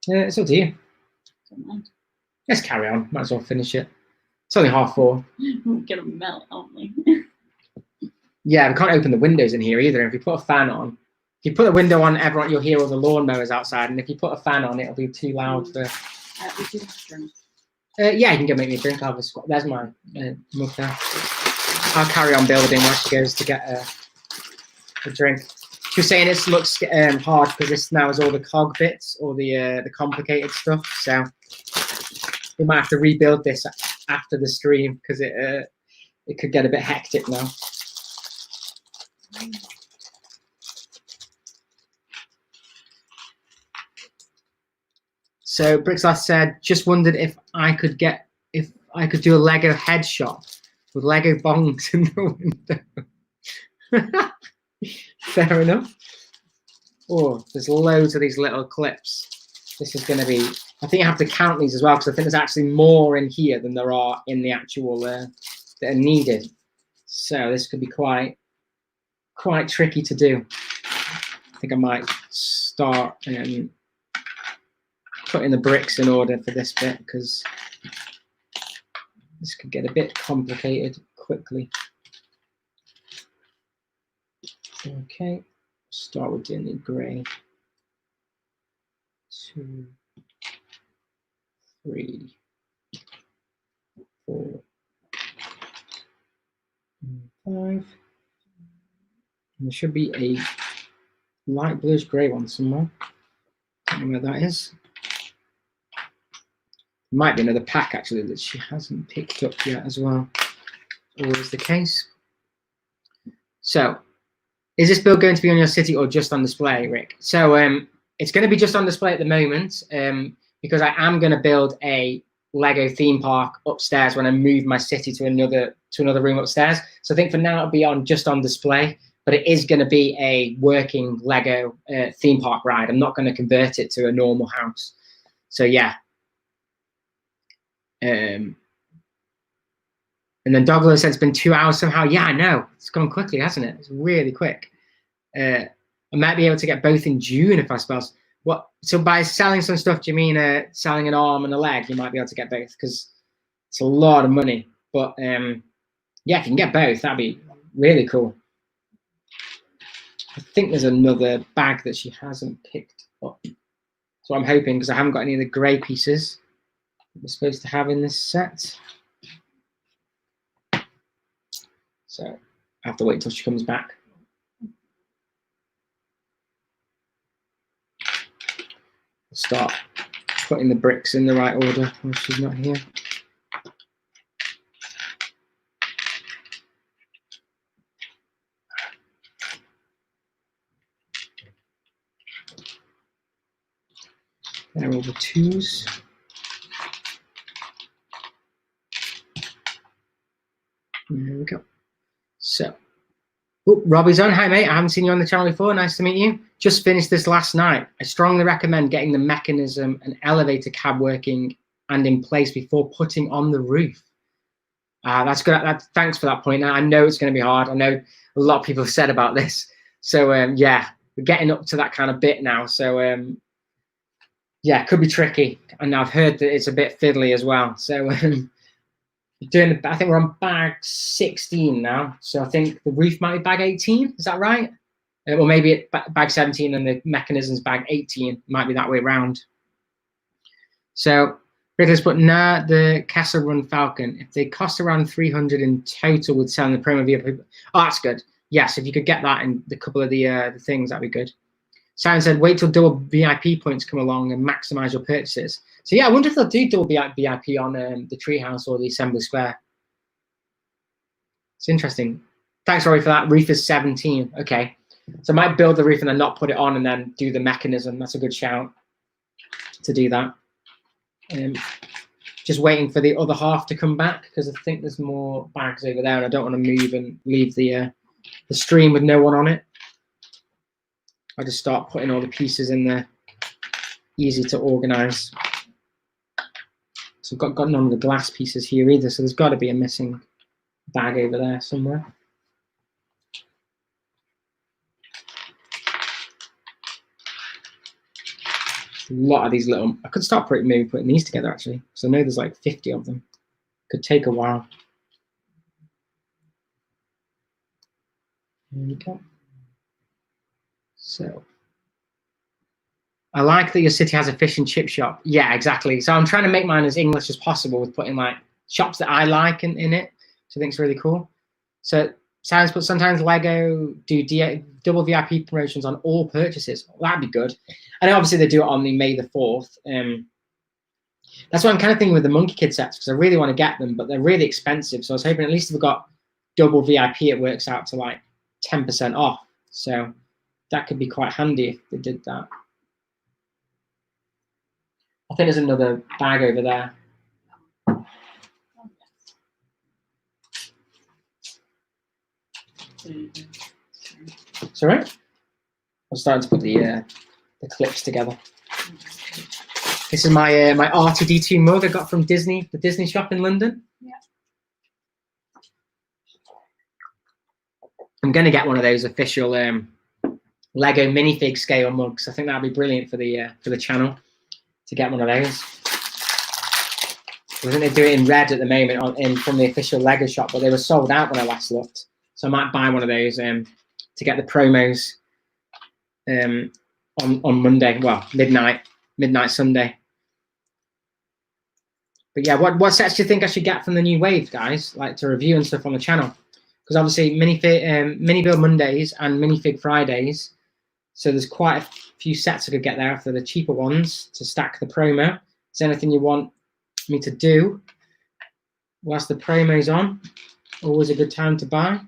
Yeah, it's up to you. Don't mind. Let's carry on. Might as well finish it. It's only 4:30. We're gonna melt, aren't we? Yeah, we can't open the windows in here either. If you put a fan on, if you put a window on, everyone you'll hear all the lawnmowers outside, and if you put a fan on, it'll be too loud for. We do have a drink. Yeah, you can go make me a drink. I'll have a squat. There's my mug there. I'll carry on building while she goes to get a drink. She was saying it looks hard because this now is all the cog bits, all the complicated stuff. So we might have to rebuild this after the stream because it could get a bit hectic now. So Brixlath said, just wondered if I could do a Lego head shop with Lego bongs in the window. Fair enough. Oh, there's loads of these little clips. This is going to be, I think you have to count these as well because I think there's actually more in here than there are in the actual that are needed. So this could be quite tricky to do. I think I might start putting the bricks in order for this bit because this could get a bit complicated quickly. Okay, start with doing the grey. 2, 3, 4, 5. And there should be a light bluish grey one somewhere. Don't know where that is. Might be another pack actually that she hasn't picked up yet as well. Always the case. So, is this build going to be on your city or just on display, Rick? So it's going to be just on display at the moment because I am going to build a Lego theme park upstairs when I move my city to another room upstairs. So I think for now it'll be just on display, but it is going to be a working Lego theme park ride. I'm not going to convert it to a normal house. So yeah. And then Douglas said it's been 2 hours somehow. Yeah, I know. It's gone quickly, hasn't it? It's really quick. I might be able to get both in June if I suppose. What? So by selling some stuff, do you mean selling an arm and a leg? You might be able to get both because it's a lot of money. But yeah, if you can get both, that'd be really cool. I think there's another bag that she hasn't picked up. So I'm hoping, because I haven't got any of the grey pieces we're supposed to have in this set. So I have to wait until she comes back. Start putting the bricks in the right order when she's not here. There are all the 2s. There we go. So, oh, Robbie's on. Hi, mate. I haven't seen you on the channel before. Nice to meet you. Just finished this last night. I strongly recommend getting the mechanism and elevator cab working and in place before putting on the roof. That's good. Thanks for that point. I know it's going to be hard. I know a lot of people have said about this. So, yeah, we're getting up to that kind of bit now. So, yeah, it could be tricky. And I've heard that it's a bit fiddly as well. So, I think we're on bag 16 now. So I think the roof might be bag 18. Is that right? Or maybe it's bag 17 and the mechanism's bag 18. Might be that way around. So Rickles put, nah, the Castle Run Falcon. If they cost around 300 in total with selling the promo VIP. Oh, that's good. Yes, if you could get that in the couple of the things, that'd be good. Simon said, wait till double VIP points come along and maximize your purchases. So yeah, I wonder if they'll do double VIP on the Treehouse or the Assembly Square. It's interesting. Thanks, Rory, for that. Roof is 17. Okay. So I might build the roof and then not put it on and then do the mechanism. That's a good shout to do that. Just waiting for the other half to come back because I think there's more bags over there and I don't want to move and leave the stream with no one on it. I just start putting all the pieces in there. Easy to organize. So I've got none of the glass pieces here either, so there's got to be a missing bag over there somewhere. A lot of these little, I could start maybe putting these together actually, because I know there's like 50 of them. Could take a while. There we go. So, I like that your city has a fish and chip shop. Yeah, exactly. So I'm trying to make mine as English as possible with putting like shops that I like in it, which I think is really cool. So sometimes Lego do double VIP promotions on all purchases. Well, that'd be good. And obviously they do it on the May the 4th. That's what I'm kind of thinking with the Monkey Kid sets because I really want to get them, but they're really expensive. So I was hoping at least if we got double VIP, it works out to like 10% off. So that could be quite handy if they did that. I think there's another bag over there. It's all right. I'm starting to put the clips together. This is my my R2D2 mug I got from Disney, the Disney shop in London. Yeah. I'm going to get one of those official Lego minifig scale mugs. I think that'd be brilliant for the channel to get one of those. I think they do it in red at the moment from the official Lego shop, but they were sold out when I last looked. So I might buy one of those to get the promos on Monday. Well, midnight Sunday. But yeah, what sets do you think I should get from the new wave, guys? Like to review and stuff on the channel, because obviously mini build Mondays and minifig Fridays. So there's quite a few sets I could get there after the cheaper ones to stack the promo. Is there anything you want me to do whilst the promo's on? Always a good time to buy.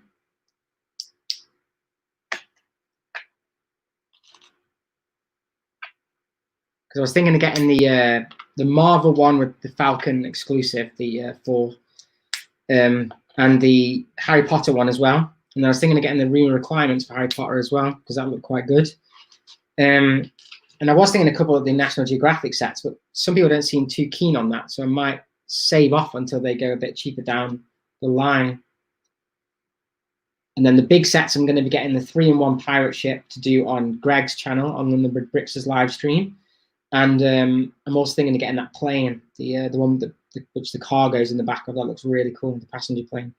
Because I was thinking of getting the Marvel one with the Falcon exclusive, the 4, and the Harry Potter one as well. And I was thinking of getting the room requirements for Harry Potter as well, because that looked quite good. And I was thinking a couple of the National Geographic sets, but some people don't seem too keen on that, so I might save off until they go a bit cheaper down the line. And then the big sets, I'm going to be getting the 3-in-1 pirate ship to do on Greg's channel on London Bridge Bricks' live stream. And I'm also thinking of getting that plane, the one with which the cargo's in the back of. That looks really cool, the passenger plane.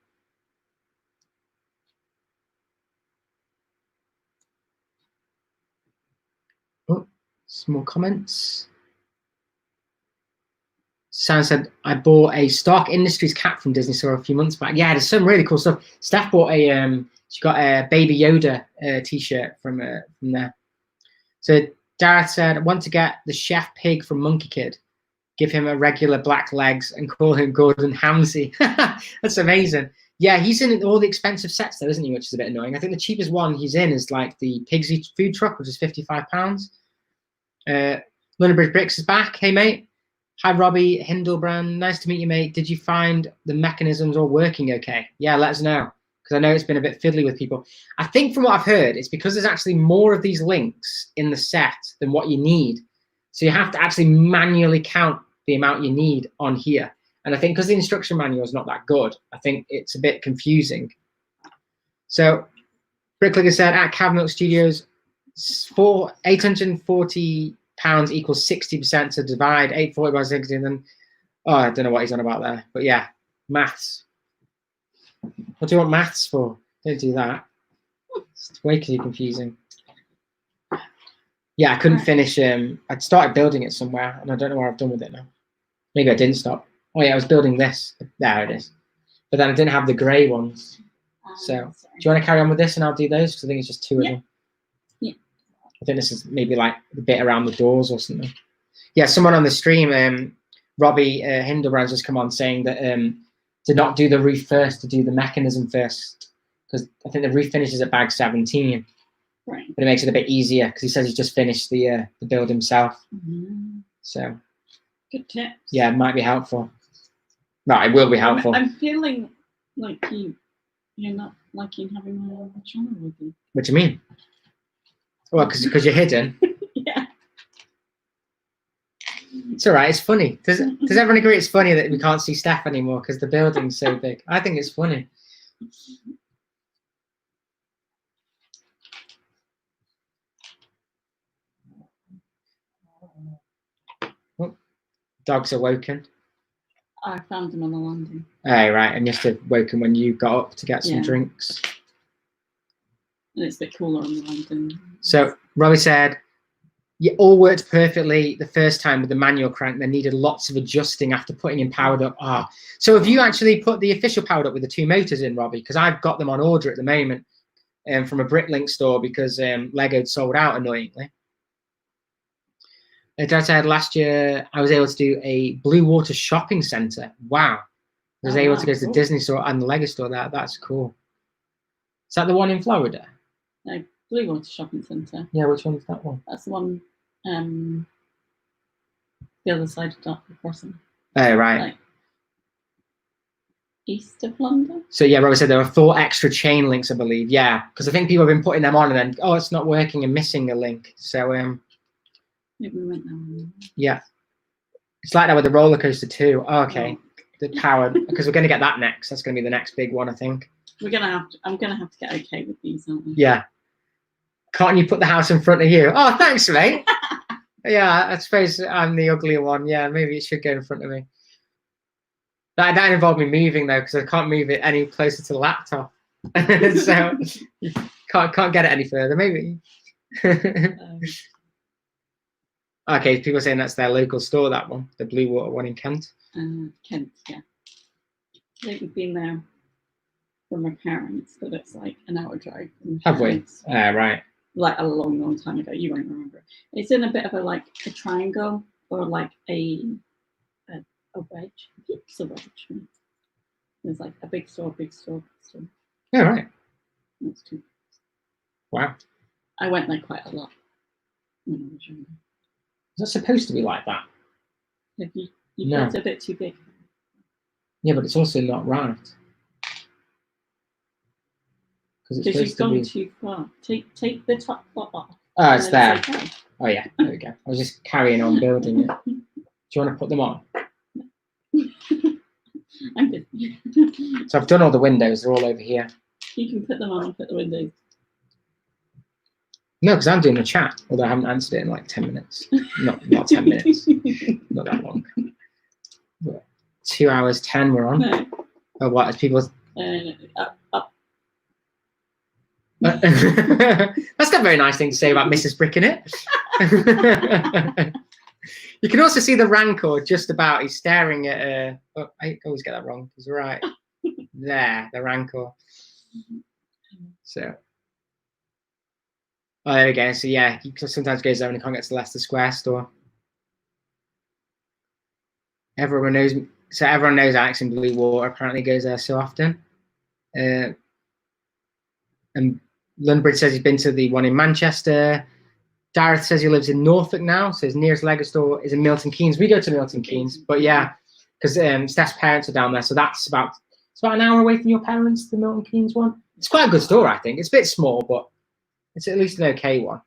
Oh, some more comments. Sam said, I bought a Stark Industries cap from Disney Store a few months back. Yeah, there's some really cool stuff. Steph bought she got a Baby Yoda t-shirt from there. So Dareth said, I want to get the Chef Pig from Monkey Kid. Give him a regular black legs and call him Gordon Ramsay. That's amazing. Yeah, he's in all the expensive sets though, isn't he? Which is a bit annoying. I think the cheapest one he's in is like the Pigsy food truck, which is £55. London Bridge Bricks is back. Hey, mate. Hi, Robbie Hindelbrand. Nice to meet you, mate. Did you find the mechanisms all working okay? Yeah, let us know, because I know it's been a bit fiddly with people. I think from what I've heard, it's because there's actually more of these links in the set than what you need. So you have to actually manually count the amount you need on here. And I think because the instruction manual is not that good, I think it's a bit confusing. So Bricklicker said, at Cabinet Studios, for £840 equals 60%, to divide 840 by 60, and then, oh, I don't know what he's on about there. But yeah, maths. What do you want maths for? Don't do that. It's way too confusing. Yeah, I couldn't finish. I'd started building it somewhere, and I don't know where I've done with it now. Maybe I didn't stop. Oh yeah, I was building this. There it is. But then I didn't have the grey ones. So, do you want to carry on with this, and I'll do those? Because I think it's just 2 of them. Yeah. I think this is maybe like the bit around the doors or something. Yeah, someone on the stream, Robbie Hindelbrand's just come on saying that to not do the roof first, to do the mechanism first, because I think the roof finishes at bag 17. Right. But it makes it a bit easier because he says he's just finished the build himself. So good tips. Yeah, it might be helpful. No, it will be helpful. I'm feeling like you're not liking having my other channel with you. What do you mean? Well, because you're hidden. Yeah. It's all right. It's funny. Does everyone agree it's funny that we can't see Steph anymore because the building's so big? I think it's funny. Oh, dog's awoken. I found him on the landing. Oh, right. And you must have woken when you got up to get some drinks. And it's a bit cooler on the landing. So Robbie said, it all worked perfectly the first time with the manual crank. They needed lots of adjusting after putting in powered up. So have you actually put the official powered up with the 2 motors in, Robbie? Because I've got them on order at the moment from a Bricklink store because Lego sold out annoyingly. Dad said last year I was able to do a Blue Water shopping centre. Wow. I was able to go to the Disney store and the Lego store. That's cool. Is that the one in Florida? No, Blue Water Shopping Centre. Yeah, which one's that one? That's the one the other side of Dartford Crossing. Oh, right. Like, east of London. So yeah, Robert said there were 4 extra chain links, I believe. Yeah, because I think people have been putting them on and then, oh, it's not working and missing a link. So maybe we went down. Yeah, it's like that with the roller coaster too. Oh, okay, the powered, because we're going to get that next. That's going to be the next big one, I think. I'm gonna have to get okay with these, aren't we? Yeah. Can't you put the house in front of you? Oh, thanks, mate. Yeah, I suppose I'm the uglier one. Yeah, maybe it should go in front of me. That involved me moving though, because I can't move it any closer to the laptop. So can't get it any further. Maybe. Okay, people are saying that's their local store. That one, the Blue Water one in Kent. Kent, yeah. I think we've been there from my parents, but it's like an hour drive. Have we? Right. Like a long, long time ago. You won't remember. It's in a bit of a triangle or like a wedge. It's a wedge. There's like a big store, big store, big store. Yeah, right. That's too. Wow. I went there quite a lot when I was younger. Is that supposed to be like that? Have you No. built it a bit too big? Yeah, but it's also not right. Because Because you've gone too far. Take the top part off. Oh, it's there. Okay. Oh yeah, there we go. I was just carrying on building it. Do you want to put them on? I'm good. So I've done all the windows. They're all over here. You can put them on and put the windows. No, because I'm doing the chat. Although I haven't answered it in like 10 minutes. Not 10 minutes. Not that long. 2 hours 10 we're on. No. Oh, what? As people. Up. That's not a very nice thing to say about Mrs. Brick, innit? You can also see the rancor just about. He's staring at. Oh, I always get that wrong. He's right there, the rancor. So. Oh, there we go. So yeah, he sometimes goes there and he can't get to the Leicester Square store. Everyone knows. So everyone knows Alex in Blue Water apparently goes there so often. And Lundbridge says he's been to the one in Manchester. Dareth says he lives in Norfolk now, so his nearest Lego store is in Milton Keynes. We go to Milton Keynes, but yeah, because Steph's parents are down there, so it's about an hour away from your parents, the Milton Keynes one. It's quite a good store, I think. It's a bit small, but it's at least an okay one.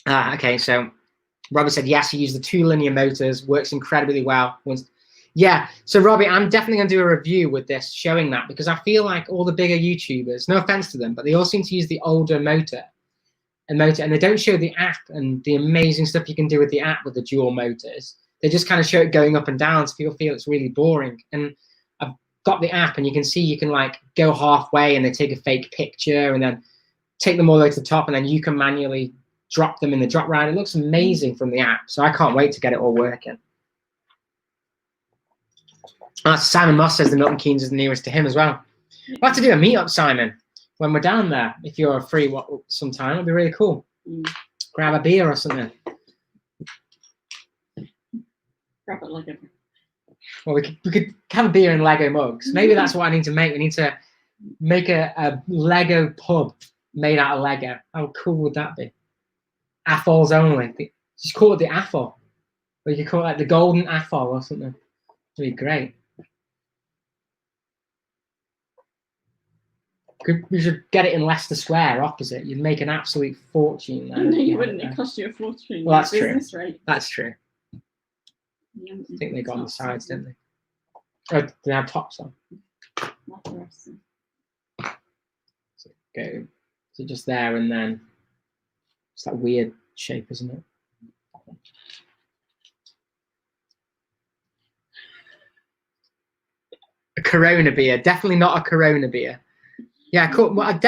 Okay, so Robbie said yes, he used the 2 linear motors, works incredibly well. Yeah, so Robbie, I'm definitely going to do a review with this, showing that, because I feel like all the bigger YouTubers, no offense to them, but they all seem to use the older motor, and they don't show the app and the amazing stuff you can do with the app with the dual motors. They just kind of show it going up and down, so people feel it's really boring. And I've got the app, and you can see you can like go halfway, and they take a fake picture, and then take them all the way to the top, and then you can manually drop them in the drop round. It looks amazing from the app, so I can't wait to get it all working. Simon Moss says the Milton Keynes is the nearest to him as well. We'll have to do a meetup, Simon, when we're down there. If you're free sometime, it'll be really cool. Grab a beer or something. Grab it Lego. Well, we could have a beer in Lego mugs. Maybe that's what I need to make. We need to make a Lego pub made out of Lego. How cool would that be? Affols only. Just call it the Affol. Or you could call it like the Golden Affol or something. It'd be great. We should get it in Leicester Square opposite. You'd make an absolute fortune there. No, you wouldn't. It cost you a fortune. Well, that's true. Rate. That's true. Yeah, I think they got on the sides, didn't they? Oh, they have tops on. Not the rest. So go. So just there and then. It's that weird shape, isn't it? A Corona beer. Definitely not a Corona beer. Yeah, cool. Well,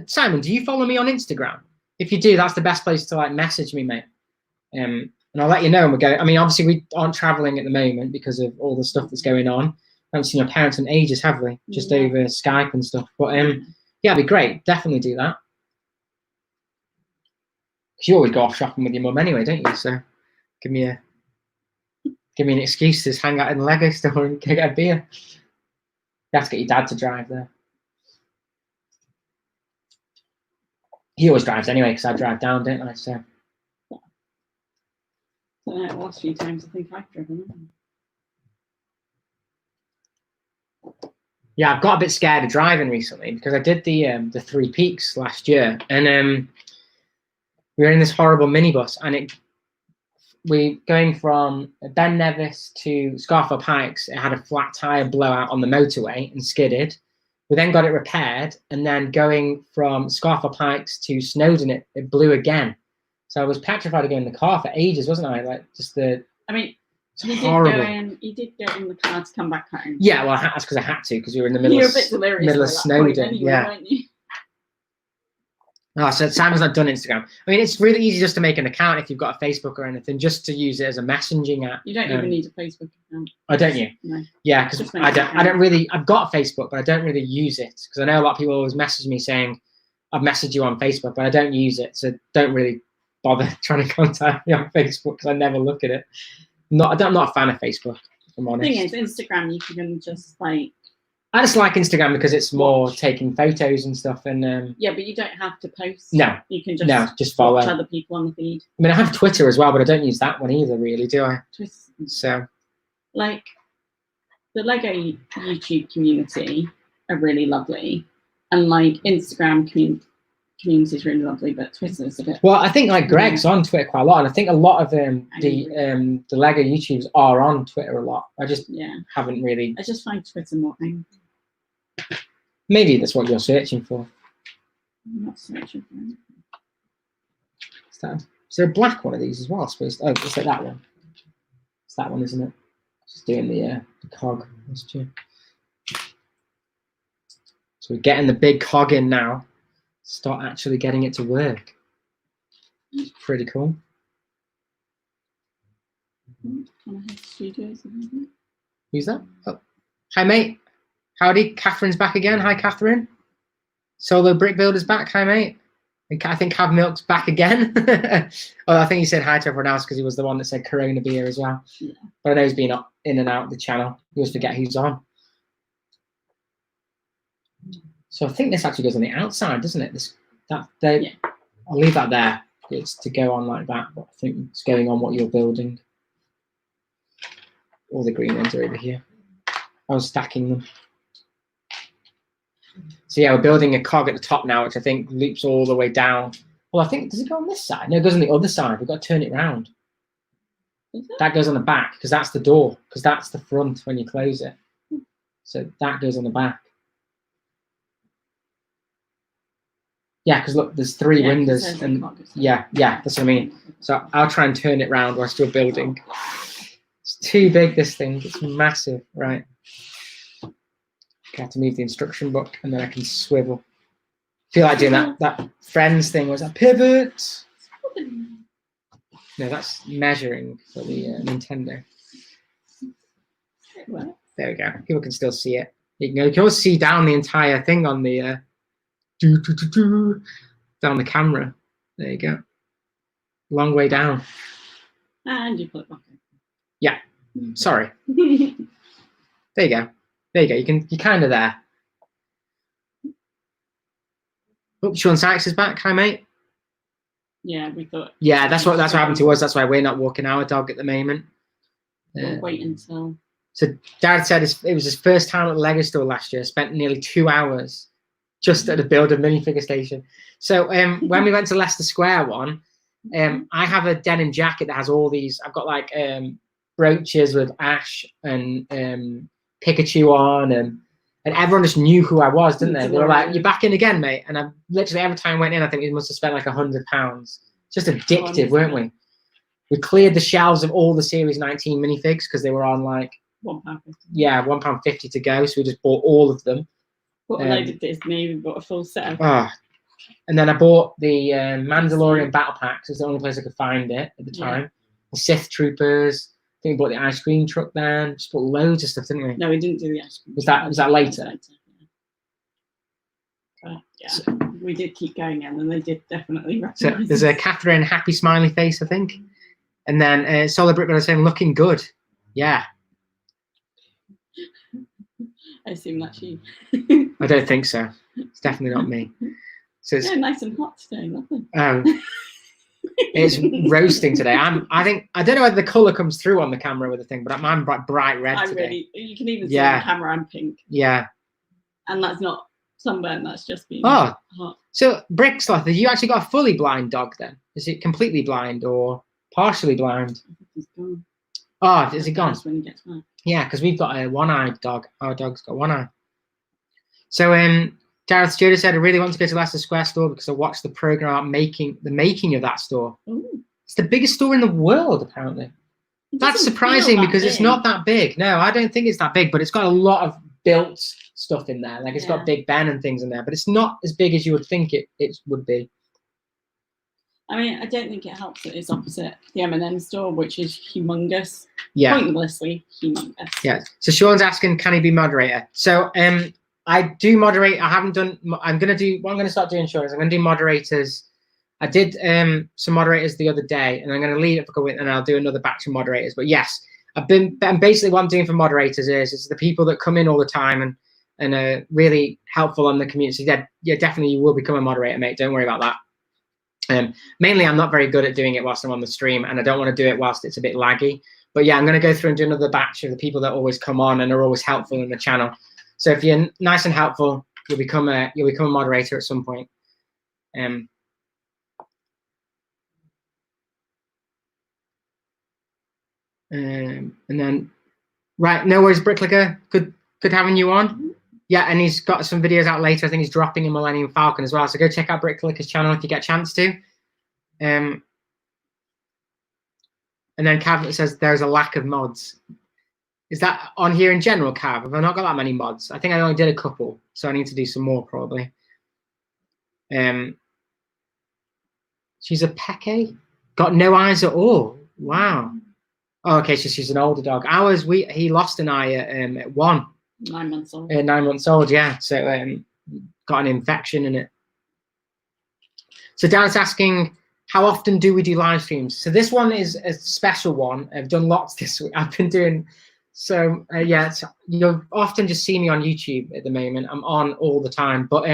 Simon, do you follow me on Instagram? If you do, that's the best place to like message me, mate. And I'll let you know when we go. I mean, obviously we aren't traveling at the moment because of all the stuff that's going on. I haven't seen your parents in ages, have we? Just over Skype and stuff. But yeah, it'd be great. Definitely do that. Because you always go off shopping with your mum anyway, don't you? So give me an excuse to just hang out in the Lego store and get a beer. You have to get your dad to drive there. He always drives anyway, because I drive down, don't I? So. The last few times I think I've driven. Yeah, I've got a bit scared of driving recently because I did the 3 Peaks last year, and we were in this horrible minibus, and we going from Ben Nevis to Scafell Pikes. It had a flat tire blowout on the motorway and skidded. We then got it repaired, and then going from Scafell Pikes to Snowdon, it blew again. So I was petrified to go in the car for ages, wasn't I? Like just I mean, you did go in the car to come back home. Yeah, well, that's because I had to, because we were in the middle of Snowdon. Yeah. Point, you? Oh, so Simon's not done Instagram. I mean, it's really easy just to make an account if you've got a Facebook or anything, just to use it as a messaging app. You don't even need a Facebook account. Oh, don't you? No. Yeah, because I don't really. I've got Facebook, but I don't really use it because I know a lot of people always message me saying, "I've messaged you on Facebook," but I don't use it, so don't really bother trying to contact me on Facebook because I never look at it. I'm not a fan of Facebook, if I'm honest. The thing is, Instagram, you can just like I just like Instagram because it's more Watch. taking photos and stuff. And Yeah, but you don't have to post. no, You can just follow. watch other people on the feed. I mean, I have Twitter as well, but I don't use that one either, really, do I? So, Like, the Lego YouTube community are really lovely, and like Instagram community is really lovely, but Twitter's a bit. well, I think like Greg's on Twitter quite a lot, and I think a lot of the Lego YouTubes are on Twitter a lot. I just haven't really. I just find Twitter more angry. Maybe that's what you're searching for. I'm not searching for anything. Is there a black one of these as well? I suppose. Oh, it's like that one. It's that one, isn't it? Just doing the cog. So we're getting the big cog in now. Start actually getting it to work. It's pretty cool. Who's that? Oh. Hi, mate. Howdy. Catherine's back again. Hi, Catherine. Solo Brick Builder's back. Hi, mate. And I think Cav Milk's back again. Oh, I think he said hi to everyone else because he was the one that said Corona beer as well. Yeah. But I know he's been in and out of the channel. You always forget who's on. So I think this actually goes on the outside, doesn't it? I'll leave that there. It's to go on like that, but I think it's going on what you're building. All the green ones are over here. I was stacking them. So yeah, we're building a cog at the top now, which I think loops all the way down. Well, I think, does it go on this side? No, it goes on the other side. We've got to turn it round. That goes on the back, because that's the door, because that's the front when you close it. So that goes on the back. Yeah, because look, there's three windows. And yeah, that's what I mean. So I'll try and turn it round while still building. It's too big, this thing. It's massive. Right. I have to move the instruction book and then I can swivel. I feel like doing that Friends thing. Was that pivot? No, that's measuring for the Nintendo. There we go. People can still see it. You can always see down the entire thing on the down the camera. There you go. Long way down. And you put it back in. Yeah. Sorry. There you go. There you go. You're kind of there. Oh, Sean Sykes is back. Hi, mate. Yeah, we thought. Yeah, that's what happened to us. That's why we're not walking our dog at the moment. We'll wait until. So Dad said it was his first time at the Lego store last year. Spent nearly 2 hours just at the Build a minifigure station. So when we went to Leicester Square one, I have a denim jacket that has all these. I've got like brooches with Ash and Pikachu on, and everyone just knew who I was, didn't they? They were like, "You're back in again, mate." And I literally every time I went in, I think we must have spent like £100. Just addictive, weren't we? We cleared the shelves of all the Series 19 minifigs because they were on like £1.50. Yeah, £1.50 to go. So we just bought all of them. What a load of Disney. We bought a full set. And then I bought the Mandalorian Battle Packs. It's the only place I could find it at the time. Yeah. The Sith Troopers. I think we bought the ice cream truck then. Just bought loads of stuff, didn't we? No, we didn't do the ice cream. Was that later? Yeah. So, we did keep going in, and they did definitely recognize. So there's a Catherine happy smiley face, I think. And then Solid Brick was saying, looking good. Yeah. I assume that's you. I don't think so. It's definitely not me. So it's nice and hot today, lovely. It's roasting today. I don't know whether the colour comes through on the camera with the thing, but I'm bright red today. You can even see on the camera I'm pink. Yeah. And that's not sunburn, that's just being hot. So Bricksloth, have you actually got a fully blind dog then? Is it completely blind or partially blind? He's gone. Oh, is he gone? When he gets back. Yeah, because we've got a one-eyed dog. Our dog's got one eye. So Gareth Stewart said, I really want to go to Leicester Square store because I watched the program about the making of that store. Ooh. It's the biggest store in the world, apparently. That's surprising because it's not that big. No, I don't think it's that big, but it's got a lot of built stuff in there. Like it's got Big Ben and things in there, but it's not as big as you would think it would be. I mean, I don't think it helps that it's opposite the M&M store, which is humongous. Yeah. Pointlessly humongous. Yeah. So Sean's asking, can he be moderator? So I do moderate. I'm going to start doing, Sean, is I'm going to do moderators. I did some moderators the other day, and I'm going to leave it for a week, and I'll do another batch of moderators. But yes, and basically what I'm doing for moderators is it's the people that come in all the time, and and really helpful on the community. Yeah, definitely you will become a moderator, mate. Don't worry about that. Mainly, I'm not very good at doing it whilst I'm on the stream, and I don't want to do it whilst it's a bit laggy. But yeah, I'm going to go through and do another batch of the people that always come on and are always helpful in the channel. So if you're nice and helpful, you'll become a moderator at some point. And then, right, no worries, Bricklicker. Good having you on. Yeah, and he's got some videos out later. I think he's dropping a Millennium Falcon as well. So go check out Bricklicker's channel if you get a chance to. And then Cav says there's a lack of mods. Is that on here in general, Cav? Have I not got that many mods? I think I only did a couple, so I need to do some more probably. She's a Peke? Got no eyes at all. Wow. Oh, okay, so she's an older dog. He lost an eye at 1. 9 months old. 9 months old, yeah. So got an infection in it. So Dan's asking, how often do we do live streams? So this one is a special one. I've done lots this week. I've been doing so yeah. You'll often just see me on YouTube at the moment. I'm on all the time, but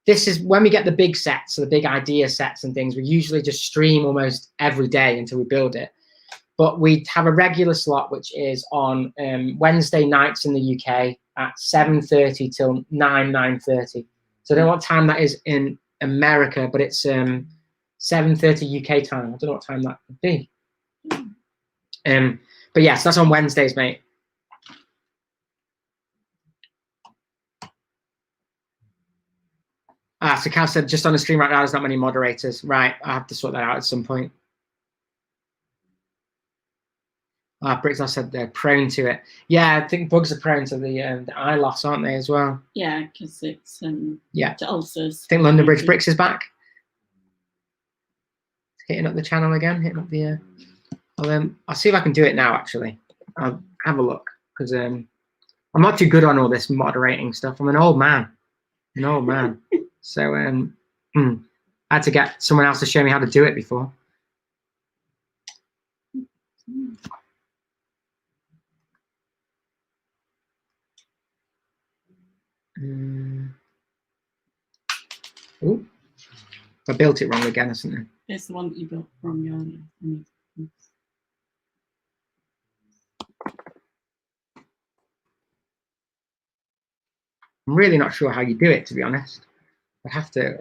this is when we get the big sets, so the big idea sets and things. We usually just stream almost every day until we build it. But we have a regular slot, which is on Wednesday nights in the UK at 7:30 till 9:30. So I don't know what time that is in America, but it's 7:30 UK time. I don't know what time that would be. But yes, that's on Wednesdays, mate. So Cav said just on the stream right now, there's not many moderators. Right, I have to sort that out at some point. Bricks, I said they're prone to it. Yeah, I think bugs are prone to the eye loss, aren't they, as well? Yeah, because it's to ulcers. I think London Bridge Bricks is back. Hitting up the channel again, hitting up the. I'll see if I can do it now. Actually, I'll have a look because I'm not too good on all this moderating stuff. I'm an old man, so I had to get someone else to show me how to do it before. Oh, I built it wrong again, isn't it? It's the one that you built from earlier. I'm really not sure how you do it, to be honest. I have to.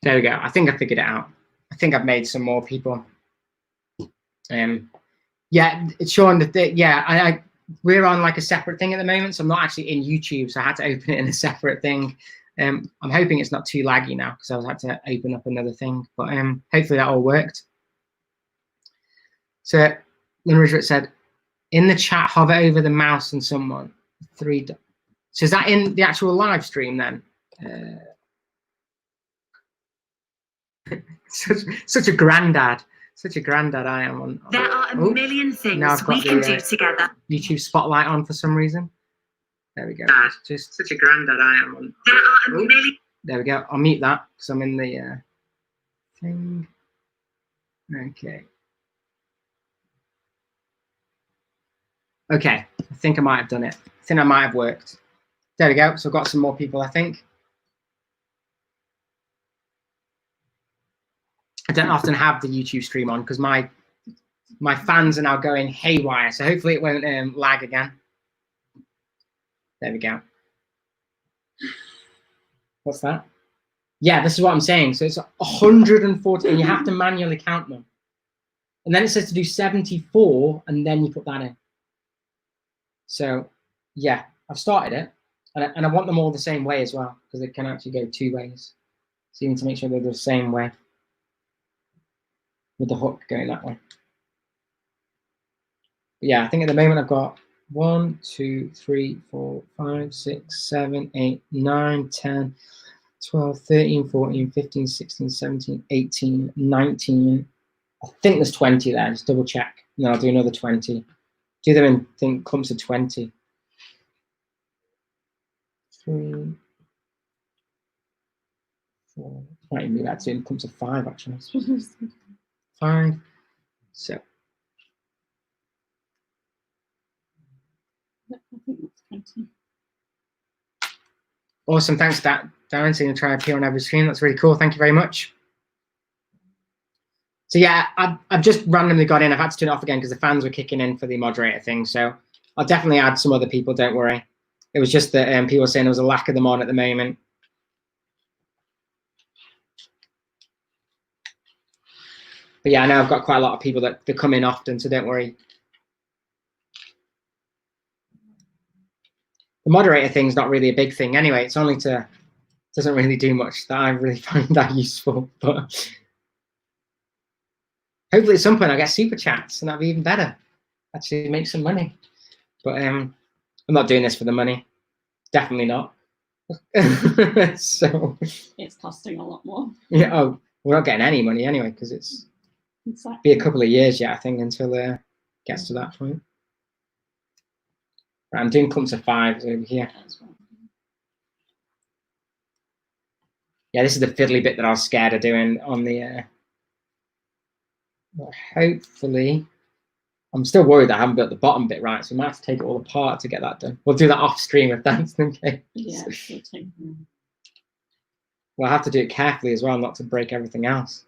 There we go. I think I figured it out. I think I've made some more people. Yeah, it's Sean. Yeah, we're on like a separate thing at the moment, so I'm not actually in YouTube, so I had to open it in a separate thing. I'm hoping it's not too laggy now because I had to open up another thing, but hopefully that all worked. So Lynn Ridgeway said, in the chat, hover over the mouse and someone. 3 dots. So is that in the actual live stream then? Such a granddad. Such a granddad I am on. There are a million things we can do together. YouTube spotlight on for some reason. There we go. Just such a granddad I am on. There are a million. There we go. I'll mute that because I'm in the thing. Okay. Okay. I think I might have done it. I think I might have worked. There we go. So I've got some more people, I think. I don't often have the YouTube stream on because my fans are now going haywire. So hopefully it won't lag again. There we go. What's that? Yeah, this is what I'm saying. So it's 140, and you have to manually count them. And then it says to do 74, and then you put that in. So yeah, I've started it, and I want them all the same way as well because they can actually go 2 ways. So you need to make sure they're the same way, with the hook going that way. But yeah, I think at the moment I've got 1, 2, 3, 4, 5, 6, 7, 8, 9, 10, 12, 13, 14, 15, 16, 17, 18, 19. I think there's 20 there. Just double check. And then I'll do another 20. Do them in think clumps of 20. 3, 4. Might even do that too in clumps of 5 actually. 5. So I think that's 20. awesome. Thanks, Darren. So you're going to try to appear on every screen. That's really cool. Thank you very much. So yeah, I've just randomly got in. I've had to turn it off again because the fans were kicking in for the moderator thing. So I'll definitely add some other people. Don't worry. It was just that people were saying there was a lack of them on at the moment. But yeah, I know I've got quite a lot of people that come in often, so don't worry. The moderator thing's not really a big thing anyway. It's only doesn't really do much that I really find that useful. But hopefully at some point I'll get super chats and that'll be even better. Actually make some money. But I'm not doing this for the money. Definitely not. So It's costing a lot more. yeah, oh, we're not getting any money anyway because it's Exactly. be a couple of years yet, I think, until it gets to that point. Right, I'm doing clumps of 5s over here. Yeah, this is the fiddly bit that I was scared of doing on the hopefully I'm still worried that I haven't built the bottom bit right, so we might have to take it all apart to get that done. We'll do that off stream if that's okay. Yeah, it'll take them. We'll have to do it carefully as well, not to break everything else.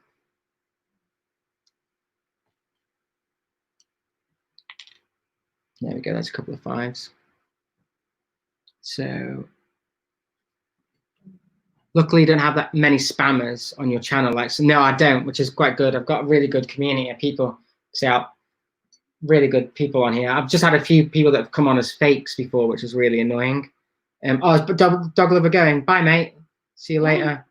There we go, that's a couple of 5s. So luckily you don't have that many spammers on your channel. Like, so no, I don't, which is quite good. I've got a really good community of people. Really good people on here. I've just had a few people that have come on as fakes before, which was really annoying. Oh, but dog lover going. Bye, mate. See you later.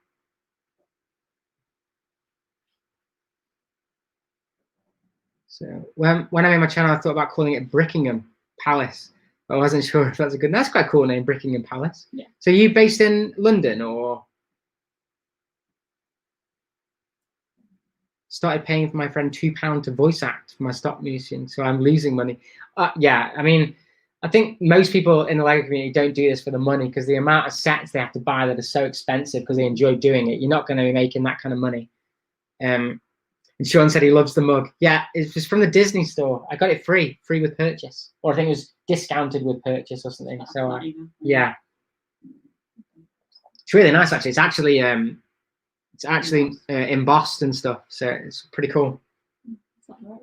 So when I made my channel, I thought about calling it Brickingham Palace. I wasn't sure if that's a good. That's quite a cool name, Brickingham Palace. Yeah. So you based in London or? Started paying for my friend £2 to voice act for my stop motion, so I'm losing money. Yeah, I mean, I think most people in the LEGO community don't do this for the money because the amount of sets they have to buy that are so expensive because they enjoy doing it. You're not going to be making that kind of money. And Sean said he loves the mug. Yeah, it was from the Disney store. I got it free with purchase, or I think it was discounted with purchase or something. That's So not even- yeah, it's really nice actually. It's actually embossed and stuff, so it's pretty cool. Is that the right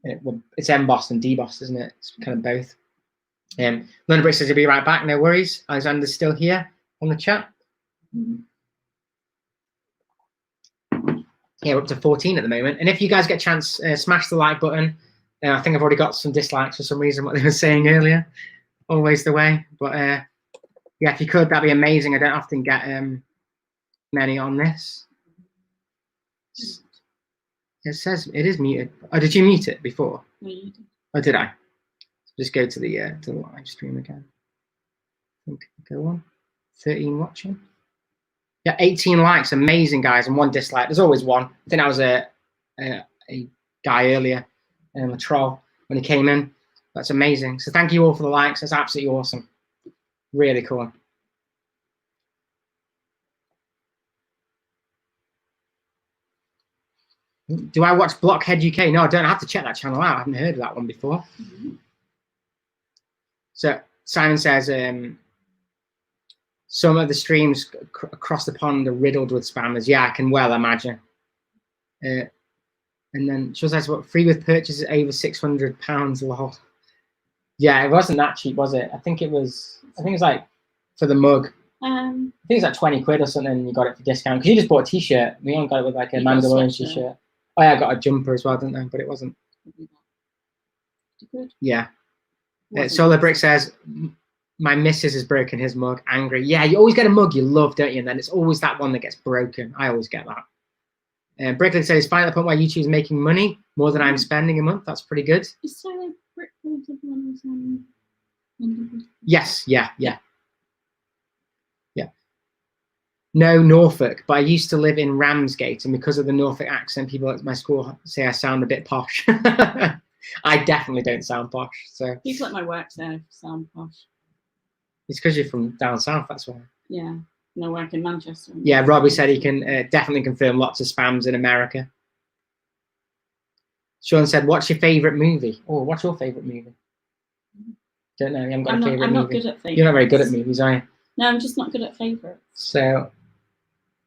word? Well, it's embossed and debossed, isn't it? It's kind of both. London Brick says he'll be right back. No worries. Alexander's still here on the chat. Yeah, we're up to 14 at the moment. And if you guys get a chance, smash the like button. I think I've already got some dislikes for some reason, what they were saying earlier. Always the way. But yeah, if you could, that'd be amazing. I don't often get many on this. It says it is muted. Oh, did you mute it before? No, you did. Oh, did I? Just go to the live stream again. I think go on. 13 watching. Yeah, 18 likes, amazing guys, and 1 dislike. There's always one. I think that was a guy earlier, a troll when he came in. That's amazing. So thank you all for the likes. That's absolutely awesome. Really cool. Do I watch Blockhead UK? No, I don't. I have to check that channel out. I haven't heard of that one before. So Simon says some of the streams across the pond are riddled with spammers. Yeah, I can well imagine. And then she says, "What free with purchases over £600?" Lol. Yeah, it wasn't that cheap, was it? I think it was. I think it's like for the mug. I think it's like 20 quid or something. And you got it for discount because you just bought a T-shirt. We only got it with like a Mandalorian T-shirt. Oh yeah, I got a jumper as well, didn't I? But it wasn't. Good. Yeah. Solar Brick says, my missus has broken his mug. Angry. Yeah, you always get a mug you love, don't you? And then it's always that one that gets broken. I always get that. Brickley says, finally at the point where YouTube is making money more than I'm spending a month. That's pretty good. Is Solar Brick the was the one that was on London Bridge? Yes, yeah. No, Norfolk, but I used to live in Ramsgate, and because of the Norfolk accent, people at my school say I sound a bit posh. I definitely don't sound posh. So People at my work there sound posh. it's because you're from down south, that's why. Yeah, no, I work in Manchester. Yeah, Robbie said he can definitely confirm lots of spams in America. Sean said, "What's your favourite movie?" Oh, what's your favourite movie? Don't know. You haven't got a favourite movie. I'm not good at favourites. You're not very good at movies, are you? No, I'm just not good at favourites. So,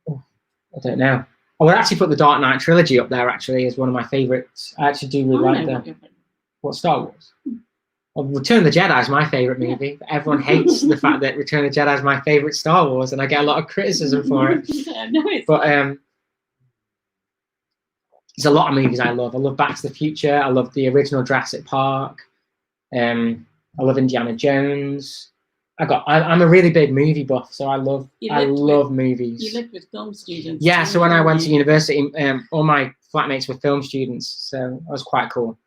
I don't know. I would actually put the Dark Knight trilogy up there, actually, as one of my favourites. I actually do really like that. What, Star Wars? Well, Return of the Jedi is my favourite movie. But everyone hates the fact that Return of the Jedi is my favourite Star Wars, and I get a lot of criticism for it. Yeah, no, it's But there's a lot of movies I love. I love Back to the Future. I love the original Jurassic Park. I love Indiana Jones. I'm a really big movie buff, so I love movies. You lived with film students. Yeah, so when I went to university, all my flatmates were film students, so it was quite cool.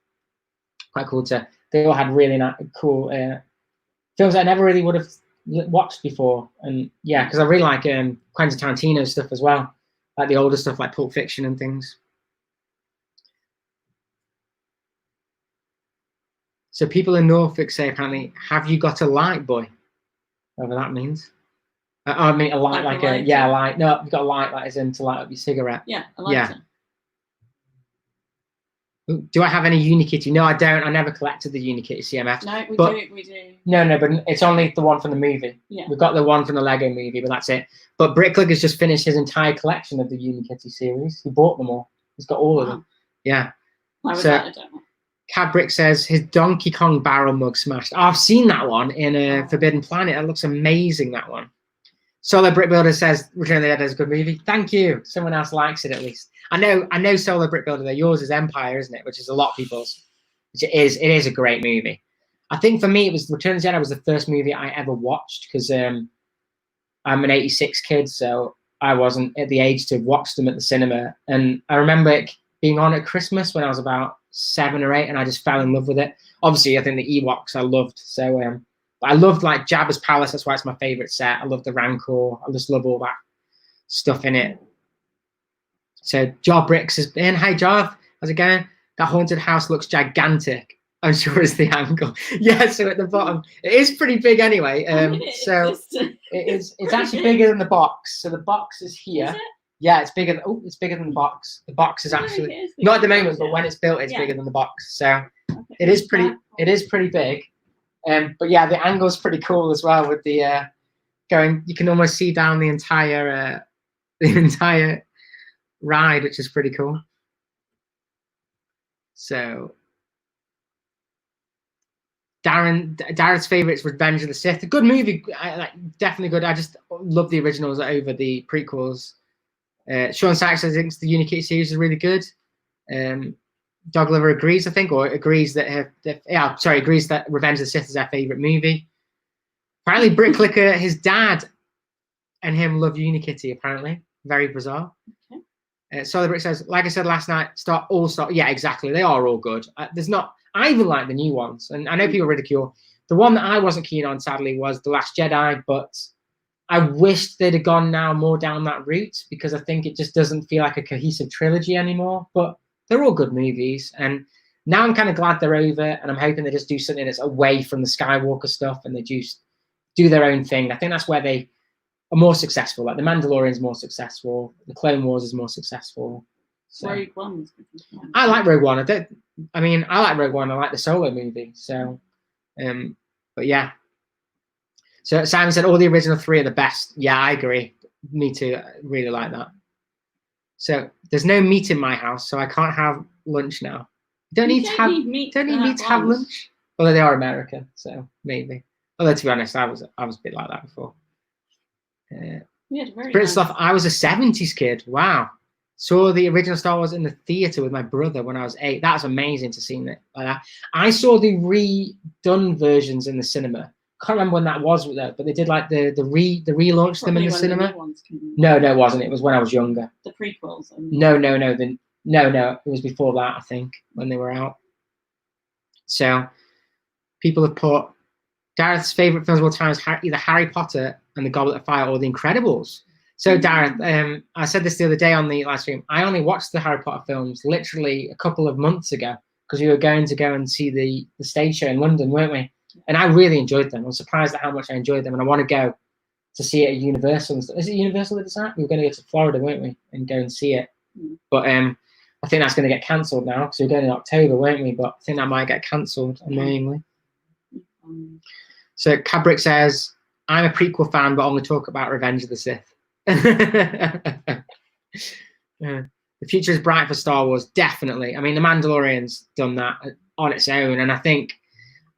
Quite cool they all had really cool films I never really would have watched before. And yeah, because I really like Quentin Tarantino stuff as well, like the older stuff like Pulp Fiction and things. So people in Norfolk say apparently, "Have you got a light, boy?" Whatever that means. I mean, a light, like a light. No, you've got a light that is in to light up your cigarette. Yeah, a lighter. Yeah. Do I have any Unikitty? No, I don't. I never collected the Unikitty CMF. No, we do. No, but it's only the one from the movie. Yeah. We've got the one from the Lego movie, but that's it. But Brickleg has just finished his entire collection of the Unikitty series. He bought them all. He's got all of them. Yeah. I don't know. Cab Brick says his Donkey Kong barrel mug smashed. Oh, I've seen that one in Forbidden Planet. That looks amazing, that one. Solar Brick Builder says Return of the Dead is a good movie. Thank you. Someone else likes it at least. I know Solar Brick Builder. Yours is Empire, isn't it? Which is a lot of people's. Which it is. It is a great movie. I think for me, it was Return of the Jedi was the first movie I ever watched because I'm an '86 kid, so I wasn't at the age to watch them at the cinema. And I remember it being on at Christmas when I was about 7 or 8, and I just fell in love with it. Obviously, I think the Ewoks I loved. So, but I loved like Jabba's Palace. That's why it's my favorite set. I love the Rancor. I just love all that stuff in it. So, Jar Bricks has been. Hey, Jar, how's it going? That haunted house looks gigantic. I'm sure it's the angle. Yeah, so at the bottom, it is pretty big anyway. So it's actually bigger than the box. So the box is here. Is it? Yeah, it's bigger. It's bigger than the box. The box is actually not at the moment, but when it's built, it's bigger than the box. So it is pretty. It is pretty big. But yeah, the angle's pretty cool as well with the going. You can almost see down the entire ride, which is pretty cool. So Darren's favorite is Revenge of the Sith. A good movie, definitely good. I just love the originals over the prequels. Sean Sachs thinks the Unikitty series is really good. Dogliver agrees, I think, or agrees that agrees that Revenge of the Sith is our favorite movie. Apparently, Bricklicker, his dad, and him love Unikitty. Apparently, very bizarre. Okay. Solid Brick says, like I said last night, Star. Yeah, exactly. They are all good. I even like the new ones, and I know people ridicule. The one that I wasn't keen on, sadly, was The Last Jedi, but I wished they'd have gone now more down that route because I think it just doesn't feel like a cohesive trilogy anymore. But they're all good movies, and now I'm kind of glad they're over, and I'm hoping they just do something that's away from the Skywalker stuff and they just do their own thing. I think that's where they are more successful. Like The Mandalorian's more successful, The Clone Wars is more successful. So Rogue One. I like Rogue One. I like Rogue One. I like the Solo movie. So, but yeah. So Simon said all the original 3 are the best. Yeah, I agree. Me too. I really like that. So there's no meat in my house, so I can't have lunch now. Don't need meat to have lunch. Although they are American, so maybe. Although to be honest, I was a bit like that before. British stuff. I was a 70s kid. Wow. Saw the original Star Wars in the theater with my brother when I was 8. That was amazing to see it like that. I saw the redone versions in the cinema. Can't remember when that was, but they did like the relaunch them in the cinema. No, it wasn't. It was when I was younger. The prequels. No. It was before that, I think, when they were out. So, people have put Dareth's favorite films of all time is either Harry Potter and the Goblet of Fire or The Incredibles. So Dareth, I said this the other day on the live stream. I only watched the Harry Potter films literally a couple of months ago because we were going to go and see the stage show in London, weren't we? And I really enjoyed them. I was surprised at how much I enjoyed them, and I want to go to see it at Universal. Is it Universal that does that? We were going to go to Florida, weren't we, and go and see it. But I think that's going to get cancelled now because we're going in October, weren't we? But I think that might get cancelled, annoyingly. So Cabrick says, I'm a prequel fan, but only talk about Revenge of the Sith. The future is bright for Star Wars, definitely. I mean, The Mandalorian's done that on its own, and I think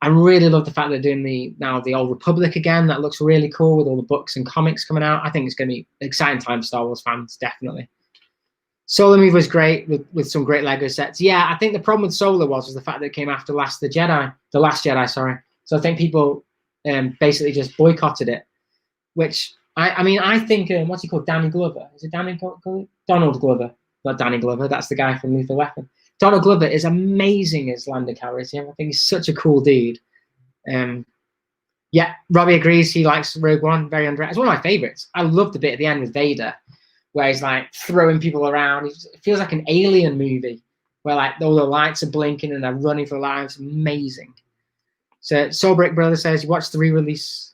I really love the fact they're doing the Old Republic again. That looks really cool with all the books and comics coming out. I think it's going to be an exciting time for Star Wars fans, definitely. Solo movie was great with some great Lego sets. Yeah, I think the problem with Solo was the fact that it came after The Last Jedi, sorry. So I think people basically just boycotted it, which I think what's he called? Danny Glover. Is it Danny Glover? Donald Glover, not Danny Glover. That's the guy from Lethal Weapon. Donald Glover is amazing as Lando Calrissian. I think he's such a cool dude. Yeah, Robbie agrees. He likes Rogue One. Very underrated. It's one of my favorites. I love the bit at the end with Vader, where he's like throwing people around. It feels like an alien movie, where like all the lights are blinking and they're running for their lives. Amazing. So Soulbrick Brother says, you watched the re-release.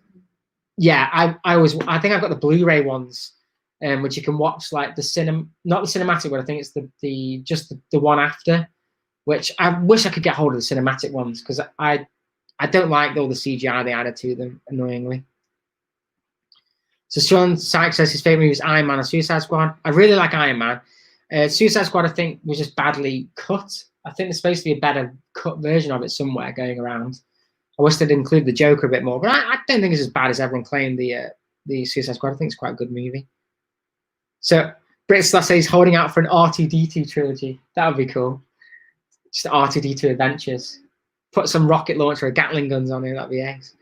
Yeah, I think I've got the Blu-ray ones, which you can watch like not the cinematic one. I think it's the one after, which I wish I could get hold of the cinematic ones because I don't like all the CGI they added to them, annoyingly. So Sean Sykes says his favorite movie is Iron Man or Suicide Squad. I really like Iron Man. Suicide Squad, I think, was just badly cut. I think there's supposed to be a better cut version of it somewhere going around. I wish they'd include the Joker a bit more, but I don't think it's as bad as everyone claimed the Suicide Squad. I think it's quite a good movie. So Brit says he's holding out for an R2-D2 trilogy. That would be cool. Just R2-D2 Adventures. Put some rocket launcher or Gatling guns on it. That'd be ace.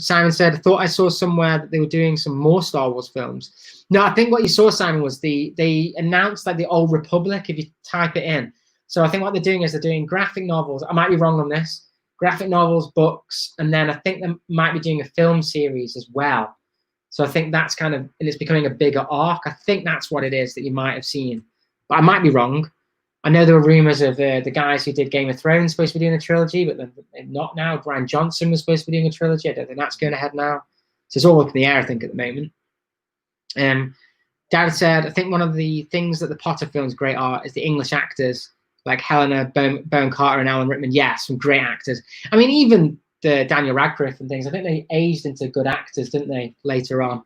Simon said, I thought I saw somewhere that they were doing some more Star Wars films. No, I think what you saw, Simon, was they announced like the Old Republic if you type it in. So I think what they're doing is they're doing graphic novels. I might be wrong on this. Graphic novels, books, and then I think they might be doing a film series as well. So I think that's kind of, and it's becoming a bigger arc. I think that's what it is that you might have seen. But I might be wrong. I know there were rumors of the guys who did Game of Thrones supposed to be doing a trilogy, but they're not now. Bryan Johnson was supposed to be doing a trilogy. I don't think that's going ahead now. So it's all up in the air, I think, at the moment. Dad said, I think one of the things that the Potter films great are is the English actors, like Helena Bonham Carter and Alan Rickman. Yeah, some great actors. I mean, even the Daniel Radcliffe and things, I think they aged into good actors, didn't they, later on?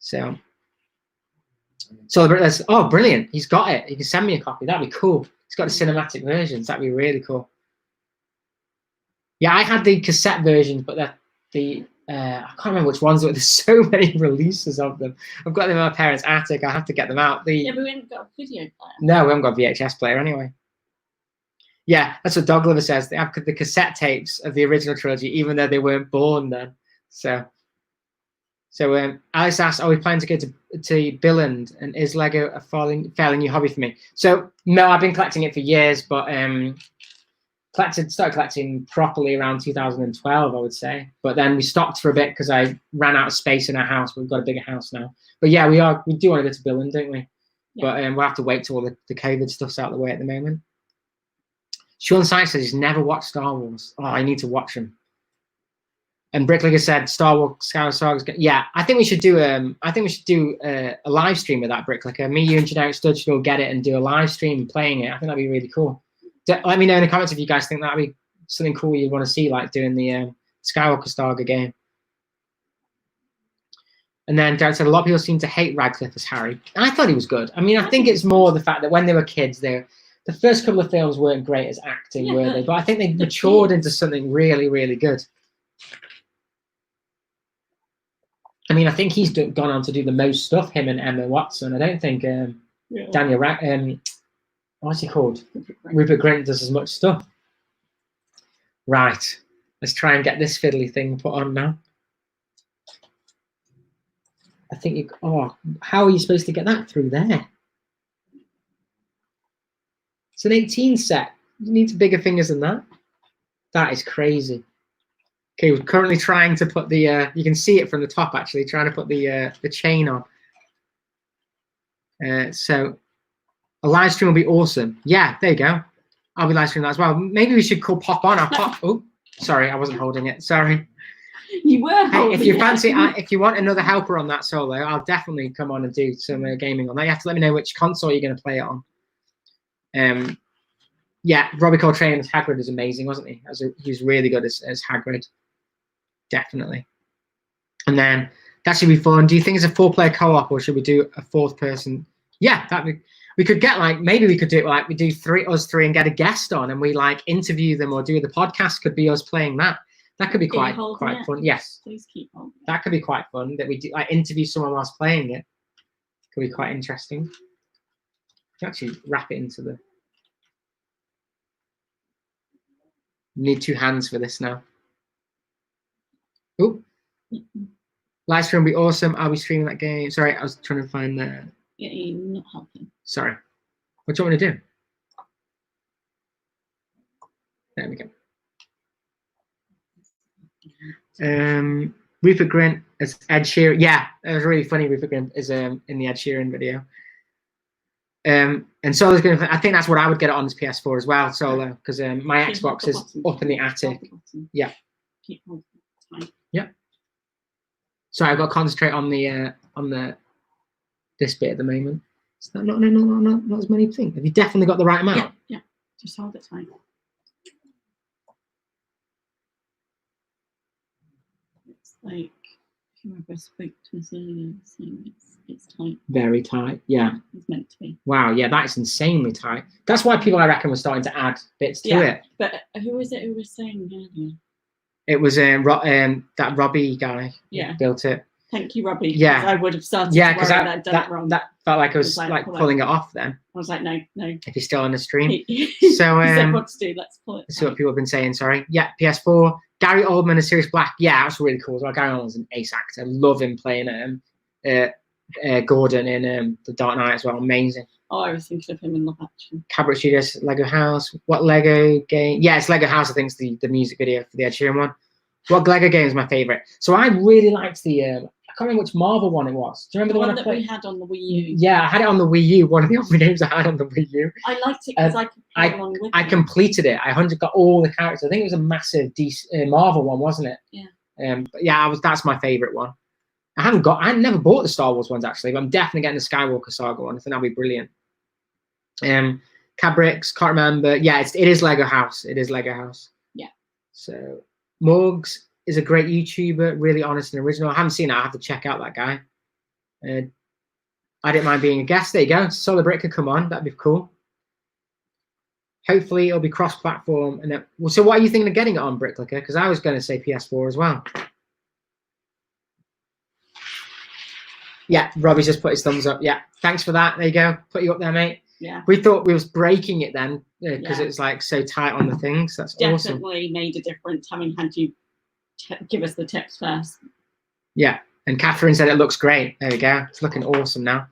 So oh, brilliant. He's got it. He can send me a copy. That'd be cool. He's got the cinematic versions. That'd be really cool. Yeah, I had the cassette versions, but I can't remember which ones. There's so many releases of them. I've got them in my parents' attic. I have to get them out. Yeah, but we haven't got a video player. No, we haven't got a VHS player anyway. Yeah, that's what Dog Lover says. They have the cassette tapes of the original trilogy, even though they weren't born then. So Alice asks, are we planning to go to Billund, and is Lego a fairly new hobby for me? So no, I've been collecting it for years, but started collecting properly around 2012, I would say. But then we stopped for a bit because I ran out of space in our house. We've got a bigger house now. But yeah, we do want to go to Billund, don't we? Yeah. But we'll have to wait till all the COVID stuff's out of the way at the moment. Sean Sykes says he's never watched Star Wars. Oh, I need to watch them. And Bricklager said Star Wars Skywalker Saga. Yeah, I think we should do a live stream of that, Bricklager. Me, you, and Generic Stud should all get it and do a live stream playing it. I think that'd be really cool. Let me know in the comments if you guys think that'd be something cool you'd want to see, like doing the Skywalker Saga game. And then Derek said a lot of people seem to hate Radcliffe as Harry. And I thought he was good. I mean, I think it's more the fact that when they were kids, the first couple of films weren't great as acting, were they? But I think they matured into something really, really good. I mean, I think he's gone on to do the most stuff, him and Emma Watson. I don't think Daniel what's he called? Rupert Grint does as much stuff. Right. Let's try and get this fiddly thing put on now. I think how are you supposed to get that through there? It's an 18 set. You need bigger fingers than that. That is crazy. Okay, we're currently trying to put the. You can see it from the top actually. Trying to put the chain on. So a live stream will be awesome. Yeah, there you go. I'll be live streaming that as well. Maybe we should call Pop on. I'll pop. Oh, sorry, I wasn't holding it. Sorry. You were. Hey, if you fancy, if you want another helper on that solo, I'll definitely come on and do some gaming on that. You have to let me know which console you're going to play it on. Yeah, Robbie Coltrane as Hagrid is amazing, wasn't he? He was really good as Hagrid. Definitely. And then that should be fun. Do you think it's a 4-player co-op or should we do a 4th person? Yeah, we could get like, maybe we could do it like we do us three and get a guest on and we like interview them or do the podcast could be us playing that. That could be quite fun. Yes. Please keep holding. That could be quite fun that we do like interview someone whilst playing it. Could be quite interesting. Actually wrap it into the. Need 2 hands for this now. Oh, live stream will be awesome. I'll be streaming that game. Sorry, I was trying to find the. Yeah, you're not helping. Sorry. What do you want me to do? There we go. Rupert Grint as Ed Sheeran. Yeah, it was really funny. Rupert Grint is in the Ed Sheeran video. And Solo's going to. I think that's what I would get it on this PS4 as well, Solo, because my Xbox is up in the attic. Yeah. Keep holding. Yeah. So I've got to concentrate on the this bit at the moment. Is that not as many things? Have you definitely got the right amount? Yeah. Just hold it tight. It's like whoever spoke to us earlier saying it's tight. Very tight. Yeah. It's meant to be. Wow. Yeah, that's insanely tight. That's why people, I reckon, were starting to add bits to it. But who was it who was saying earlier? It was that Robbie guy. Yeah. Built it. Thank you, Robbie. Yeah. I would have started. Yeah, because that that felt like I was like pulling it off. Then I was like, no. If you're still on the stream, He so said what to do. Let's pull it. That's what people have been saying. Sorry. Yeah, PS4. Gary Oldman as Sirius Black. Yeah, that's really cool as well. Gary Oldman's an ace actor. I love him playing Gordon in The Dark Knight as well. Amazing. Oh, I was thinking of him in Love Action. Cabret Studios, Lego House. What Lego game? Yeah, it's Lego House. I think it's the music video for the Ed Sheeran one. What Lego game is my favorite? So I really liked the. I can't remember which Marvel one it was. Do you remember the one that we had on the Wii U? Yeah, I had it on the Wii U. One of the only games I had on the Wii U. I liked it because I could play along with I completed it. I got all the characters. I think it was a massive Marvel one, wasn't it? Yeah. But yeah, that's my favorite one. I never bought the Star Wars ones actually, but I'm definitely getting the Skywalker Saga one. I think that'll be brilliant. Cabrix, can't remember. Yeah, it is Lego House. It is Lego House. Yeah. So Morgs is a great YouTuber, really honest and original. I haven't seen it. I have to check out that guy. I didn't mind being a guest. There you go. Solar Brick could come on. That'd be cool. Hopefully it'll be cross-platform. And then, well, so what are you thinking of getting it on, Bricklicker? Because I was going to say PS4 as well. Yeah, Robbie's just put his thumbs up. Yeah, thanks for that. There you go. Put you up there, mate. Yeah. We thought we was breaking it then because it was like so tight on the things. That's awesome. Definitely made a difference having had you give us the tips first. Yeah, and Catherine said it looks great. There we go. It's looking awesome now.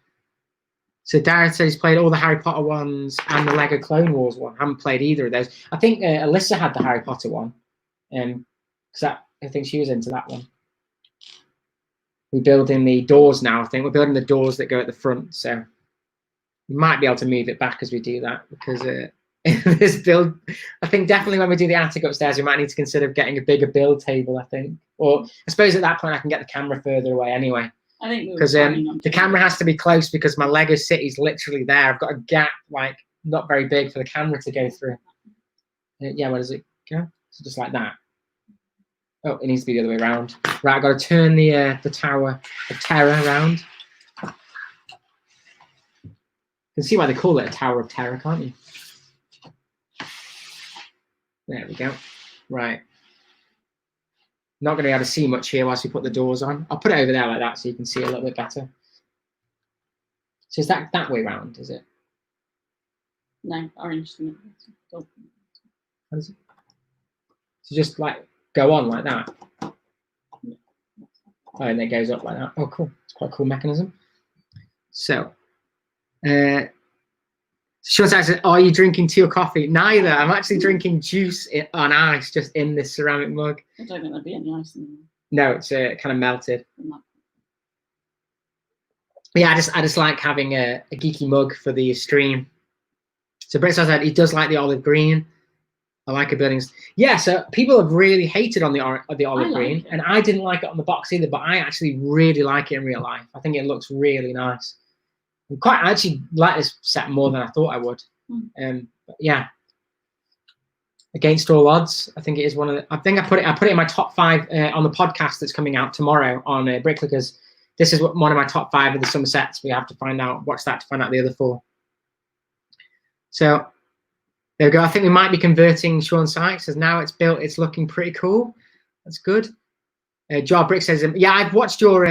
So Darren said he's played all the Harry Potter ones and the Lego Clone Wars one. I haven't played either of those. I think Alyssa had the Harry Potter one, because I think she was into that one. We're building the doors now. I think we're building the doors that go at the front. So we might be able to move it back as we do that because this build. I think definitely when we do the attic upstairs, we might need to consider getting a bigger build table. I think, or I suppose at that point I can get the camera further away anyway. I think because the camera has to be close because my Lego City's literally there. I've got a gap like not very big for the camera to go through. Yeah, where does it go? So just like that. Oh, it needs to be the other way around. Right, I've got to turn the Tower of Terror around. You can see why they call it a Tower of Terror, can't you? There we go. Right. Not going to be able to see much here whilst we put the doors on. I'll put it over there like that so you can see a little bit better. So is that way round, is it? No, orange. How does it? So just like go on like that. Oh, and it goes up like that. Oh, cool. It's quite a cool mechanism. So, Sean says, are you drinking tea or coffee? Neither. I'm actually drinking juice on ice just in this ceramic mug. I don't think there'd be any ice in there. No, it's kind of melted. Yeah, I just like having a geeky mug for the stream. So Brett said he does like the olive green. I like a buildings. Yeah, so people have really hated on the olive green, and I didn't like it on the box either, but I actually really like it in real life. I think it looks really nice. I actually like this set more than I thought I would. But yeah, against all odds, I think it is one of the. I think I put it in my top 5 on the podcast that's coming out tomorrow on Bricklickers. This is one of my top 5 of the summer sets. We have to watch that to find out the other 4. So there we go. I think we might be converting Sean Sykes as now it's built. It's looking pretty cool. That's good. Jar Brick says, yeah, I've watched your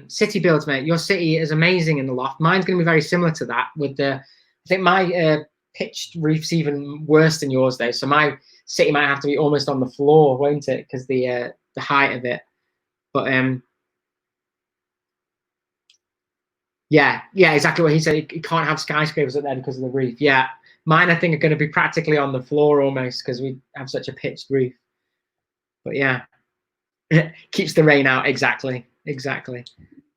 city builds, mate. Your city is amazing in the loft. Mine's going to be very similar to that. I think my pitched roof's even worse than yours, though. So my city might have to be almost on the floor, won't it? Because the height of it. But yeah, exactly what he said. You can't have skyscrapers up there because of the roof. Yeah, mine I think are going to be practically on the floor almost because we have such a pitched roof. But yeah. Keeps the rain out. Exactly.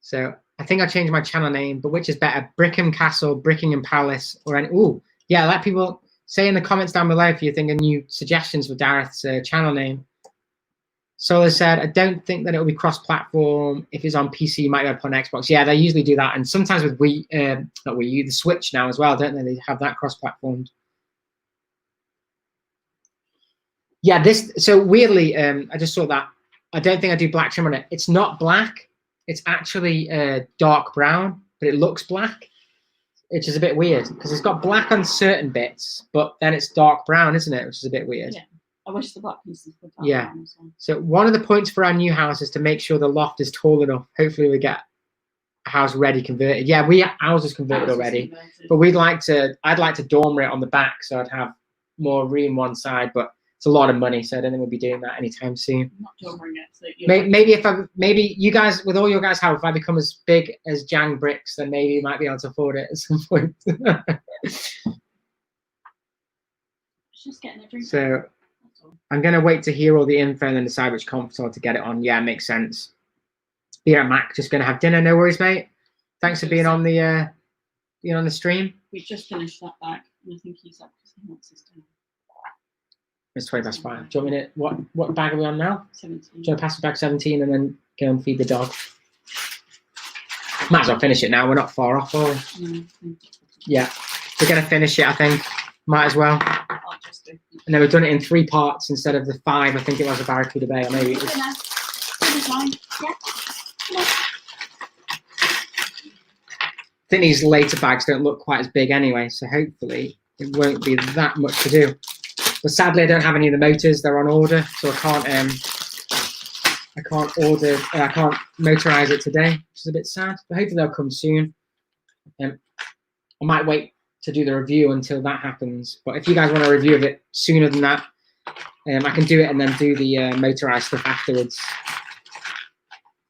So I think I changed my channel name, but which is better, Brickham Castle, Brickingham Palace, or any? Ooh, yeah. Let people say in the comments down below if you think of new suggestions for Dareth's channel name. Solar said, I don't think that it will be cross-platform. If it's on PC, you might be able to put on Xbox. Yeah, they usually do that, and sometimes with not Wii U, the Switch now as well, don't they? They have that cross-platformed. Yeah, so weirdly, I just saw that. I don't think I do black trim on it. It's not black. It's actually dark brown, but it looks black, which is a bit weird because it's got black on certain bits, but then it's dark brown, isn't it? Which is a bit weird. Yeah, I wish the black pieces were dark brown as well. So one of the points for our new house is to make sure the loft is tall enough. Hopefully we get a house ready converted. Yeah, ours is converted already, but I'd like to dormer it on the back so I'd have more room one side, but it's a lot of money, so I don't think we'll be doing that anytime soon. I'm not dormering it, so maybe you guys, with all your guys' help, if I become as big as Jang Bricks, then maybe you might be able to afford it at some point. Just getting a drink. So I'm gonna wait to hear all the info and then decide which console to get it on. Yeah, makes sense. Yeah, Mac, just gonna have dinner. No worries, mate. Thanks for being on the stream. We just finished that bag, and I think he's up because he wants his dinner. It's 5:20. Do you want me to what bag are we on now? 17. Do you want to pass it back 17 and then go and feed the dog? Might as well finish it now. We're not far off, are we? No, yeah, we're gonna finish it. I think might as well. I'll just do. And then we've done it in 3 parts instead of the 5. I think it was a Barracuda Bay, or maybe it was. I think these later bags don't look quite as big anyway, so hopefully it won't be that much to do. But sadly, I don't have any of the motors. They're on order, so I can't motorize it today, which is a bit sad. But hopefully they'll come soon. I might wait to do the review until that happens. But if you guys want a review of it sooner than that, I can do it and then do the motorized stuff afterwards.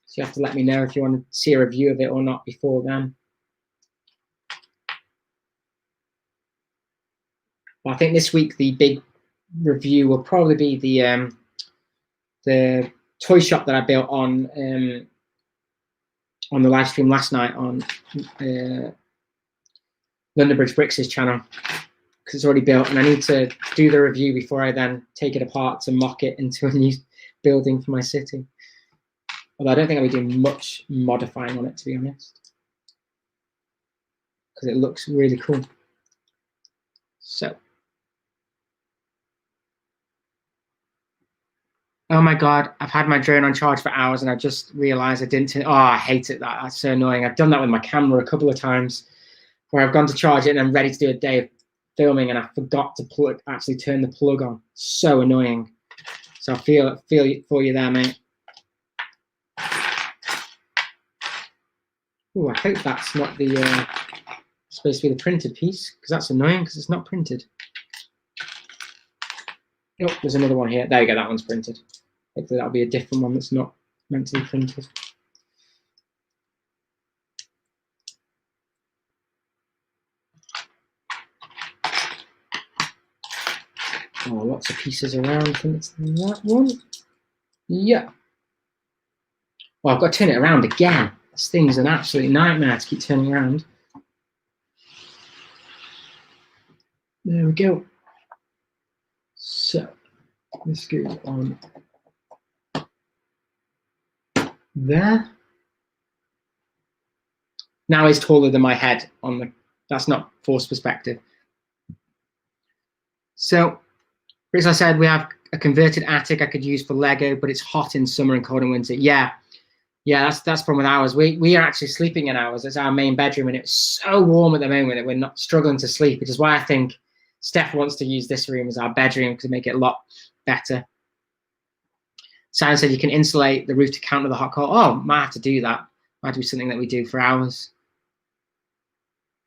So you have to let me know if you want to see a review of it or not before then. But I think this week the big review will probably be the toy shop that I built on the live stream last night on London Bridge Bricks' channel, because it's already built and I need to do the review before I then take it apart to mock it into a new building for my city. Although I don't think I'll be doing much modifying on it, to be honest, because it looks really cool. So. Oh my God, I've had my drone on charge for hours and I just realized I didn't. Oh, I hate it. That's so annoying. I've done that with my camera a couple of times where I've gone to charge it and I'm ready to do a day of filming and I forgot to actually turn the plug on. So annoying. So I feel for you there, mate. Oh, I hope that's not the supposed to be the printed piece, because that's annoying because it's not printed. Oh, there's another one here. There you go, that one's printed. Hopefully that'll be a different one that's not meant to be printed. Oh, lots of pieces around. I think it's that one. Yeah. Well, I've got to turn it around again. This thing's an absolute nightmare to keep turning around. There we go. So this goes on there. Now it's taller than my head on the, that's not forced perspective. So, as I said, we have a converted attic I could use for Lego, but it's hot in summer and cold in winter. Yeah, that's the problem with ours. We are actually sleeping in ours. It's our main bedroom, and it's so warm at the moment that we're not struggling to sleep, which is why I think Steph wants to use this room as our bedroom to make it a lot better. Simon said you can insulate the roof to counter the hot cold. Oh, might have to do that. Might be something that we do for ours.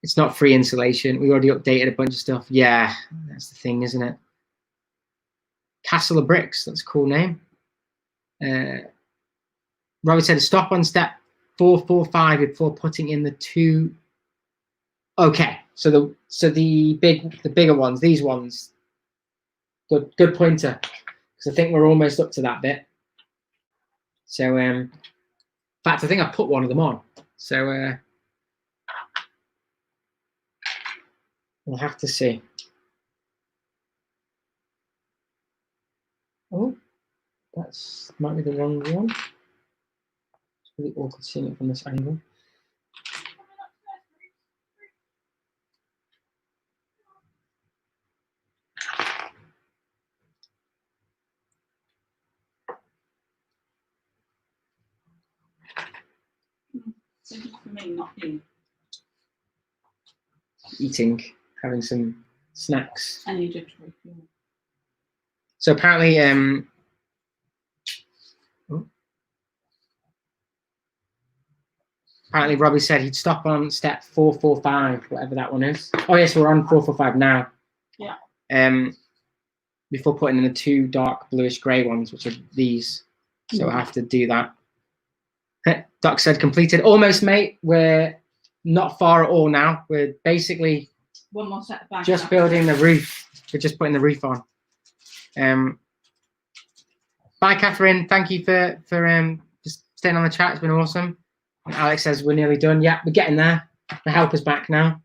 It's not free insulation. We already updated a bunch of stuff. Yeah, that's the thing, isn't it? Castle of Bricks, that's a cool name. Robert said stop on step 445 before putting in the 2. Okay, so the bigger ones, these ones. Good pointer, because I think we're almost up to that bit. So in fact, I think I put one of them on. So we'll have to see. Oh, that's might be the wrong one. It's really awkward seeing it from this angle. So just for me, not you. Eating, having some snacks. I need you to refuel. So apparently, apparently Robbie said he'd stop on step 445, whatever that one is. Oh yes, we're on 445 now. Yeah. Before putting in the 2 dark bluish grey ones, which are these. So I have to do that. Doc said completed. Almost, mate. We're not far at all now. We're basically one more set back. Just building the roof. We're just putting the roof on. Bye, Catherine. Thank you for just staying on the chat. It's been awesome. And Alex says we're nearly done. Yeah, we're getting there. The help is back now.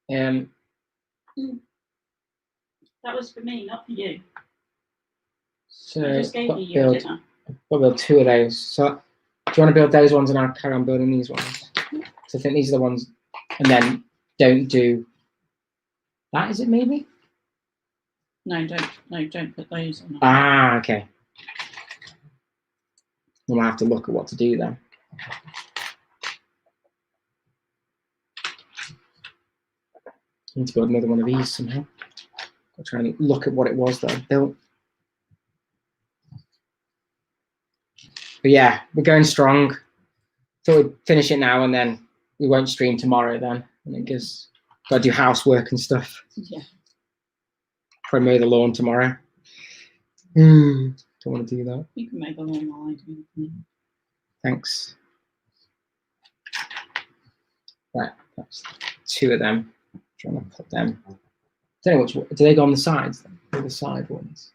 That was for me, not for you. So I just gave you your dinner. I'll build 2 of those. So do you want to build those ones and I'll carry on building these ones? So I think these are the ones, and then don't do that, is it maybe? No, don't put those on. Ah, okay. Then I'll have to look at what to do then. I need to build another one of these somehow. I'll try and look at what it was that I built. But yeah, we're going strong. Thought we'd finish it now and then we won't stream tomorrow then. And it gives, got to do housework and stuff. Yeah. Probably mow the lawn tomorrow. Don't want to do that. You can make a lawn while I do it. Thanks. Right, that's 2 of them. I'm trying to put them. I don't know which one. Do they go on the sides then? Or the side ones?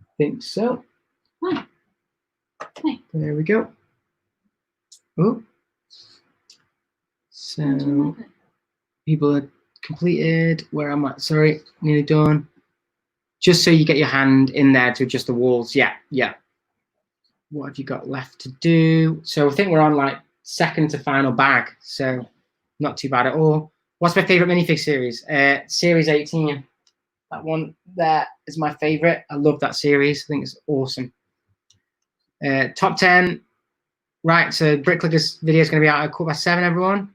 I think so. Hi. Hi. There we go. Oh. So people are completed. Where am I? Sorry, nearly done. Just so you get your hand in there to adjust the walls. Yeah. What have you got left to do? So I think we're on like second to final bag. So not too bad at all. What's my favorite minifig series? Series 18. That one there is my favorite. I love that series. I think it's awesome. Top 10. Right, so Bricklicker's video is going to be out at 7:15, everyone.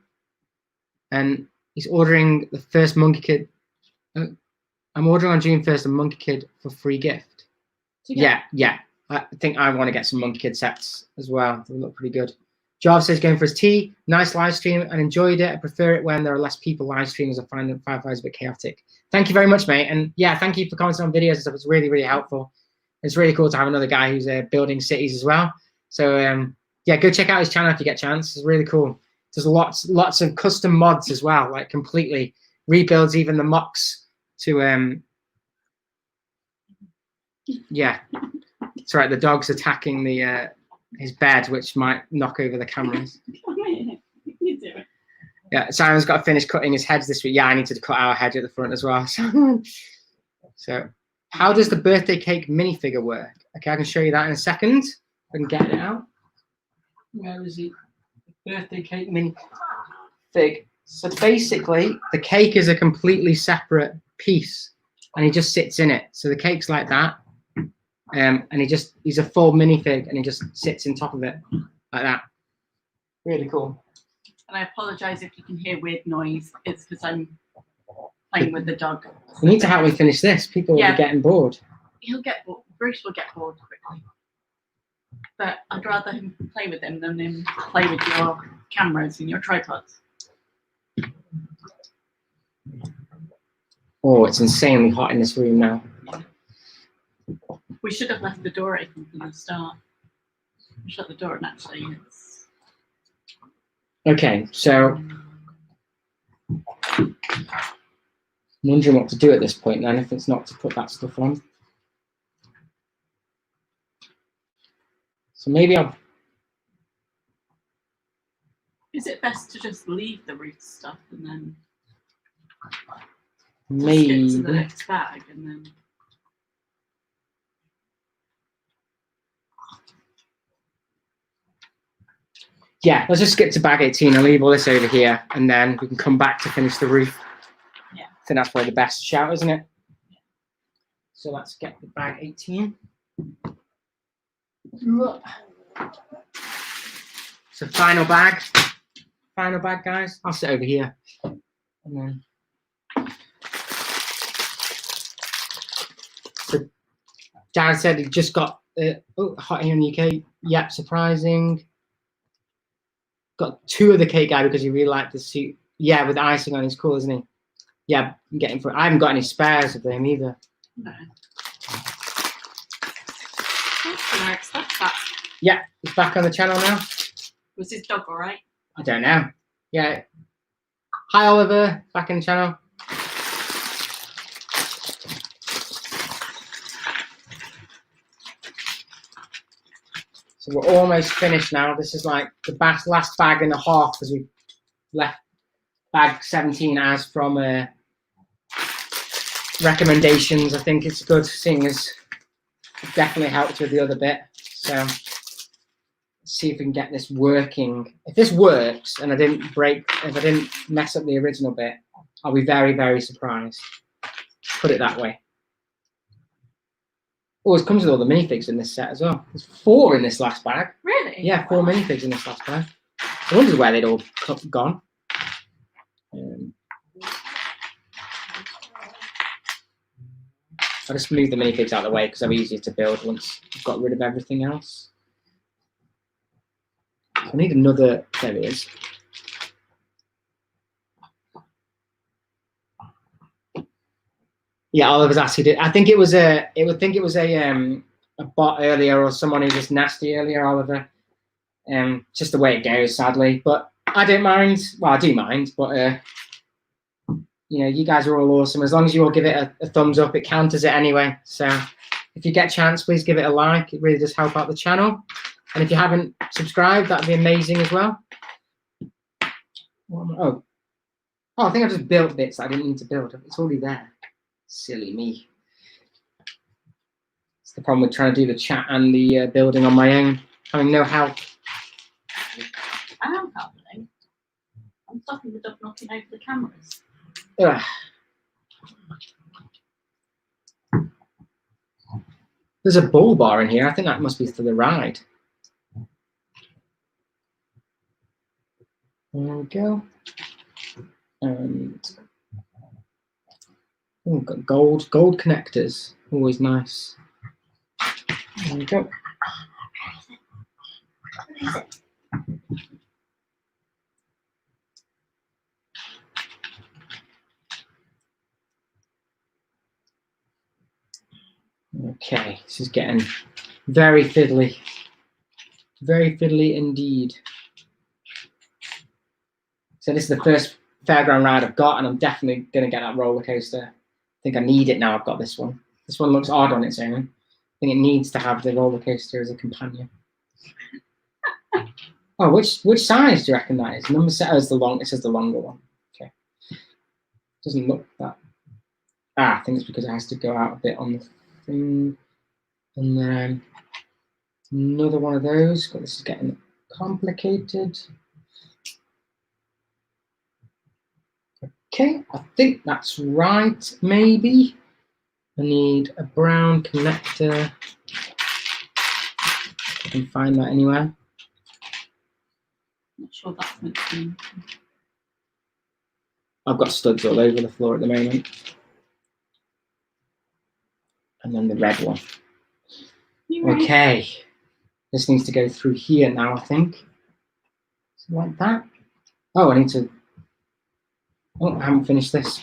And he's ordering the first Monkey Kid. I'm ordering on June 1st a Monkey Kid for free gift. Yeah. I think I want to get some Monkey Kid sets as well. They look pretty good. Jarvis says going for his tea. Nice live stream and enjoyed it. I prefer it when there are less people live streaming, as I find the Fireflies a bit chaotic. Thank you very much, mate. And yeah, thank you for commenting on videos and stuff. It's really, really helpful. It's really cool to have another guy who's building cities as well. So yeah, go check out his channel if you get a chance. It's really cool. There's lots of custom mods as well, like completely rebuilds even the mocks to Yeah, it's right. The dog's attacking the his bed, which might knock over the cameras. Come here. You do it. Yeah, Simon's got to finish cutting his hedge this week. Yeah, I need to cut our hedge at the front as well. So, how does the birthday cake minifigure work? Okay, I can show you that in a second. I can get it out. Where is it? Birthday cake minifig. So basically, the cake is a completely separate piece, and he just sits in it. So the cake's like that, and he's a full minifig, and he just sits on top of it like that. Really cool. And I apologise if you can hear weird noise. It's because I'm playing with the dog. We need to help me finish this. People will Yeah. be getting bored. He'll get bored. Bruce will get bored quickly. But I'd rather him play with them than him play with your cameras and your tripods. Oh, it's insanely hot in this room now. We should have left the door open from the start. Shut the door and actually it's... Okay, so I'm wondering what to do at this point then, if it's not to put that stuff on. So maybe I'll... Is it best to just leave the roof stuff and then Maybe. skip to the next bag and then... Yeah, let's just skip to bag 18. I'll leave all this over here, and then we can come back to finish the roof. Yeah. I think that's probably the best shout, isn't it? So let's get the bag 18. So final bag, guys. I'll sit over here, and then. So Jared said he just got hot here in the UK. Yep, surprising. Got 2 of the cake guy because he really liked the suit. Yeah, with the icing on, he's cool, isn't he? Yeah, I'm getting for. I haven't got any spares of them either. No. That's that. Yeah, he's back on the channel now. Was his dog alright? I don't know. Yeah. Hi, Oliver. Back in the channel. So we're almost finished now. This is like the last bag and a half because we left bag 17 as from recommendations. I think it's good seeing as it definitely helped with the other bit. So let's see if we can get this working. If this works and if I didn't mess up the original bit, I'll be very, very surprised. Put it that way. Oh, it comes with all the minifigs in this set as well. There's 4 in this last bag. Really? Yeah, 4 minifigs in this last bag. I wondered where they'd all gone. I'll just move the minifigs out of the way because they're easier to build once I've got rid of everything else. I need another. There it is. Yeah, Oliver's asked it. I think it was a bot earlier or someone who was just nasty earlier, Oliver. Just the way it goes, sadly. But I don't mind. Well, I do mind, but you know, you guys are all awesome. As long as you all give it a thumbs up, it counters it anyway. So if you get a chance, please give it a like. It really does help out the channel. And if you haven't subscribed, that'd be amazing as well. Oh, I think I just built bits that I didn't need to build. It's already there. Silly me. It's the problem with trying to do the chat and the building on my own, having no help. I am helping. I'm stopping the dog knocking over the cameras. Ugh. There's a bull bar in here. I think that must be for the ride. There we go. And oh, got gold connectors. Always nice. There we go. Okay, this is getting very fiddly. Very fiddly indeed. So this is the first fairground ride I've got, and I'm definitely going to get that roller coaster. I think I need it now. I've got this one. This one looks odd on its own. think it needs to have the roller coaster as a companion. Oh, which size do you reckon that is? Number set as the long. It says the longer one. Okay. Doesn't look that. I think it's because it has to go out a bit on the thing, and then another one of those. God, this is getting complicated. Okay, I think that's right. Maybe I need a brown connector. If I can find that anywhere. Not sure that's meant to be. I've got studs all over the floor at the moment. And then the red one. Right. Okay. This needs to go through here now, I think. So like that. Oh, I need to. Oh, I haven't finished this.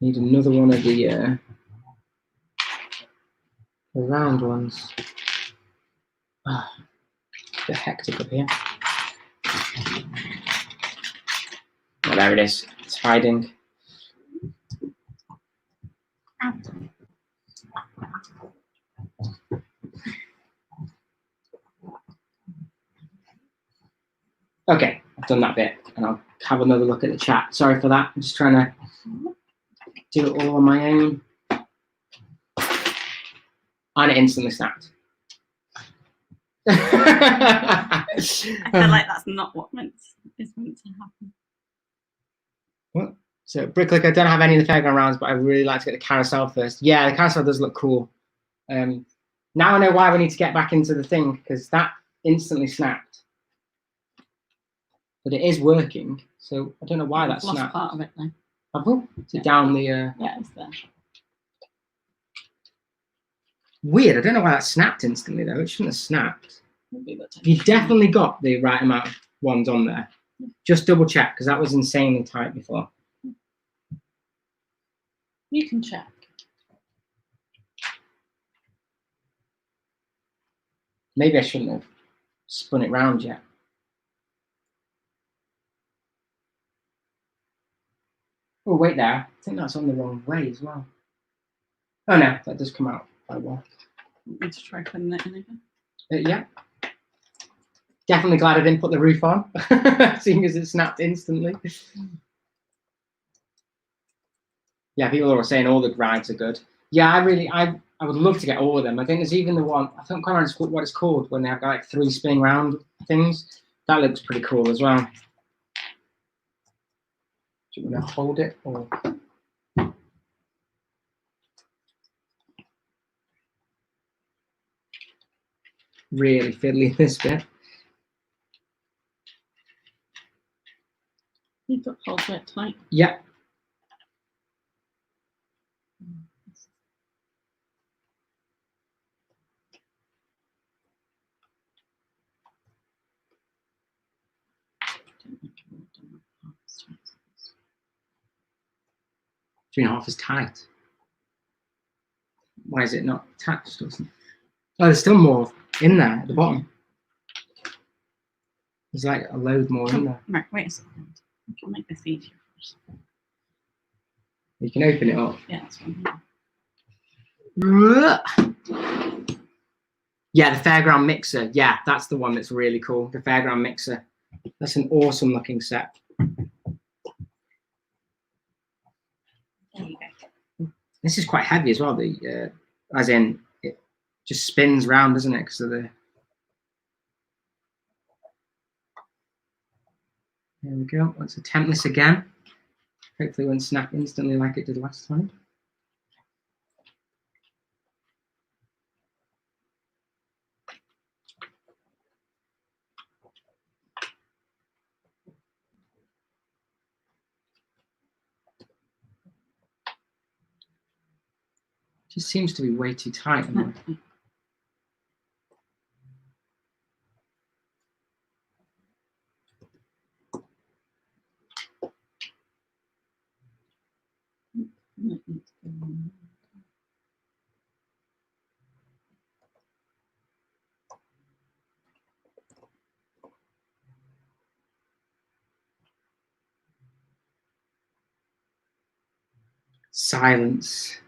Need another one of the round ones. Ah, a bit hectic up here. Oh, there it is. It's hiding. Okay, I've done that bit, and I'll have another look at the chat. Sorry for that. I'm just trying to do it all on my own. And it instantly snapped. I feel like that's not what is meant to happen. What? So Bricklink, I don't have any of the fairground rounds, but I really like to get the carousel first. Yeah, the carousel does look cool. Now I know why we need to get back into the thing, because that instantly snapped. But it is working, so I don't know why that Lost snapped. part of it though. Oh, is it down the... Yeah, it's there. Weird, I don't know why that snapped instantly though. It shouldn't have snapped. Maybe that's You definitely got the right amount of ones on there. Just double check, because that was insanely tight before. You can check. Maybe I shouldn't have spun it round yet. Oh, wait there. I think that's on the wrong way as well. Oh no, that does come out quite well. Want me to try putting it in again? Yeah. Definitely glad I didn't put the roof on, seeing as it snapped instantly. Yeah, people are saying all the rides are good. Yeah, I would love to get all of them. I think there's even the one, I don't quite remember what it's called, when they have like 3 spinning round things. That looks pretty cool as well. Do you want to hold it or? Really fiddly this bit. You've got to hold it tight. Yeah. Three and a half is tight. Why is it not attached? Oh, there's still more in there at the bottom. There's like a load more in there. Right, wait a second. I can make this easier first. You can open it up. Yeah, that's fine. Yeah, the fairground mixer. Yeah, that's the one that's really cool. The fairground mixer. That's an awesome looking set. There you go. This is quite heavy as well. The as in it just spins round, doesn't it? Because of the. There we go. Let's attempt this again. Hopefully, it won't snap instantly like it did last time. Just seems to be way too tight. Silence.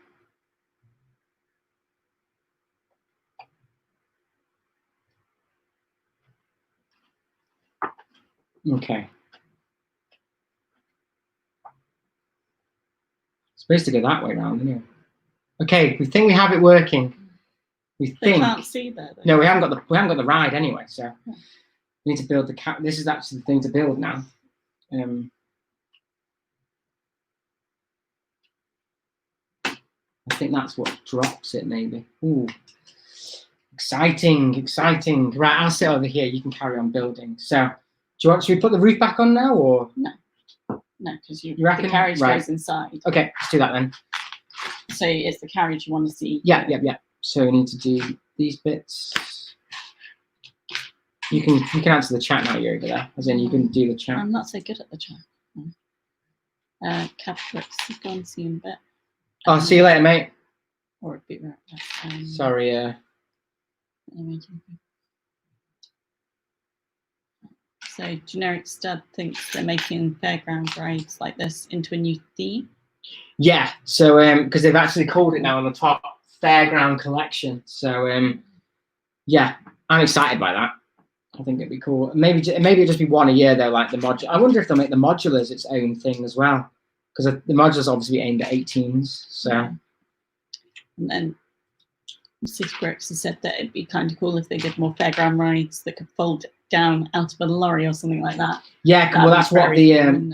Okay. Supposed to go that way round, isn't it? Okay, we think we have it working. We They think. can't see there. Though. No, we haven't got the ride anyway. So we need to build the This is actually the thing to build now. I think that's what drops it, maybe. Ooh, exciting! Right, I'll sit over here. You can carry on building. So, should we put the roof back on now, or No, because the reckon? carriage Right. goes inside. Okay, let's do that then. So it's the carriage you want to see. Yeah. So we need to do these bits. You can answer the chat now. You're over there, as in you can do the chat. I'm not so good at the chat. Capricorns is gone see in a bit. Oh, see you later, mate. Or it'd be right back. Sorry. So Generic Stud thinks they're making fairground rides like this into a new theme. Yeah. So because they've actually called it now on the top Fairground Collection. So yeah, I'm excited by that. I think it'd be cool. Maybe it'll just be one a year though, like the modular. I wonder if they'll make the modulars its own thing as well, because the modulars obviously aimed at 18s. So. Yeah. And then City Bricks has said that it'd be kind of cool if they did more fairground rides that could fold down out of a lorry or something like that. Yeah, well, that's what the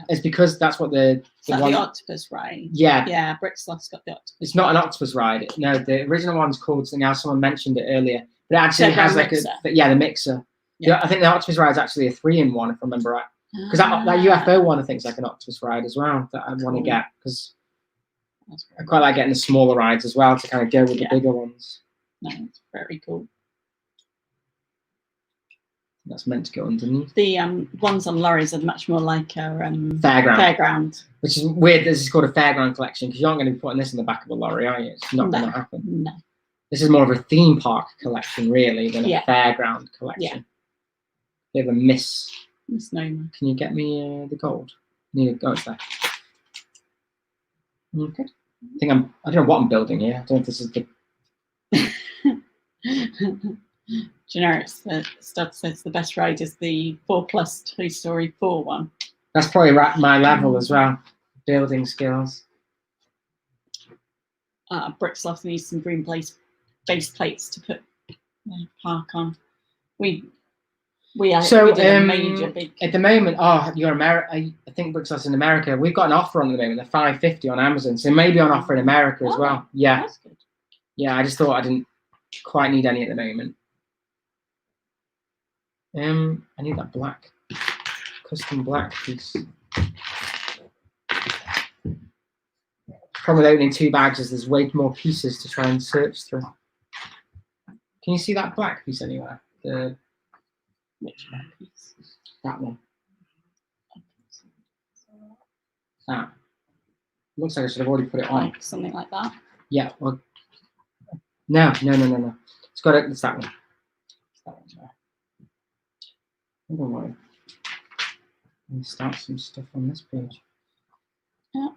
it's because that's what the the octopus ride. Yeah, yeah, Brixloft's got the octopus. It's not an octopus ride. No, the original one's called something else. Someone mentioned it earlier, but it actually has like the mixer. Yeah, I think the octopus ride is actually a 3-in-1 if I remember right. Because that UFO one I think is like an octopus ride as well that I want to get because I quite like getting the smaller rides as well to kind of go with the bigger ones. No, it's very cool. That's meant to go underneath. The ones on lorries are much more like a fairground. Which is weird. This is called a fairground collection because you aren't going to be putting this in the back of a lorry, are you? It's not going to happen. No. This is more of a theme park collection, really, than a fairground collection. Yeah. They have a misnomer. Can you get me the gold? Need a gold there. Okay. I don't know what I'm building here. I don't know if this is the. Generic Stud says the best ride is the 4+ Toy Story 4 one. That's probably my level as well. Building skills. Brixloft needs some green base plates to put the park on. We did a major big. At the moment, you're America. I think Brixloft's in America. We've got an offer on at the moment. They're $5.50 on Amazon, so maybe on offer in America as well. Yeah. That's good. Yeah, I just thought I didn't quite need any at the moment. I need that black, custom black piece. Problem with opening 2 bags is there's way more pieces to try and search through. Can you see that black piece anywhere? Which black piece? That one. That. Looks like I should have already put it on. Like something like that. Yeah. Well. No. It's that one. It's that one. Sorry. Hold on, let me start some stuff on this page. Yeah.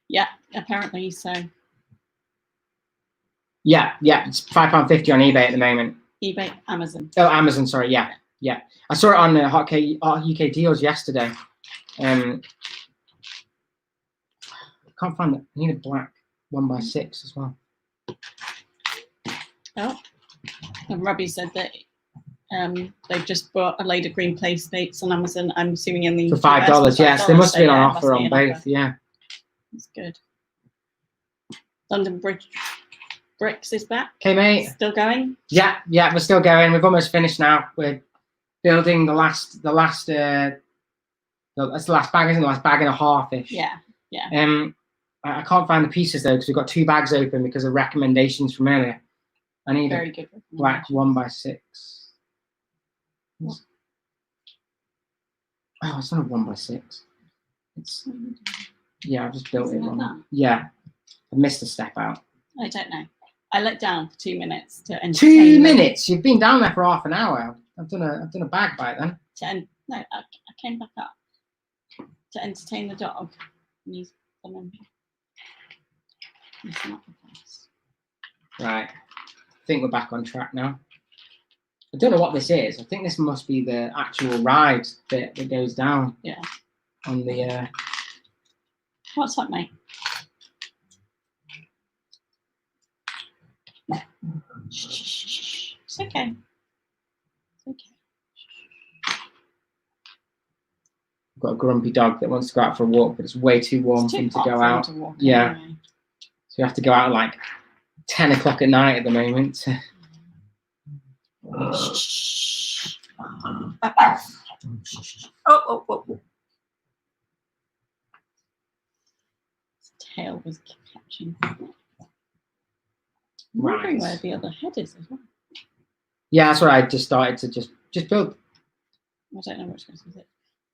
Yeah, apparently so. Yeah, it's £5.50 on eBay at the moment. eBay, Amazon. Oh, Amazon, sorry, yeah. I saw it on UK Deals yesterday. I can't find it. I need a black 1x6 as well. Oh, and Robbie said that they've just bought a load of green plates on Amazon. I'm assuming in the for $5. Yes, they must have been on offer on both. Yeah, that's good. London Bridge Bricks is back. Okay, mate. Still going? Yeah, we're still going. We've almost finished now. We're building that's the last bag, isn't it? The last bag and a half-ish. Yeah. I can't find the pieces though because we've got 2 bags open because of recommendations from earlier. I need very good black 1x6. Oh, it's not a 1x6. It's I just built it wrong. Yeah, I missed a step out. I don't know. I let down for 2 minutes to entertain 2 minutes? You've been down there for half an hour. I've done a bag by then. No, I came back up. to entertain the dog. And he's messing up the place. Right. I think we're back on track now. I don't know what this is. I think this must be the actual ride bit that goes down. Yeah. On the. What's up, mate? Shh. It's okay. It's okay. I've got a grumpy dog that wants to go out for a walk, but it's way too warm for him to go out. Yeah. Anyway. So you have to go out at like 10 o'clock at night at the moment. Shh. Oh. His tail was catching. I'm wondering where the other head is as well. Yeah, that's what I just started to just build. I don't know which one is it.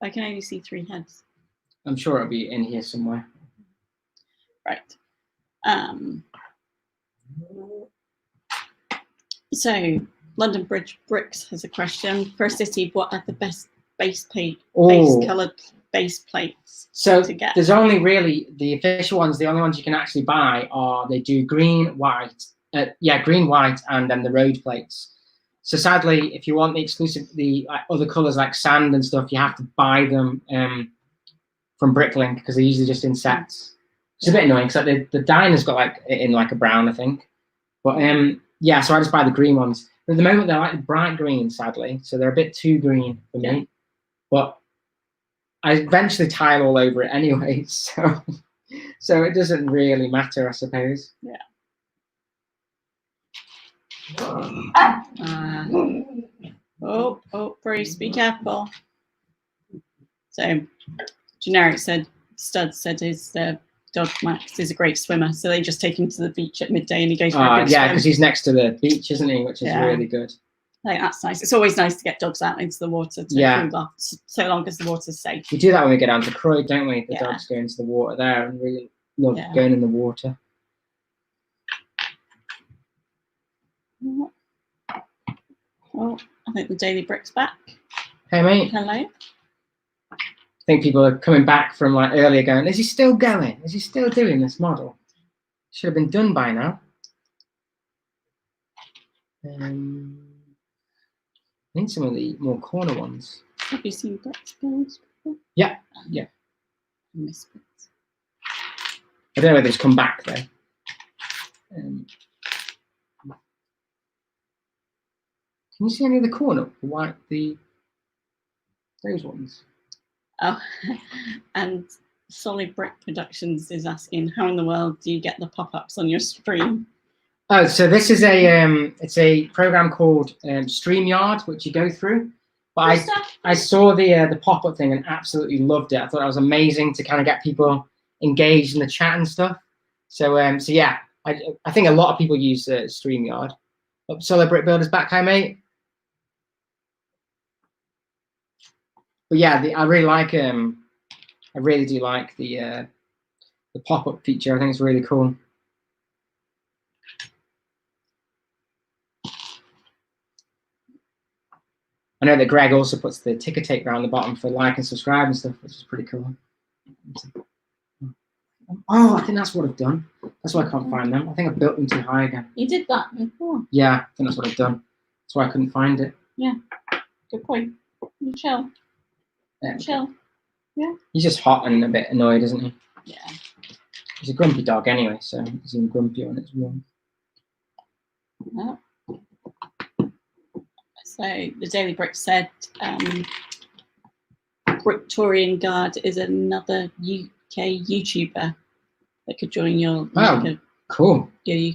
I can only see 3 heads. I'm sure it'll be in here somewhere. Right. So London Bridge Bricks has a question. For a city, what are the best base coloured base plates So to get? there's only really the official ones. The only ones you can actually buy are they do green, white, green, white, and then the road plates. So sadly, if you want the exclusive, the other colours like sand and stuff, you have to buy them from Bricklink because they're usually just in sets. It's a bit annoying because like, the diner's got like it in like a brown, I think. But yeah, so I just buy the green ones. But at the moment, they're like bright green, sadly, so they're a bit too green for me. But I eventually tile all over it anyway, so it doesn't really matter, I suppose. Yeah. Bruce, be careful. So, Studs said his dog Max is a great swimmer, so they just take him to the beach at midday and he goes for a good yeah, swim. because he's next to the beach, isn't he? Which is really good. I think that's nice. It's always nice to get dogs out into the water to cool off, so long as the water's safe. We do that when we go down to Croydon, don't we? The dogs go into the water there and really love going in the water. Oh, I think the Daily Brick's back. Hey, mate. Hello. I think people are coming back from like earlier going, is he still going? Is he still doing this model? Should have been done by now. I think some of the more corner ones. Have you seen Brett's builds before? Yeah. I miss Brett's. I don't know whether it's come back though. Can you see any of the corner? White, those ones. Oh, and Solid Brick Productions is asking, how in the world do you get the pop-ups on your stream? Oh, so this is it's a program called StreamYard, which you go through. But I saw the pop-up thing and absolutely loved it. I thought it was amazing to kind of get people engaged in the chat and stuff. So yeah, I think a lot of people use StreamYard. Solid Brick Builders back, hi mate. But yeah, I really like I really do like the pop-up feature. I think it's really cool. I know that Greg also puts the ticker tape around the bottom for like and subscribe and stuff, which is pretty cool. Oh, I think that's what I've done. That's why I can't find them. I think I've built them too high again. You did that before. Yeah, I think that's what I've done. That's why I couldn't find it. Yeah, good point. You chill. Chill. Yeah. He's just hot and a bit annoyed, isn't he? Yeah. He's a grumpy dog anyway, so he's even grumpier when it's warm. Yeah. So the Daily Brick said Victorian Guard is another UK YouTuber that could join your cool. Your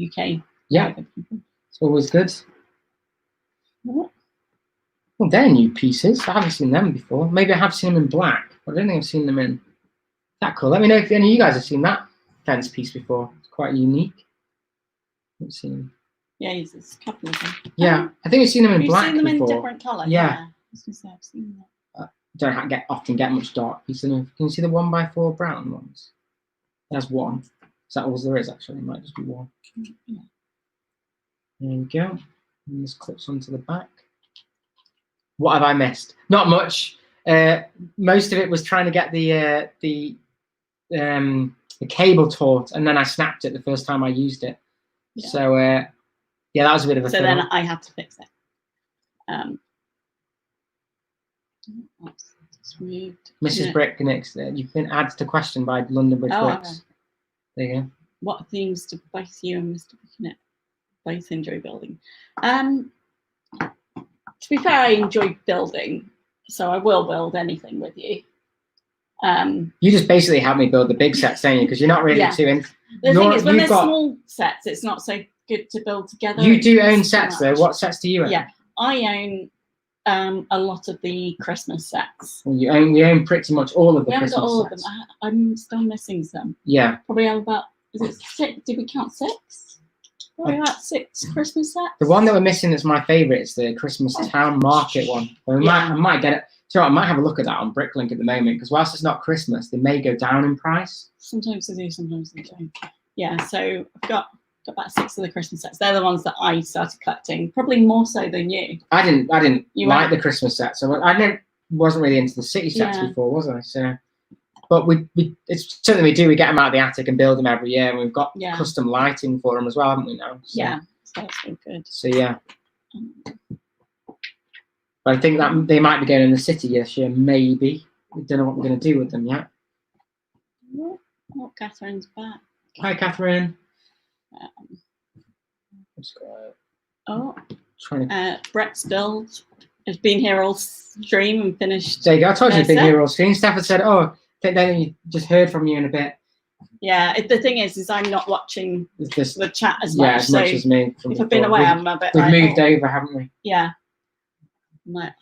UK. Yeah, it's always good. What? Well, they're new pieces. I haven't seen them before. Maybe I have seen them in black, but I don't think I've seen them in that colour. Let me know if any of you guys have seen that fence piece before. It's quite unique. Let's see. Yeah, there's a couple of them. Yeah, I think I've seen them in black seen them before. in different colour. Yeah. I was going to say I've seen that. Don't often get much dark pieces. Can you see the 1x4 brown ones? There's one. Is that all there is actually? It might just be one. Yeah. There we go. And this clips onto the back. What have I missed? Not much. Most of it was trying to get the cable taut, and then I snapped it the first time I used it. Yeah. So yeah, that was a bit of a. So then I had to fix it. It's moved. Mrs. Yeah. Bricknix, you've been added to question by London Bridge Oh, Bricks. okay. There you go. What themes do both you and Mr. Bricknett both enjoy building? To be fair, I enjoy building, so I will build anything with you. You just basically help me build the big sets, don't you? Because you're not really Yeah. too in. The thing is, when you've there's got- small sets, it's not so good to build together. You do It's own too sets though. much. What sets do you own? Yeah, I own a lot of the Christmas sets. Well, we own pretty much all of the We haven't Christmas got all of them. sets. I'm still missing some. Yeah. Probably have about, is it 6? Did we count 6? Probably about 6 Christmas sets. The one that we're missing that's my favourite is the Christmas Town Market one. Well, I might get it. So I might have a look at that on Bricklink at the moment, because whilst it's not Christmas, they may go down in price. Sometimes they do, sometimes they don't. Yeah, so I've got about 6 of the Christmas sets. They're the ones that I started collecting, probably more so than you. I didn't You like weren't? the Christmas sets. So wasn't really into the city sets Yeah. before, was I? So, but it's something we do. We get them out of the attic and build them every year, and we've got Yeah. custom lighting for them as well, haven't we now? So, Yeah, so that's all good. So yeah. But I think that they might be going in the city this year, maybe. We don't know what we're going to do with them yet. Oh, Catherine's back. Hi, Catherine. Um, Just oh, trying to. Brett's build has been here all stream and finished. There you go. I told you you've been That's it. here all screen. Stafford said, "Oh, I think then you just heard from you in a bit." Yeah, the thing is I'm not watching Is this? the chat as Yeah, much. as much so as me. From if I've been before. away, I'm a bit We've like, moved oh, over, haven't we? yeah. I'm like,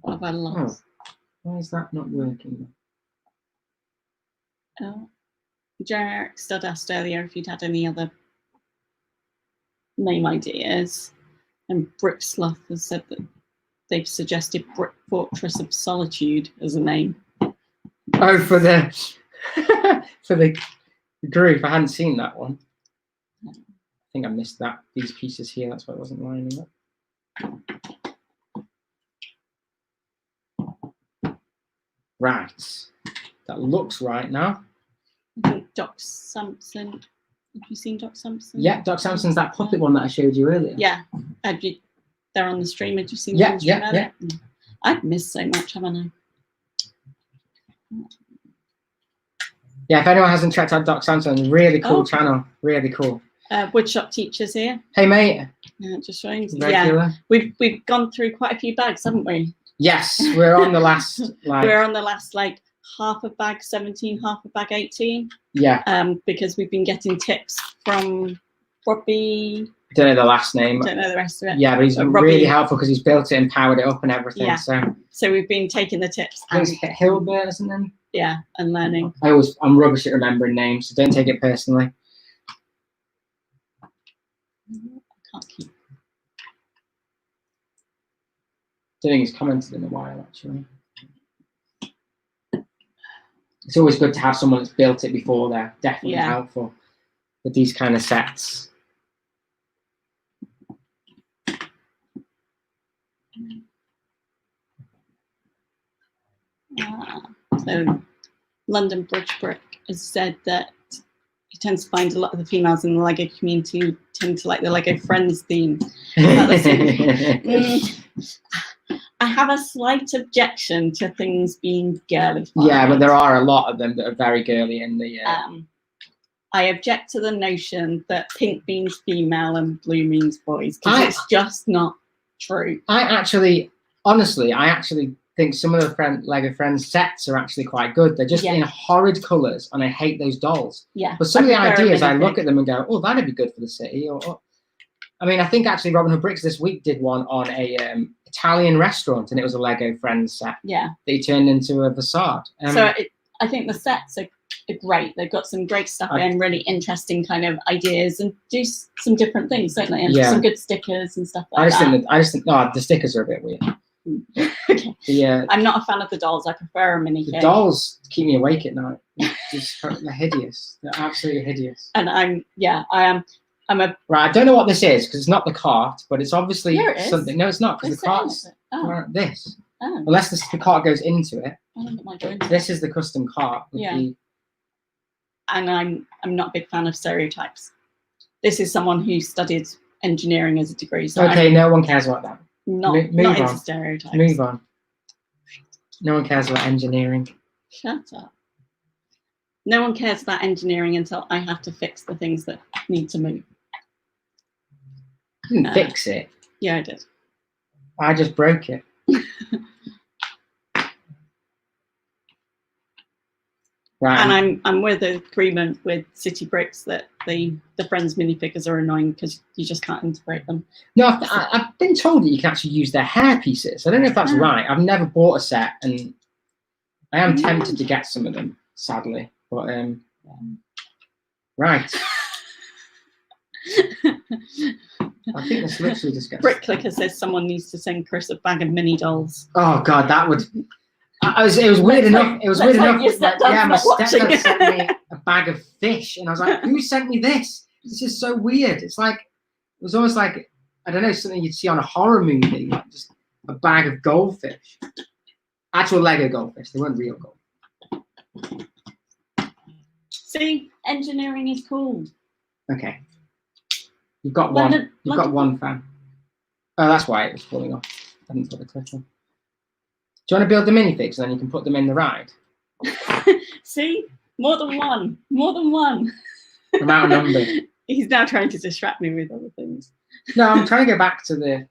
what have I Oh, lost? why is that not working? Oh. Jarek Stud asked earlier if you'd had any other name ideas, and Brick Sloth has said that they've suggested Brick Fortress of Solitude as a name. Oh, for the for the group. I hadn't seen that one. I think I missed that. These pieces here. That's why it wasn't lining up. Right. That looks right now. I think Doc Sampson. Have you seen Doc Sampson? Yeah, Doc Sampson's that puppet one that I showed you earlier. Yeah. They're on the stream. Had you seen Yeah, them on the stream yeah, earlier? I've missed so much, haven't I? Yeah, if anyone hasn't checked out Doc Sampson, really cool Oh. channel. Really cool. Woodshop Teachers here. Hey, mate. Just showing. Regular. Yeah, we've gone through quite a few bags, haven't we? Yes, we're on the last. We're on the last half of bag 17, half of bag 18. Yeah. Because we've been getting tips from Robbie. Don't know the last name. Don't know the rest of it. Yeah, but he's Robbie- really helpful because he's built it and powered it up and everything. Yeah. So So we've been taking the tips I and think it's Hilbert, isn't it? yeah, and learning. I'm rubbish at remembering names, so don't take it personally. I can't keep. Don't think he's commented in a while actually. It's always good to have someone that's built it before. They're definitely Yeah. helpful with these kind of sets. So London Bridge Brick has said that he tends to find a lot of the females in the Lego community who tend to like the Lego Friends theme. I have a slight objection to things being girly. Yeah, but there are a lot of them that are very girly in the. I object to the notion that pink means female and blue means boys because I- it's just not true. I actually think some of the Lego Friends sets are actually quite good. They're just Yeah. in horrid colours, and I hate those dolls. Yeah. But some of the prefer a ideas, I mini look at them and go, "Oh, that'd be good for the city." Or I mean, I think actually Robin Hood Bricks this week did one on a Italian restaurant, and it was a Lego Friends set Yeah. that he turned into a facade. I think the sets are great. They've got some great stuff I- in, really interesting kind of ideas, and do some different things, don't they? And Yeah. some good stickers and stuff I like just think the stickers are a bit weird. Okay. The I'm not a fan of the dolls. I prefer a mini the kit. dolls keep me awake at night. They're hideous. They're absolutely hideous. And I am. I'm a. Right, I don't know what this is because it's not the cart, but it's obviously Here it is. something. No, it's not because Where's the it in, cart's is it? Oh. this. Oh, Unless the cart goes into it. I don't mind going to This is the custom cart. With Yeah. the, and I'm not a big fan of stereotypes. This is someone who studied engineering as a degree, so okay, I'm no one cares about that. not move not into on. stereotypes. Move on. No one cares about engineering. Shut up. No one cares about engineering until I have to fix the things that need to move. I didn't fix it. Yeah, I did. I just broke it. Right. And I'm with agreement with City Bricks that the Friends minifigures are annoying because you just can't integrate them. No, I've been told that you can actually use their hair pieces. I don't know if that's Ah. right. I've never bought a set, and I am tempted to get some of them, sadly. But right. I think this literally just gets. Brick Clicker says someone needs to send Chris a bag of mini dolls. Oh God, that would. It was weird enough. It was weird enough. Your That, stepdad's yeah, my not watching. stepdad sent me a bag of fish, and I was like, "Who sent me this? This is so weird." It's like it was almost like I don't know, something you'd see on a horror movie, like just a bag of goldfish. Actual Lego goldfish. They weren't real gold. See, engineering is cool. Okay, you've got one. London- You've got London- one fan. Oh, that's why it was falling off. I didn't put the clip on. Do you want to build the minifigs, and then you can put them in the ride? See, more than one. More than one. I'm outnumbered. He's now trying to distract me with other things. No, I'm trying to go back to the.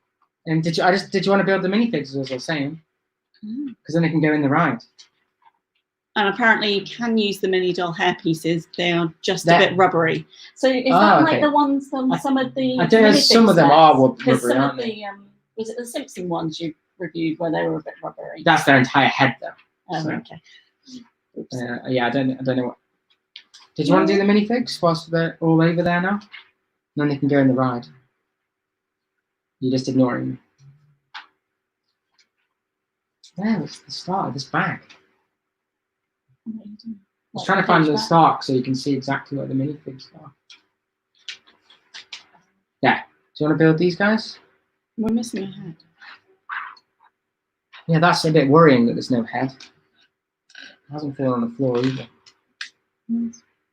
And did you want to build the minifigs as I was saying? Because then they can go in the ride. And apparently you can use the mini doll hair pieces. They are just They're- a bit rubbery. So is Oh, that okay. like the ones from some of the I don't know. minifig Some of them sets? are Because rubbery, some aren't of they? the was it the Simpson ones you reviewed where they were a bit rubbery? That's their entire head, though. Oh, so- okay. Oops. Yeah, I don't know what. Did you want to do the minifigs whilst they're all over there now? Then they can go in the ride. You're just ignoring me. There, it's the start of this bag. I was trying to find the start so you can see exactly what the minifigs are. Yeah. Do you want to build these guys? We're missing a head. Yeah, that's a bit worrying that there's no head. It hasn't fallen on the floor either.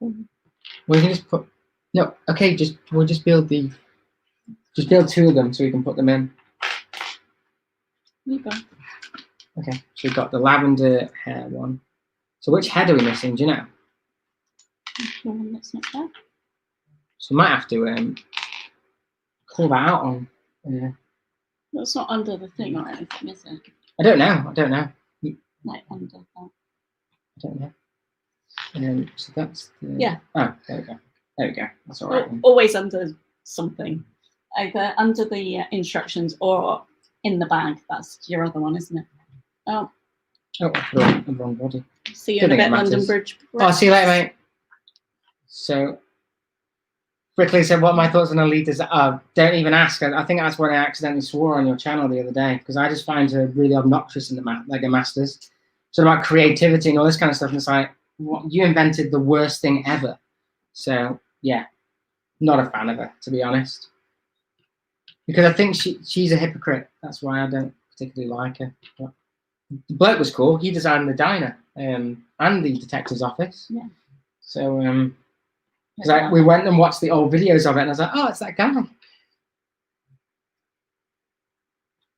Well, you can just put. No, okay. We'll just build the. Just build two of them so we can put them in. There you go. Okay, so we've got the lavender hair one. So which head are we missing? Do you know? The one that's not there. So we might have to call that out on. That's not under the thing or anything, is it? I don't know. Like under that. I don't know. So that's the. Yeah. Oh, there we go. There we go. That's all right. then. Always under something. Either under the instructions or in the bag. That's your other one, isn't it? Oh, Oh, I put it on the wrong body. see you in Don't a think it bit, London matters. Bridge. Oh, see you later, mate. So, Brickley said, "What are my thoughts on Alita's?" Don't even ask. I think that's when I accidentally swore on your channel the other day because I just find her really obnoxious in the Lego Masters. So about creativity and all this kind of stuff, and it's like, what, you invented the worst thing ever. So yeah, not a fan of her, to be honest, because I think she's a hypocrite. That's why I don't particularly like her. But the bloke was cool. He designed the diner and the detective's office. Yeah. So because we went and watched the old videos of it, and I was like, oh, it's that guy.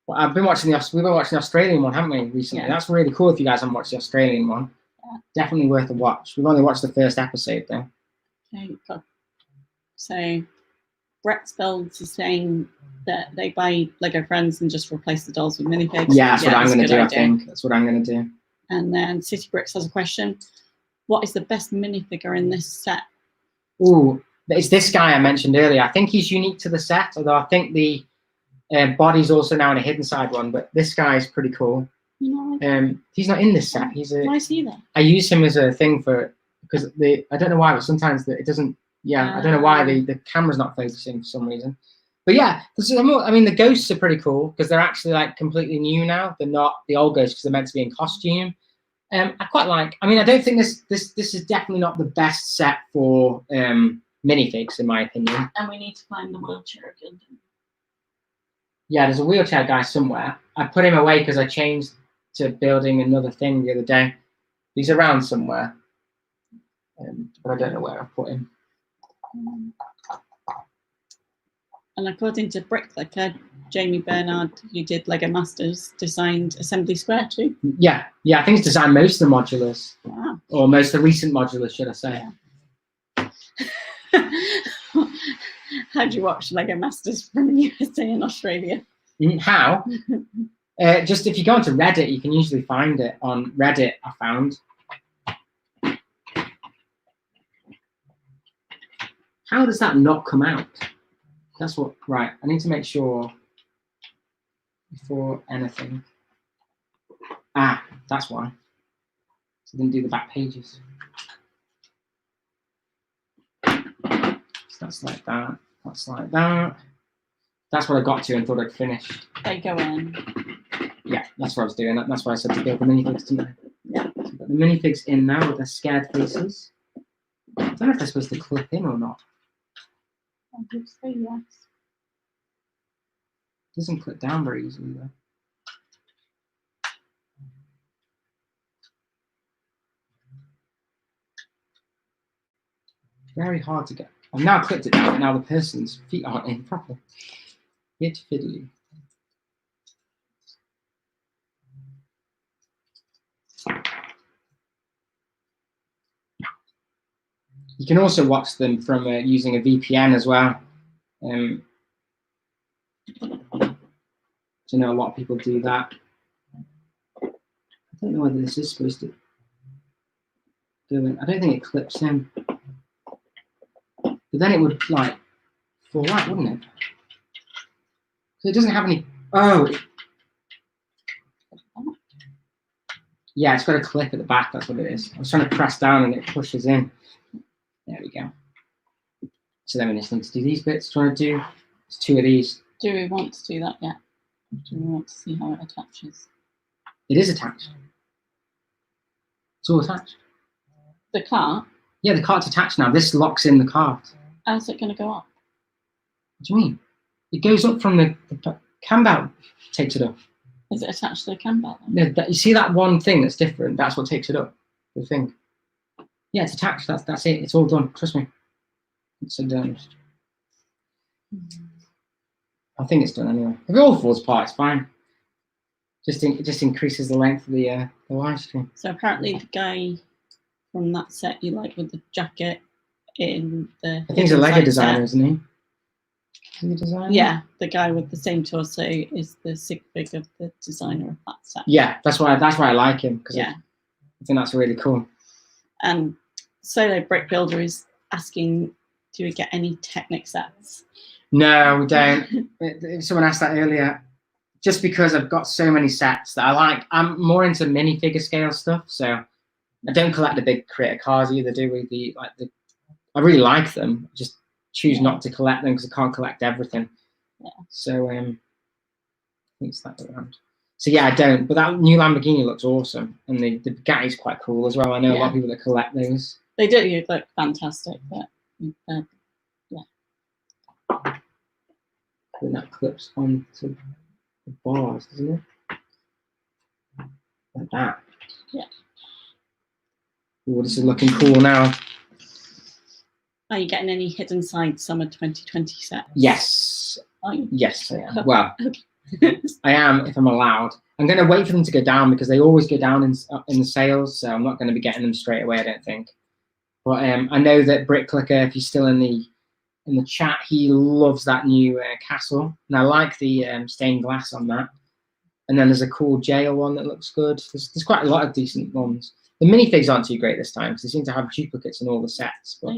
Well, we've been watching the Australian one, haven't we, recently? Yeah. That's really cool if you guys haven't watched the Australian one. Yeah. Definitely worth a watch. We've only watched the first episode, though. Okay, cool. So, Brett Spells is saying that they buy Lego Friends and just replace the dolls with minifigs. Yeah, that's what I'm a going to good do, idea. I think. That's what I'm going to do. And then City Bricks has a question. What is the best minifigure in this set? Ooh, it's this guy I mentioned earlier. I think he's unique to the set, although I think the body's also now in a hidden side one, but this guy is pretty cool. You know, He's not in this set. why is he there? I use him as a thing for because I don't know why, but sometimes it doesn't. Yeah, I don't know why the camera's not focusing for some reason. But yeah, the ghosts are pretty cool because they're actually like completely new now. They're not the old ghosts because they're meant to be in costume. I quite like. I mean, I don't think this is definitely not the best set for minifigs in my opinion. And we need to find the wheelchair again. Yeah, there's a wheelchair guy somewhere. I put him away because I changed to building another thing the other day. He's around somewhere, but I don't know where I've put him. And according to Bricklicker, Jamie Bernard, who did Lego Masters, designed Assembly Square too. Yeah, I think he's designed most of the modulars, Wow. or most of the recent modulars, should I say. How do you watch Lego Masters from USA and Australia? How? Just if you go onto Reddit, you can usually find it on Reddit, I found. How does that not come out? That's what, right, I need to make sure before anything. Ah, that's why. So I didn't do the back pages. So that's like that, that's like that. That's what I got to and thought I'd finished. They go in. Yeah, that's what I was doing. That's why I said to build the minifigs, didn't I? Yeah. So I've got the minifigs in now with their scared faces. I don't know if they're supposed to clip in or not. I would say yes. Doesn't clip down very easily though. Very hard to get. I've now clipped it down, but now the person's feet aren't in properly. Bit fiddly. You can also watch them from using a VPN as well. Do you know a lot of people do that? I don't know whether this is supposed to go in. I don't think it clips in. But then it would like fall out, wouldn't it? So it doesn't have any. Oh. Yeah, it's got a clip at the back. That's what it is. I was trying to press down and it pushes in. There we go. So then we just need to do these bits. Trying to do two of these. Do we want to do that yet? Do we want to see how it attaches? It is attached. It's all attached. The cart? Yeah, the cart's attached now. This locks in the cart. How's it going to go up? What do you mean? It goes up from the cam belt, takes it up. Is it attached to the cam belt then? No, you see that one thing that's different? That's what takes it up. The thing. Yeah, it's attached. That's it. It's all done. Trust me. It's done. I think it's done anyway. If it all falls apart, it's fine. It just increases the length of the live stream. So apparently the guy from that set you like with the jacket in the... I think he's a Lego designer, isn't he? Is he a designer? Yeah, the guy with the same torso is the sig fig of the designer of that set. Yeah, that's why I like him, because yeah. I think that's really cool. And Solo Brick Builder is asking, do we get any Technic sets? No, we don't. Someone asked that earlier. Just because I've got so many sets that I like, I'm more into minifigure scale stuff, so I don't collect the big critter cars either, do we? I really like them, just choose not to collect them because I can't collect everything. Yeah. So I think it's that way around. So yeah, I don't. But that new Lamborghini looks awesome, and the Bugatti's quite cool as well. I know a lot of people that collect those. They do look fantastic, but yeah. And that clips onto the bars, doesn't it? Like that. Yeah. Oh, this is looking cool now. Are you getting any Hidden Side Summer 2020 sets? Yes. Are you? Yes, I am. Well, I am if I'm allowed. I'm going to wait for them to go down because they always go down in the sales, so I'm not going to be getting them straight away, I don't think. But I know that Bricklicker, if he's still in the chat, he loves that new castle, and I like the stained glass on that. And then there's a cool jail one that looks good. There's quite a lot of decent ones. The minifigs aren't too great this time because they seem to have duplicates in all the sets. But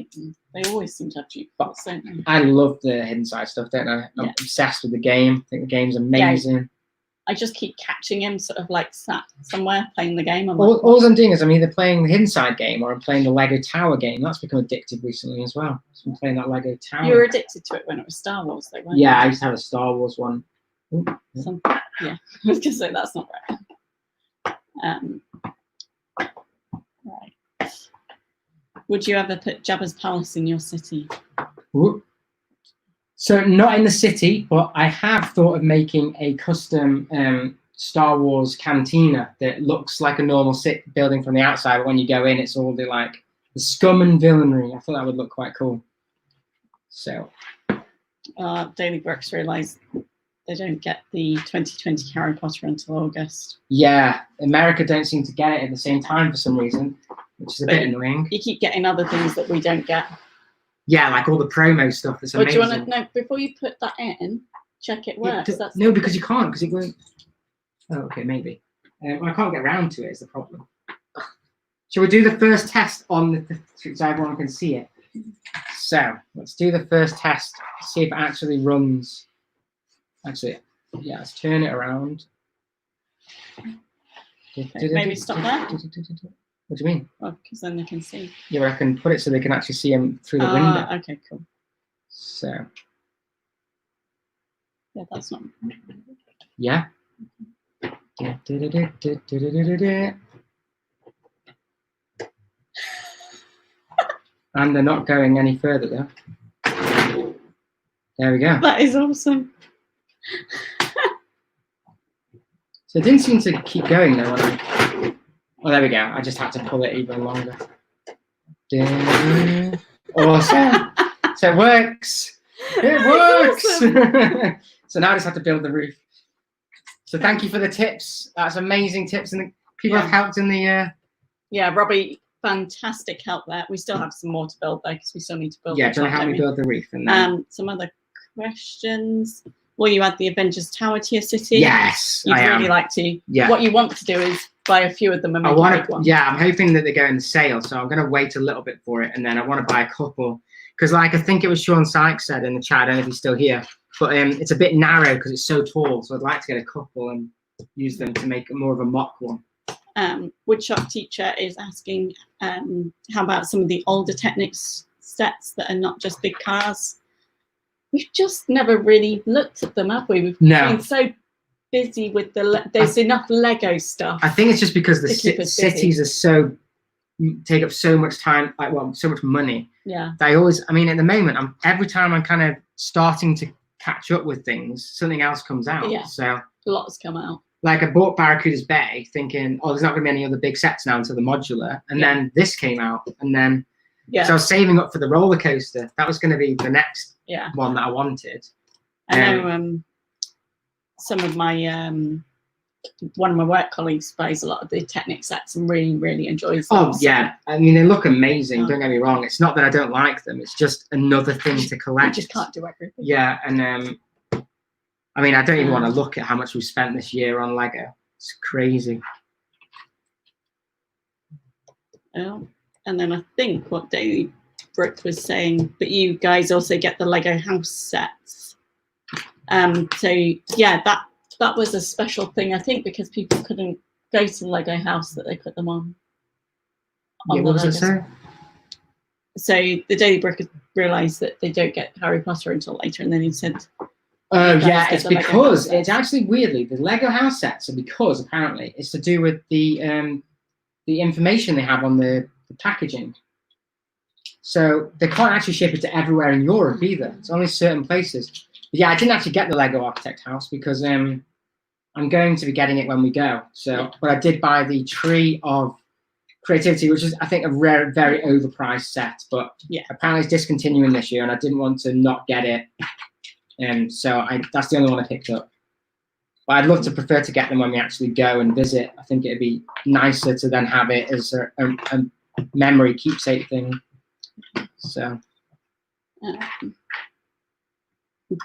they always seem to have duplicates, don't they? I love the Hidden Side stuff, don't I? I'm obsessed with the game. I think the game's amazing. Yeah. I just keep catching him sort of like sat somewhere playing the game. All I'm doing is I'm either playing the Hidden Side game or I'm playing the Lego Tower game. That's become addictive recently as well. So I'm playing that Lego Tower. You were addicted to it when it was Star Wars, though, weren't you? Yeah, I used to have a Star Wars one. Yeah, I was going to say that's not right. Right. Would you ever put Jabba's Palace in your city? Ooh. So not in the city, but I have thought of making a custom Star Wars cantina that looks like a normal building from the outside, but when you go in, it's all the scum and villainy. I thought that would look quite cool. So, Daily Bricks realised they don't get the 2020 Harry Potter until August. Yeah, America don't seem to get it at the same time for some reason, which is a bit annoying. You keep getting other things that we don't get. Yeah, like all the promo stuff. That's amazing. But do you want to know, before you put that in, check it works? Yeah, no, because you can't, because it won't. Oh, okay, maybe. I can't get around to it, is the problem. Shall we do the first test on so everyone can see it? So, let's do the first test, see if it actually runs. Actually, yeah, let's turn it around. Okay, maybe stop there. What do you mean? Well, because then they can see. Yeah, but I can put it so they can actually see them through the window. Okay, cool. So. Yeah, that's not. Yeah. And they're not going any further though. There we go. That is awesome. So it didn't seem to keep going though. Oh, there we go. I just had to pull it even longer. Awesome. So it works. It works. Awesome. So now I just have to build the roof. So thank you for the tips. That's amazing tips, and people have helped in the. Yeah, Robbie, fantastic help there. We still have some more to build though, because we still need to build. Yeah, do you want to help me build the roof? And then... Some other questions. Will you add the Avengers Tower to your city? Yes, You'd I really am. like to. Yeah. What you want to do is buy a few of them and make a big one. Yeah, I'm hoping that they go in the sale, so I'm going to wait a little bit for it, and then I want to buy a couple. Because, I think it was Sean Sykes said in the chat, I don't know if he's still here, but it's a bit narrow because it's so tall, so I'd like to get a couple and use them to make more of a mock one. Woodshop Teacher is asking, how about some of the older Technics sets that are not just big cars? We've just never really looked at them, have we? We've been so busy with there's enough Lego stuff. I think it's just because the cities are take up so much time, so much money. Yeah. They always, at the moment, every time I'm kind of starting to catch up with things, something else comes out. Yeah. So lots come out. I bought Barracuda's Bay thinking, oh, there's not going to be any other big sets now until the modular. And then this came out. And then, so I was saving up for the roller coaster. That was going to be the next one that I wanted. I know some of my, one of my work colleagues buys a lot of the Technic sets and really, really enjoys them. Oh, yeah. They look amazing. Don't get me wrong. It's not that I don't like them. It's just another thing to collect. You just can't do everything. Yeah. And, I don't even want to look at how much we spent this year on Lego. It's crazy. Oh, and then I think what Daily Brick was saying, but you guys also get the Lego house sets. So yeah, that was a special thing, I think, because people couldn't go to the Lego house that they put them on. Yeah, what was it say? So the Daily Brick realised that they don't get Harry Potter until later, and then he said, oh yeah, it's because it's actually weirdly the Lego house sets are because apparently it's to do with the information they have on the packaging. So they can't actually ship it to everywhere in Europe either. It's only certain places. But yeah, I didn't actually get the Lego Architect House because I'm going to be getting it when we go. So, but I did buy the Tree of Creativity, which is I think a rare, very overpriced set. But apparently it's discontinuing this year, and I didn't want to not get it. So that's the only one I picked up. But I'd love to prefer to get them when we actually go and visit. I think it'd be nicer to then have it as a memory keepsake thing. So.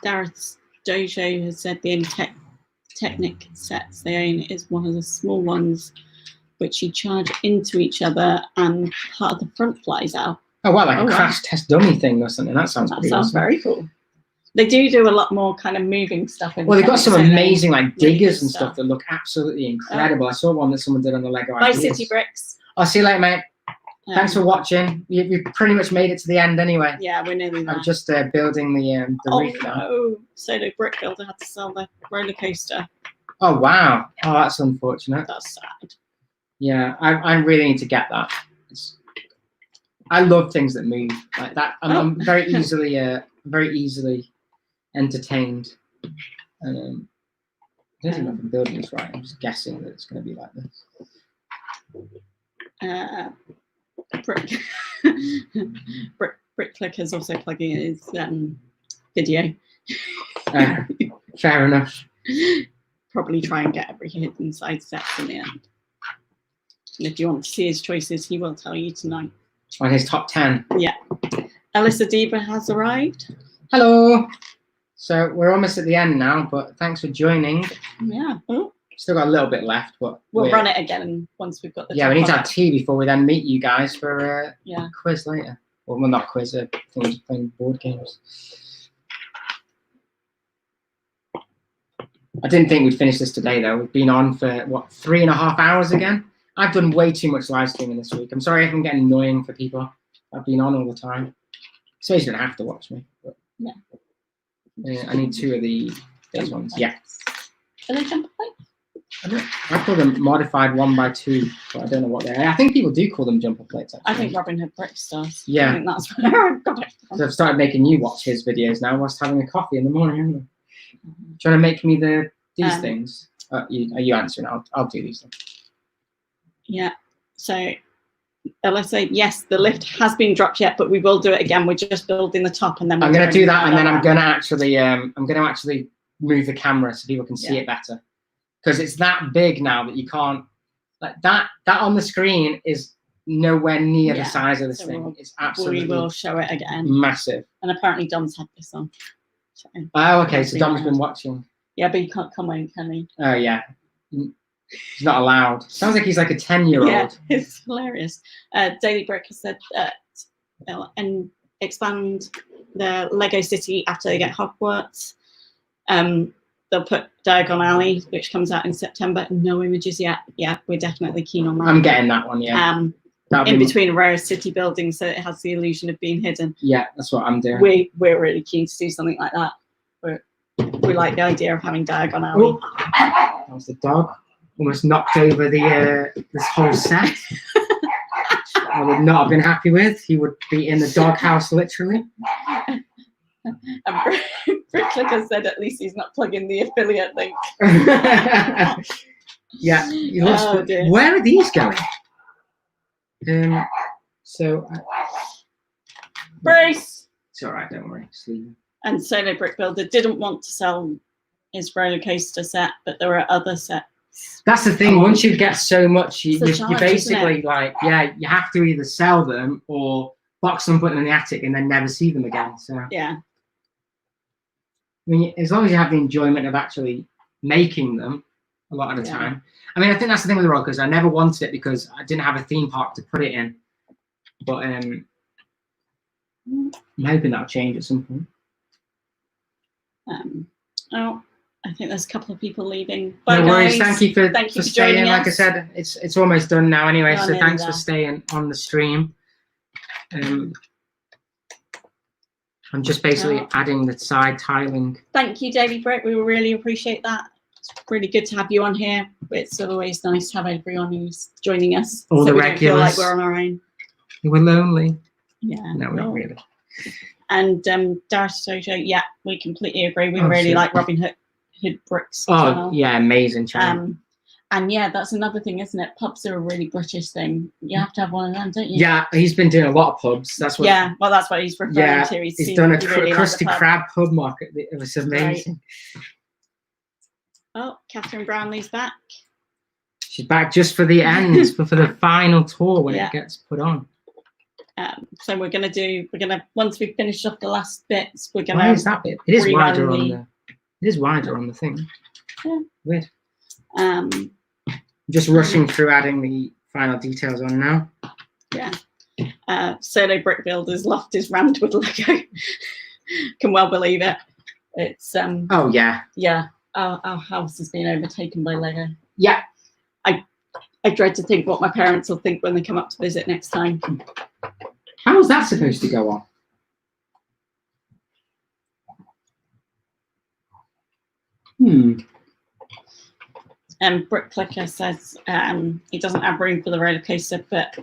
Dareth Dojo has said the only Technic sets they own is one of the small ones which you charge into each other and part of the front flies out. Oh wow, like a crash test dummy thing or something. That sounds pretty awesome. Very cool. They do a lot more kind of moving stuff. Well, they've got some amazing diggers and stuff that look absolutely incredible. I saw one that someone did on the Lego Bye, City Bricks. I'll see you later, mate. Thanks for watching. You pretty much made it to the end anyway. Yeah, we're nearly there. I'm just building the reef now. Oh, Solo Brick Builder had to sell the roller coaster. Oh, wow. Oh, that's unfortunate. That's sad. Yeah, I really need to get that. I love things that move like that. I'm very easily entertained. don't even know if I'm building this right. I'm just guessing that it's going to be like this. Brick Clicker's also plugging his video. Fair enough. Probably try and get every hidden side set in the end. And if you want to see his choices, he will tell you tonight. On his top 10. Yeah. Elisa Diva has arrived. Hello. So we're almost at the end now, but thanks for joining. Yeah. Oh, Still got a little bit left, but we'll run it again once we've got the. Yeah, we need to have tea before we then meet you guys for a quiz later. Well, not quiz, I think we're just playing board games. I didn't think we'd finish this today, though. We've been on for, what, 3.5 hours again? I've done way too much live streaming this week. I'm sorry if I'm getting annoying for people. I've been on all the time. So you don't have to watch me. But I need 2 of those ones. Yeah. Are they jumper plates? I call them modified 1x2, but I don't know what they are. I think people do call them jumper plates, actually. I think Robin Hood Bricks does. Yeah. I think that's where I got it from. So I've started making you watch his videos now whilst having a coffee in the morning, haven't I? Trying to make me these things. Are you answering? I'll do these things. Yeah. So let's say yes, the lift has been dropped yet, but we will do it again. We're just building the top, and then I'm going to do that, and then I'm going to actually move the camera so people can see it better, because it's that big now that you can't like that on the screen is nowhere near the size of this thing. It's absolutely. We will show it again. Massive. And apparently Dom's had this on. So oh, okay. So Dom's been watching. Yeah, but he can't come in, can he? Oh yeah. He's not allowed. Sounds like he's like a 10-year-old. Yeah, it's hilarious. Daily Brick has said and expand the Lego City after they get Hogwarts. They'll put Diagon Alley, which comes out in September. No images yet. Yeah, we're definitely keen on that. I'm getting that one, yeah. In between rare city buildings, so it has the illusion of being hidden. Yeah, that's what I'm doing. We're really keen to do something like that. We like the idea of having Diagon Alley. Ooh. That was the dog. Almost knocked over this whole set. I would not have been happy with. He would be in the doghouse, literally. And Brick Clicker said at least he's not plugging the affiliate link. Yeah. Where are these going? Brace! It's all right, don't worry. Sleep. And Solo Brick Builder didn't want to sell his roller coaster set, but there are other sets. That's the thing. Once you get so much, you challenge, basically like, you have to either sell them or box them, put them in the attic, and then never see them again. So yeah. I mean, as long as you have the enjoyment of actually making them, a lot of the time. I mean, I think that's the thing with the roller coaster. I never wanted it because I didn't have a theme park to put it in. But I'm hoping that'll change at some point. I think there's a couple of people leaving. Bye, no worries. guys. Thank you for staying. Like I us. said, it's almost done now anyway. So thanks for there. staying on the stream. I'm just basically adding the side tiling. Thank you, Daily Brick. We really appreciate that. It's really good to have you on here. It's always nice to have everyone who's joining us. All the we regulars. don't feel like we're on our own. You were lonely. Yeah. No, not really. And Darius Sojo, yeah, we completely agree. We really like Robin Hood Bricks. Oh, yeah, amazing channel. And yeah, that's another thing, isn't it? Pubs are a really British thing. You have to have one of them, don't you? Yeah, he's been doing a lot of pubs. That's what. Yeah, well, that's what he's referring to. He's done a Krusty Krab pub market. It was amazing. Right. Oh, Catherine Brownlee's back. She's back just for the end, but for the final tour when it gets put on. So we're gonna once we've finished off the last bits, we're gonna. Why is that bit? It is wider on the. It is wider on the thing. Yeah. Weird. Just rushing through adding the final details on now. Yeah. Solo Brick Builder's loft is rammed with Lego. Can well believe it. It's Oh yeah. Yeah. Our house has been overtaken by Lego. Yeah. I dread to think what my parents will think when they come up to visit next time. How is that supposed to go on? Brick Clicker says he doesn't have room for the roller coaster, but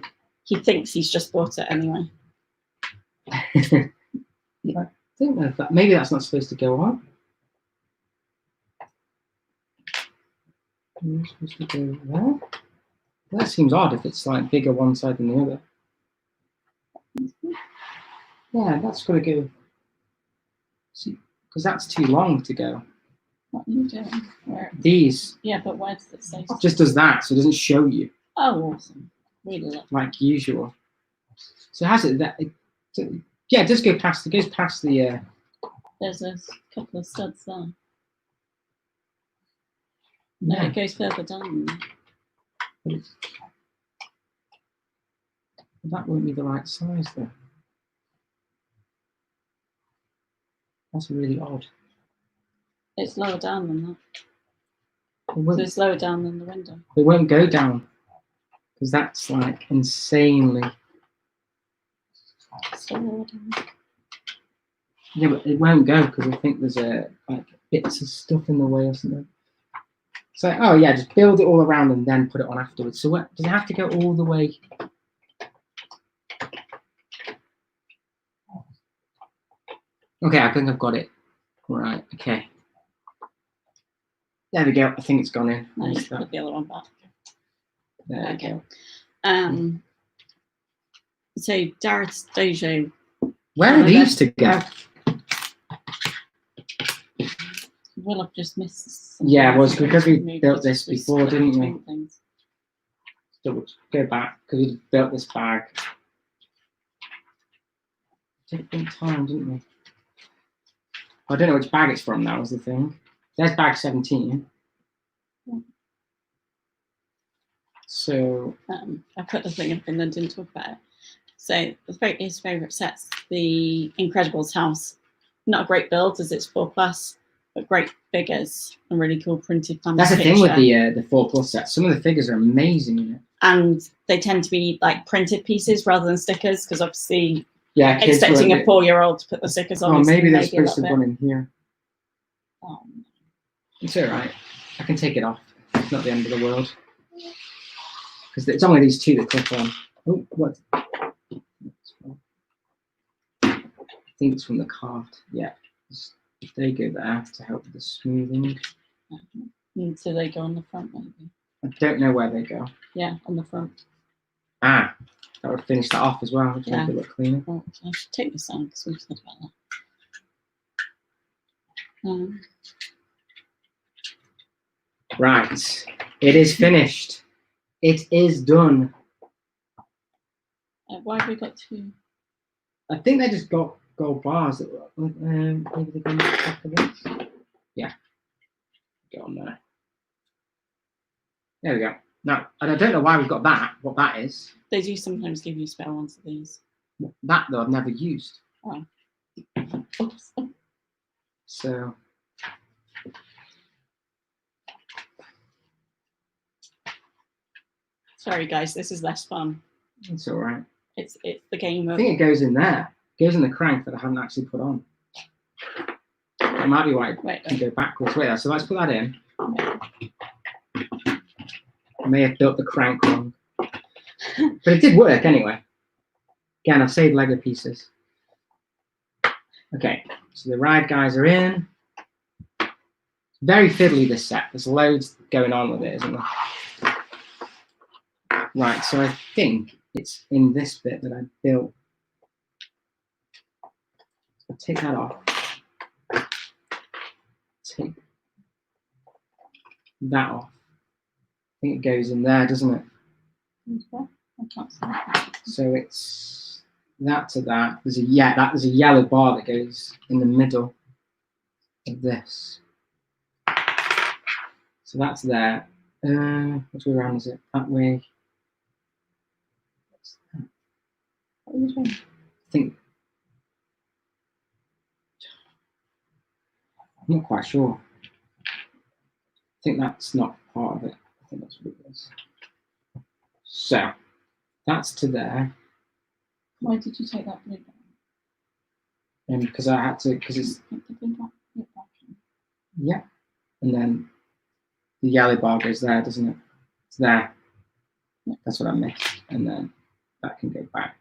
he thinks he's just bought it anyway. I don't know if maybe that's not supposed to go on. You're supposed to go there. That seems odd if it's like bigger one side than the other. Yeah, that's got to go. See, because that's too long to go. What are you doing? Where? These Yeah, but where does it say? just does that, so it doesn't show you Oh, awesome. Really love. like usual. So has it that? Yeah, it does go past. It goes past the. There's a couple of studs there. No, Yeah, it goes further down. but that won't be the right size though. That's really odd. It's lower down than that. It So won't, it's lower down than the window. it won't go down because that's like insanely. So lower down. Yeah, but it won't go because I think there's like bits of stuff in the way or something. So oh yeah, just build it all around and then put it on afterwards. So what does it have to go all the way? Okay, I think I've got it. Right, okay. There we go. I think it's gone in. No, you Where's that? put the other one back. There we Okay. go. So Dareth's Dojo. Where are these to go? Will have just missed. some Yeah, well, things it's because we moved built it, this we before, split didn't we? between things. So we'll go back because we built this bag. Different time, didn't we? I don't know which bag it's from now, is the thing. There's bag 17. Yeah. So, I put the thing up and then didn't talk about it. So his favourite set's the Incredibles house. Not a great build as it's 4+, but great figures and really cool printed family that's the thing with picture. the 4+ set. Some of the figures are amazing in it. And they tend to be like printed pieces rather than stickers because obviously Yeah, kids were expecting a bit- 4-year-old to put the stickers on. Oh, is maybe they're maybe a supposed to little have bit- gone in here. um, It's all right. I can take it off. It's not the end of the world. Because it's only these two that clip on. Oh, what? I think it's from the cart. Yeah. They go there to help with the smoothing. and so they go on the front maybe. I don't know where they go. Yeah, on the front. Ah, that would finish that off as well. Which Yeah. make it look cleaner. Oh, I should take this down because we've said about that. Right. It is finished. It is done. Why have we got two? I think they just got gold bars. Maybe they go on the top of this. Yeah. Get on there. There we go. Now, and I don't know why we've got that, what that is. They do sometimes give you spare ones of these. That, though, I've never used. Oops. So, Sorry guys, this is less fun. it's all right. It's the game I of think it goes in there. It goes in the crank that I haven't actually put on. That might be why it wait. can go backwards. Wait, so let's put that in. wait. I may have built the crank wrong. But it did work anyway. Again, I've saved Lego pieces. Okay, so the ride guys are in. Very fiddly, this set. There's loads going on with it, isn't there? Right, so I think it's in this bit that I built. So take that off. Take that off. I think it goes in there, doesn't it? Okay. I can't see that. So it's that to that. There's a yellow bar that goes in the middle of this. So that's there. Which way around is it? That way. What are you doing? I think. I'm not quite sure. I think that's not part of it. I think that's what it is. So that's to there. Why did you take that blue back? And because I had to, because it's, Put the blue back in. yeah. And then the yellow bar goes there, doesn't it? It's there. Yeah. That's what I missed. And then that can go back.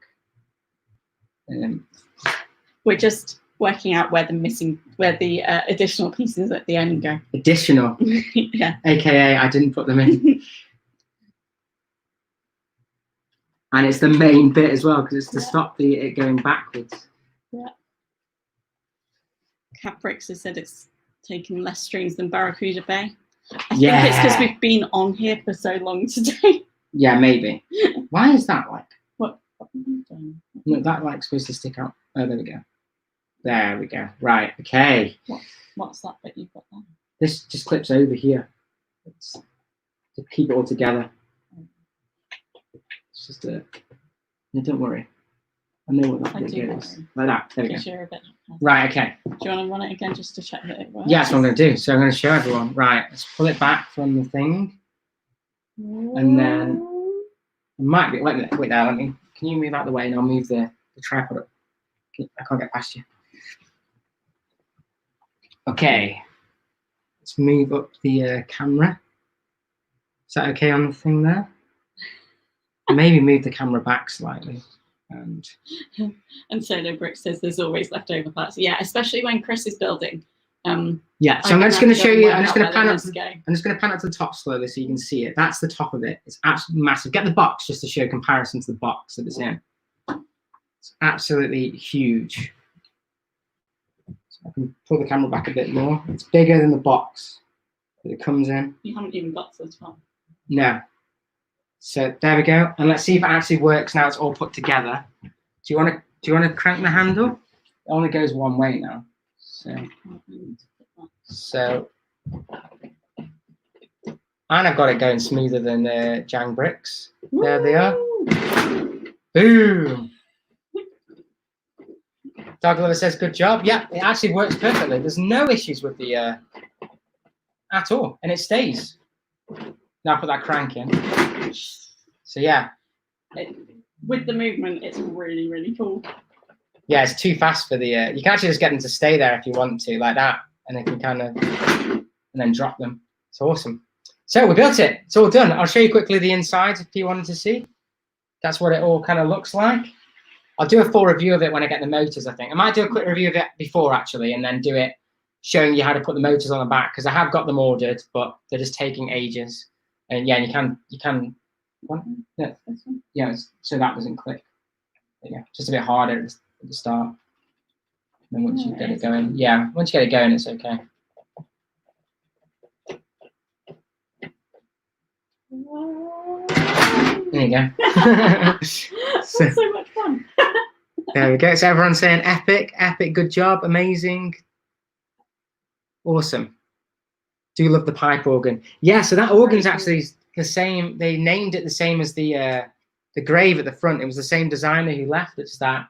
We're just working out where the additional pieces at the end go. Additional, Yeah. aka I didn't put them in. And it's the main bit as well, because it's to stop it going backwards. Yeah. Caprix has said it's taken less streams than Barracuda Bay. I think it's because we've been on here for so long today. Yeah, maybe. Why is that like? What are you doing? No, that like supposed to stick out. Oh, there we go. There we go. Right. Okay. What's that bit you've got there? This just clips over here. It's to keep it all together. It's just a. No, don't worry. I know what that I bit do is. worry. Like that. There we go. Because you're a bit. Right. Okay. Do you want to run it again just to check that it works? Yeah, that's what I'm going to do. So I'm going to show everyone. Right. Let's pull it back from the thing. And then it might be. Wait a minute. Wait there. Can you move out of the way and I'll move the tripod up? I can't get past you. Okay. Let's move up the camera. Is that okay on the thing there? Maybe move the camera back slightly. And Solo Brick says there's always leftover parts. Yeah, especially when Chris is building. yeah, so I'm just going to show you. I'm just going to pan up. To I'm just going to pan up to the top slowly so you can see it. That's the top of it. It's absolutely massive. Get the box just to show comparison to the box that it's in. It's absolutely huge. So I can pull the camera back a bit more. It's bigger than the box that it comes in. You haven't even got to the top. No. So there we go. And let's see if it actually works now. It's all put together. Do you want to crank the handle? It only goes one way now. So and I've got it going smoother than Jang bricks. There they are. Boom. Dog Lover says good job. Yeah, it actually works perfectly. There's no issues with the at all, and it stays. Now put that crank in. So yeah. With the movement, it's really, really cool. Yeah, it's too fast for the. You can actually just get them to stay there if you want to, like that, and they can kind of, and then drop them. It's awesome. So we built it. It's all done. I'll show you quickly the inside if you wanted to see. That's what it all kind of looks like. I'll do a full review of it when I get the motors, I think. I might do a quick review of it before, actually, and then do it showing you how to put the motors on the back, because I have got them ordered, but they're just taking ages. And yeah, you can. Yeah, so that doesn't click. But yeah, just a bit harder at the start. And then once you get it going, yeah, once you get it going, it's okay. There you go. So much fun. There we go. So everyone's saying epic, good job, amazing, awesome. Do love the pipe organ. Yeah, so that organ's actually the same. They named it the same as the grave at the front. It was the same designer who left. It's that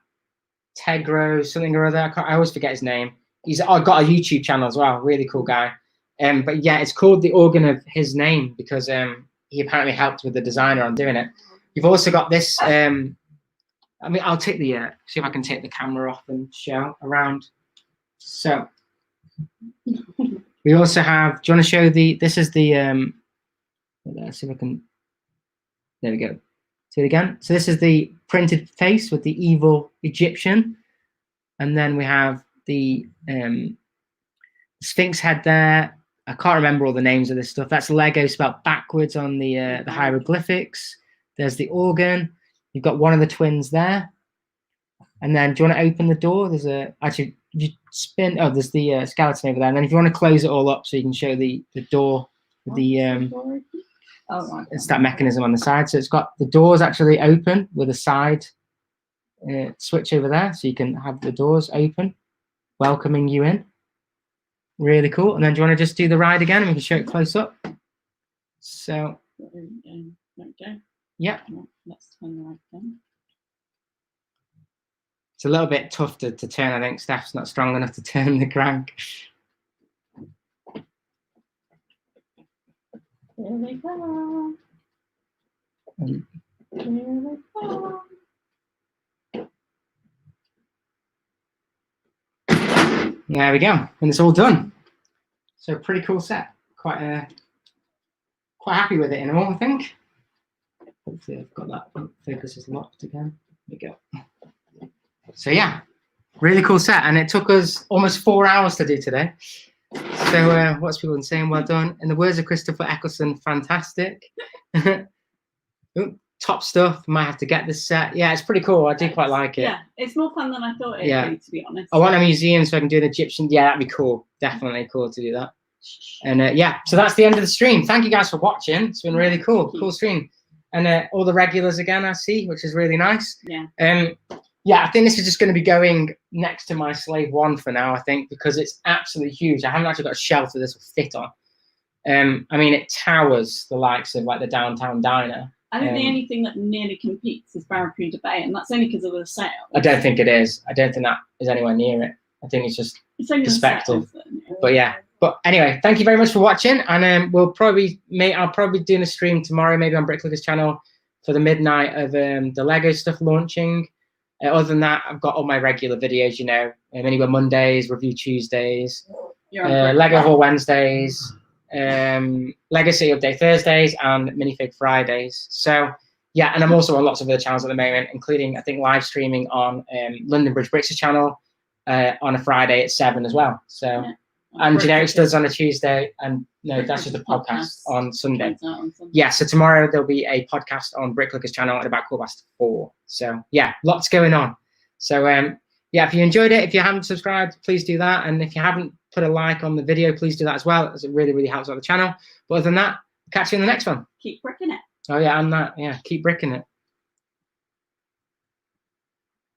Tegro something or other. I always forget his name. He's got a YouTube channel as well. Really cool guy. But yeah, it's called the organ of his name because he apparently helped with the designer on doing it. You've also got this. I mean, I'll take the see if I can take the camera off and show around. So we also have. Do you want to show the? This is the. Let's see if I can. There we go. See it again. So this is the printed face with the evil Egyptian, and then we have the Sphinx head there. I can't remember all the names of this stuff. That's Lego spelled backwards on the hieroglyphics. There's the organ. You've got one of the twins there. And then, do you want to open the door? There's actually, you spin. Oh, there's the skeleton over there. And then, if you want to close it all up, so you can show the door with the it's that mechanism on the side. So it's got the doors actually open with a side switch over there, so you can have the doors open, welcoming you in. Really cool. And then do you want to just do the ride again and we can show it close up? So yeah. Let's turn the light on. It's a little bit tough to turn. I think Steph's not strong enough to turn the crank. Here we go. Here we go. There we go, and it's all done. So pretty cool set. Quite happy with it in all, I think. Hopefully I've got that focus is locked again. There we go. So yeah, Really cool set, and it took us almost 4 hours to do today. So what's people saying? Well done. In the words of Christopher Eccleston, fantastic. Ooh, top stuff. Might have to get this set. Yeah, it's pretty cool. I do quite like it. Yeah, it's more fun than I thought it'd Yeah. be, to be honest. I want a museum so I can do an Egyptian. Yeah, that'd be cool. Definitely cool to do that. And yeah, so that's the end of the stream. Thank you guys for watching. It's been really cool. Cool stream. And all the regulars again, I see, which is really nice. Yeah. Yeah, I think this is just going to be going next to my Slave 1 for now, I think, because it's absolutely huge. I haven't actually got a shelf that this will fit on. I mean, it towers the likes of like the Downtown Diner. I think the only thing that nearly competes is Barracuda Bay, and that's only because of the sale. I don't think it is. I don't think that is anywhere near it. I think it's just It's only the perspective. sales, But yeah. But anyway, thank you very much for watching, and I'll probably be doing a stream tomorrow, maybe on Bricklickers channel, for the midnight of the Lego stuff launching. Other than that, I've got all my regular videos, you know, Anywhere Mondays, Review Tuesdays, Lego Haul Wednesdays, Lego City Update Thursdays, and Minifig Fridays. So yeah, and I'm also on lots of other channels at the moment, including I think live streaming on London Bridge Bricks' channel on a Friday at 7 as well. So. Yeah. And Generics does on a Tuesday, and no, that's just a podcast on Sunday. Yeah, so tomorrow there'll be a podcast on Bricklickers channel at about 4:15. So yeah, lots going on. So yeah, if you enjoyed it, if you haven't subscribed, please do that. And if you haven't put a like on the video, please do that as well, as it really, really helps out the channel. But other than that, catch you in the next one. Keep bricking it. Oh yeah, and that, yeah, keep bricking it.